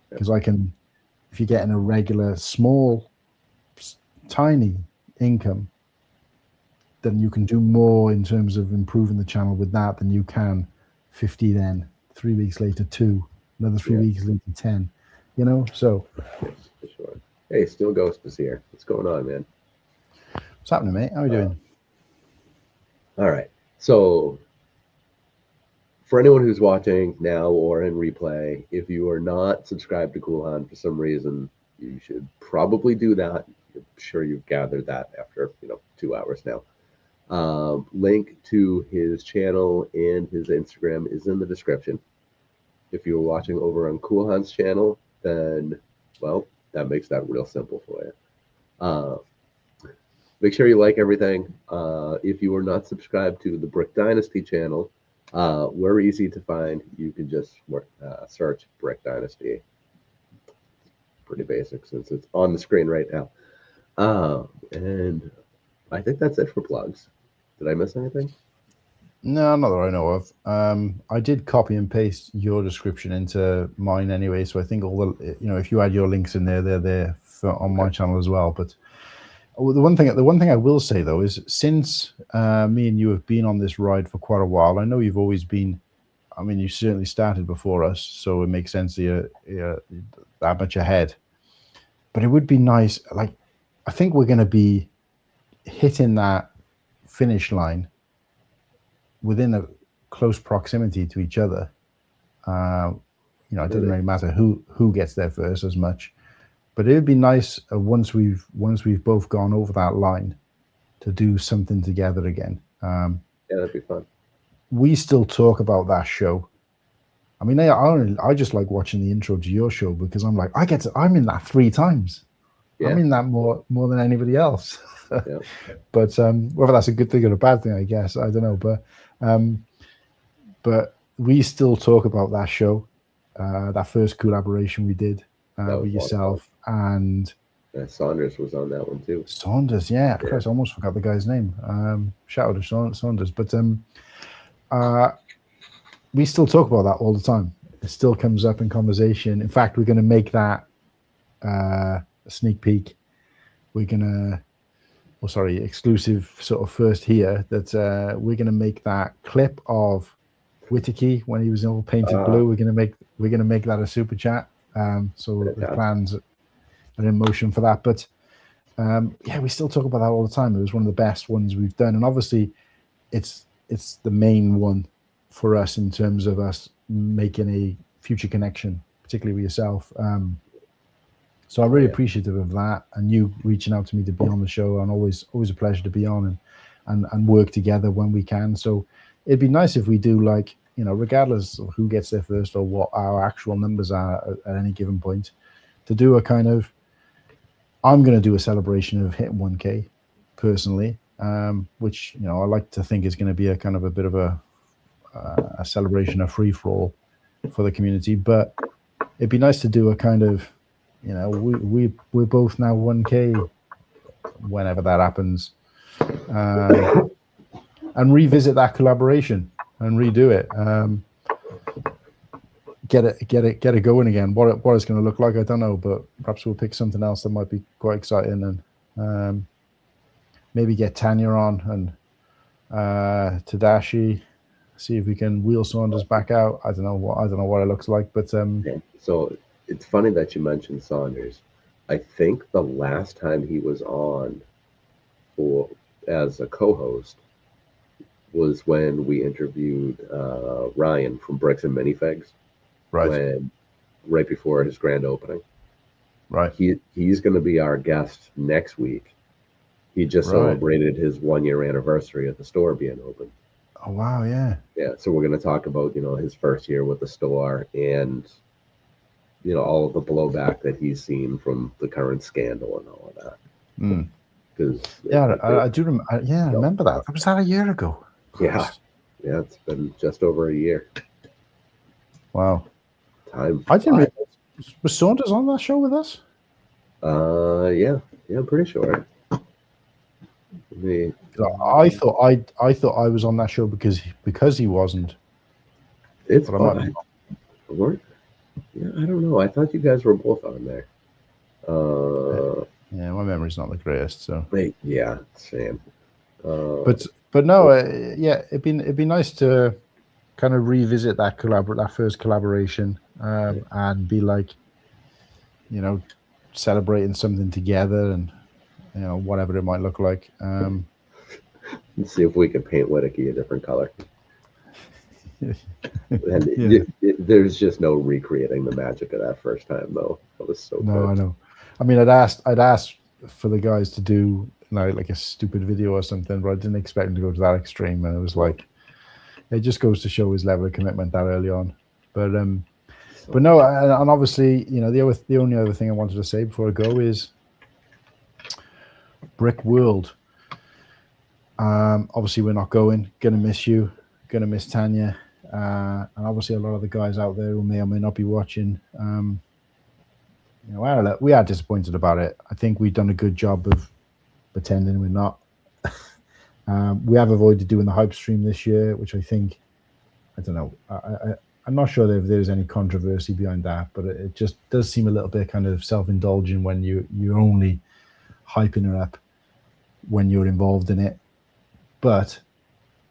because if you're getting a regular small tiny income, then you can do more in terms of improving the channel with that than you can 50, then 3 weeks later 2, another 3 weeks later 10, so yes, for sure. Hey, Still Ghost is here. What's going on, man? What's happening, mate? How are you doing? All right, so for anyone who's watching now or in replay, if you are not subscribed to Coolhan for some reason, you should probably do that. I'm sure you've gathered that after 2 hours now. Link to his channel and his Instagram is in the description. If you're watching over on Coolhan's channel, then, well, that makes that real simple for you. Make sure you like everything. If you are not subscribed to the Brick Dynasty channel, we're easy to find. You can just search Brick Dynasty. Pretty basic since it's on the screen right now. And I think that's it for plugs. Did I miss anything? No, not that I know of. I did copy and paste your description into mine anyway, so I think all the if you add your links in there, they're there on my channel as well. But the one thing I will say though is, since me and you have been on this ride for quite a while, I know you've always been. I mean, you certainly started before us, so it makes sense that you're that much ahead. But it would be nice. Like, I think we're going to be hitting that finish line within a close proximity to each other. It doesn't really matter who gets there first as much, but it would be nice once we've both gone over that line to do something together again. Yeah, that'd be fun. We still talk about that show. I mean, I just like watching the intro to your show, because I'm like, I'm in that 3 times. Yeah. I'm in that more than anybody else. Yeah. But whether that's a good thing or a bad thing, I guess, I don't know. But we still talk about that show, that first collaboration we did with yourself and Saunders was on that one too. Saunders, yeah. Christ, I almost forgot the guy's name. Shout out to Saunders, but we still talk about that all the time. It still comes up in conversation. In fact, we're going to make that a sneak peek. We're going to. Exclusive sort of first here that we're going to make that clip of Whittaky when he was all painted blue. We're going to make that a super chat. So the plans are in motion for that. But we still talk about that all the time. It was one of the best ones we've done, and obviously, it's the main one for us in terms of us making a future connection, particularly with yourself. So I'm really appreciative of that, and you reaching out to me to be on the show, and always a pleasure to be on and work together when we can. So it'd be nice if we do, like, regardless of who gets there first or what our actual numbers are at any given point, to do a kind of, I'm going to do a celebration of hitting 1K personally, which, I like to think is going to be a kind of a bit of a celebration, a free for all for the community. But it'd be nice to do a kind of, we're both now 1K whenever that happens, and revisit that collaboration and redo it. Get it going again. What it's going to look like, I don't know, but perhaps we'll pick something else that might be quite exciting, and maybe get Tanya on and Tadashi. See if we can wheel Saunders back out. I don't know what it looks like, but so. It's funny that you mentioned Saunders. I think the last time he was on as a co-host was when we interviewed Ryan from Bricks and Minifigs. Right before his grand opening. Right. He's going to be our guest next week. He just celebrated his 1-year anniversary of the store being open. Oh wow, yeah. Yeah, so we're going to talk about his first year with the store, and all of the blowback that he's seen from the current scandal and all of that. Because I do remember. I remember that. Was that a year ago? Yeah, it's been just over a year. Wow. Time. I didn't Was Saunders on that show with us? Yeah, I'm pretty sure. I thought I was on that show because he wasn't. It's But fine. Yeah, I don't know. I thought you guys were both on there. Yeah, my memory's not the greatest. So, yeah, same. but no, yeah, it'd be nice to kind of revisit that first collaboration, and be like, celebrating something together, and whatever it might look like. Let's see if we can paint Whittaky a different color. And Yeah. there's just no recreating the magic of that first time, though. That was so No, good. I know. I mean, I'd asked for the guys to do like a stupid video or something, but I didn't expect them to go to that extreme. And it was like, it just goes to show his level of commitment that early on. But no, and obviously, the only other thing I wanted to say before I go is Brick World. Obviously, we're not going. Gonna miss you. Gonna miss Tanya. And obviously, a lot of the guys out there who may or may not be watching. We are disappointed about it. I think we've done a good job of pretending we're not. We have avoided doing the hype stream this year, which I think, I don't know. I'm not sure if there's any controversy behind that, but it just does seem a little bit kind of self-indulgent when you're only hyping it up when you're involved in it. But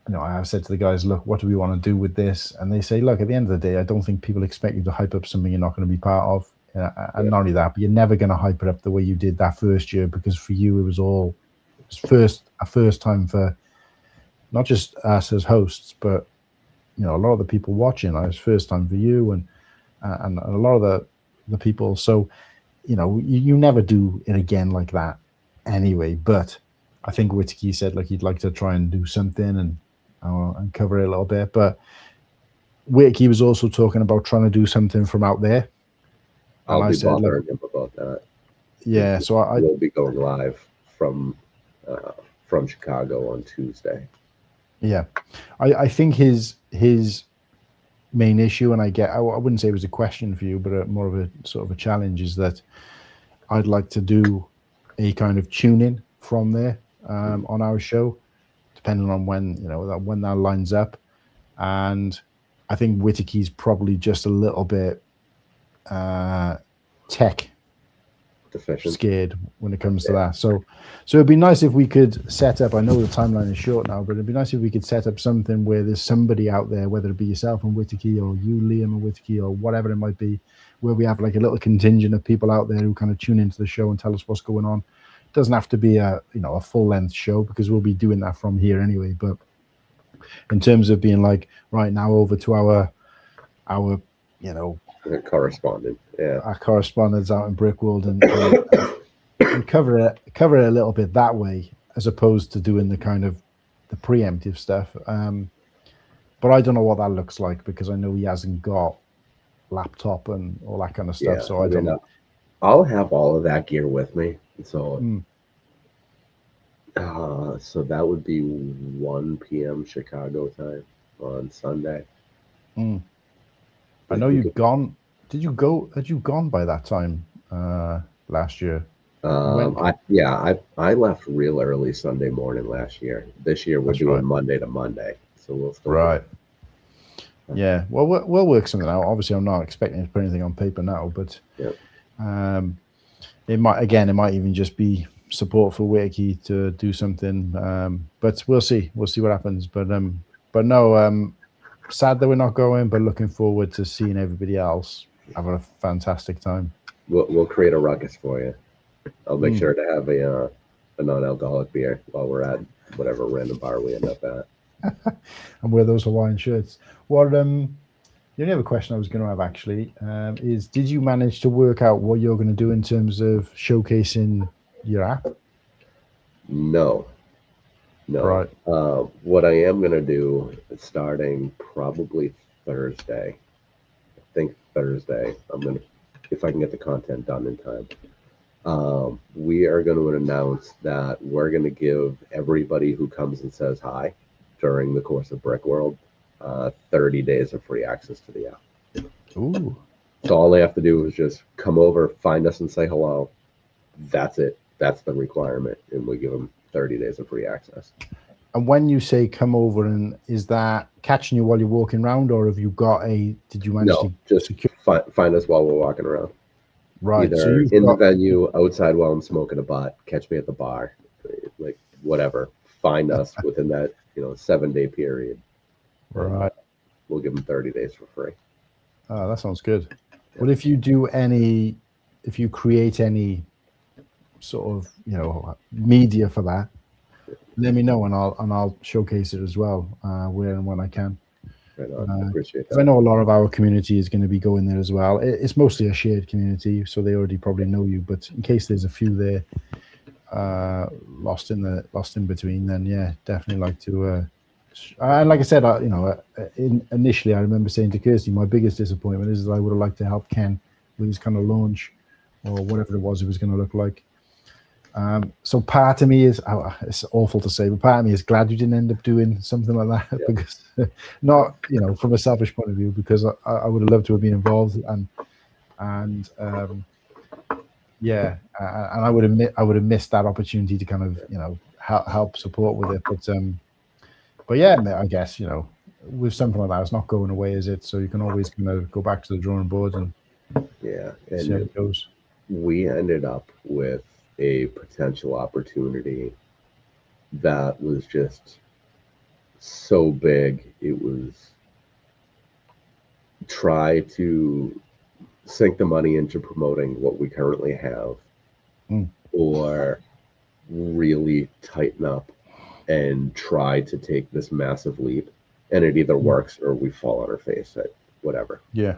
I have said to the guys, look, what do we want to do with this? And they say, look, at the end of the day, I don't think people expect you to hype up something you're not going to be part of. And not only that, but you're never going to hype it up the way you did that first year, because for you it was a first time for not just us as hosts, but a lot of the people watching. It was first time for you and a lot of the people. So you never do it again like that anyway. But I think Whittaky said like he'd like to try and do something and cover it a little bit. But Whittaky was also talking about trying to do something from out there. I'll be bothering him about that. Yeah, so I will be going live from Chicago on Tuesday. Yeah, I think his main issue, and I wouldn't say it was a question for you, but more of a sort of a challenge, is that I'd like to do a kind of tune-in from there on our show, depending on when when that lines up. And I think Whittaky's probably just a little bit tech deficient, scared when it comes to that. So it'd be nice if we could set up, I know the timeline is short now, but it'd be nice if we could set up something where there's somebody out there, whether it be yourself and Whittaky, or you, Liam, and Whittaky, or whatever it might be, where we have like a little contingent of people out there who kind of tune into the show and tell us what's going on. It doesn't have to be a full length show, because we'll be doing that from here anyway. But in terms of being like, right now over to our correspondent, our correspondents out in Brick World, and cover it a little bit that way, as opposed to doing the kind of the preemptive stuff. But I don't know what that looks like, because I know he hasn't got laptop and all that kind of stuff. Yeah, so I don't know. I'll have all of that gear with me. So so that would be 1 p.m. Chicago time on Sunday. I know you've gone. Did you go? Had you gone by that time last year? I left real early Sunday morning last year. This year we're doing Monday to Monday, so we'll still right. Yeah, well, we'll work something out. Obviously, I'm not expecting to put anything on paper now, but it might even just be support for Whittaky to do something. But we'll see. We'll see what happens. But no. Sad that we're not going, but looking forward to seeing everybody else have a fantastic time. We'll create a ruckus for you. I'll make sure to have a non-alcoholic beer while we're at whatever random bar we end up at. And wear those Hawaiian shirts. What the only other question I was going to have actually is, did you manage to work out what you're going to do in terms of showcasing your app? No. Right. What I am going to do, starting probably Thursday, I think Thursday, if I can get the content done in time, we are going to announce that we're going to give everybody who comes and says hi during the course of Brick World 30 days of free access to the app. Ooh. So all they have to do is just come over, find us, and say hello. That's it. That's the requirement, and we give them 30 days of free access. And when you say come over, and is that catching you while you're walking around, or have you got a? Did you manage to just secure? Find us while we're walking around. Right. Either So in the venue, outside while I'm smoking a butt, catch me at the bar, like whatever. Find us within that 7-day period. Right. We'll give them 30 days for free. Oh, that sounds good. Well, if you create any sort of media for that, let me know and I'll showcase it as well where and when I can. Right on. I appreciate that. I know a lot of our community is going to be going there as well. It's mostly a shared community, so they already probably know you. But in case there's a few there lost in between, then yeah, definitely like to. And like I said, initially I remember saying to Kirsty, my biggest disappointment is that I would have liked to help Ken with his kind of launch or whatever it was going to look like. So part of me is, it's awful to say, but part of me is glad you didn't end up doing something like that, because not, from a selfish point of view, because I would have loved to have been involved and and I would have missed that opportunity to kind of, help support with it. But yeah, I guess, with something like that, it's not going away, is it? So you can always kind of go back to the drawing board and see how it goes. We ended up with a potential opportunity that was just so big. It was try to sink the money into promoting what we currently have, or really tighten up and try to take this massive leap, and it either works or we fall on our face at whatever. Yeah.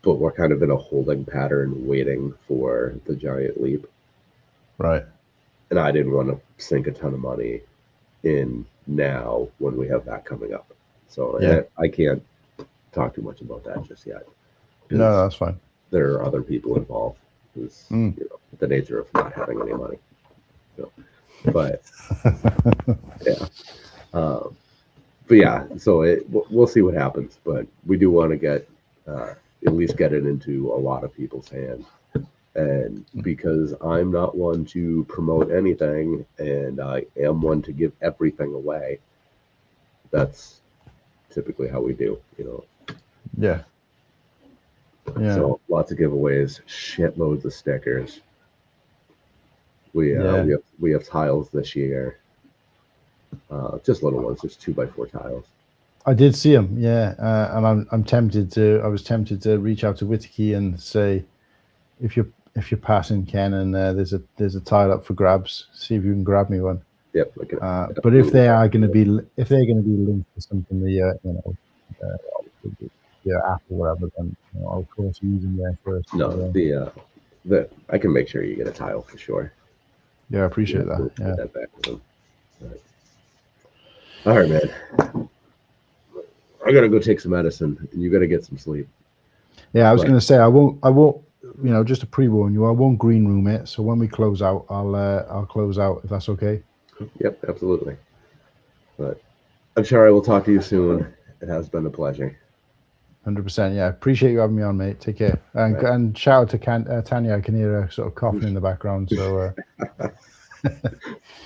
But we're kind of in a holding pattern waiting for the giant leap. Right. And I didn't want to sink a ton of money in now when we have that coming up. So I can't talk too much about that just yet. No, that's fine. There are other people involved. Who's the nature of not having any money. But but yeah, so we'll see what happens. But we do want to get at least get it into a lot of people's hands. And because I'm not one to promote anything, and I am one to give everything away, that's typically how we do, Yeah. So lots of giveaways, shitloads of stickers. We have tiles this year, just little ones, just 2x4 tiles. I did see them, and I was tempted to reach out to Whittaky and say, if you're passing Ken and there's a tile up for grabs, see if you can grab me one. Yep. But if they're going to be linked to something, the app or whatever, then I'll of course use them there first. No, I can make sure you get a tile for sure. Yeah, I appreciate that. Put that back with them. All right, man. I gotta go take some medicine, and you gotta get some sleep. Yeah, I was gonna say I won't. Just to pre-warn you, I won't green room it. So when we close out, I'll close out if that's okay. Yep, absolutely. But I'm sure I will talk to you soon. It has been a pleasure. 100%. Yeah, appreciate you having me on, mate. Take care, and shout out to Tanya. I can hear her sort of coughing in the background. So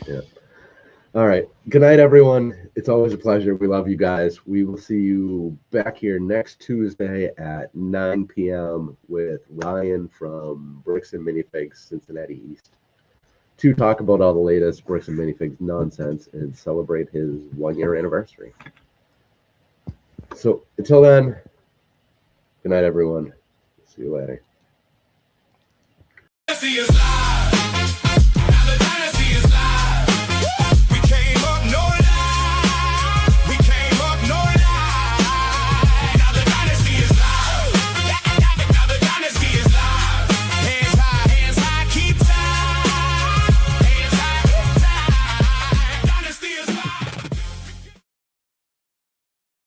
yeah. All right. Good night, everyone. It's always a pleasure. We love you guys. We will see you back here next Tuesday at 9 p.m. with Ryan from Bricks and Minifigs, Cincinnati East, to talk about all the latest Bricks and Minifigs nonsense and celebrate his 1-year anniversary. So until then, good night, everyone. See you later.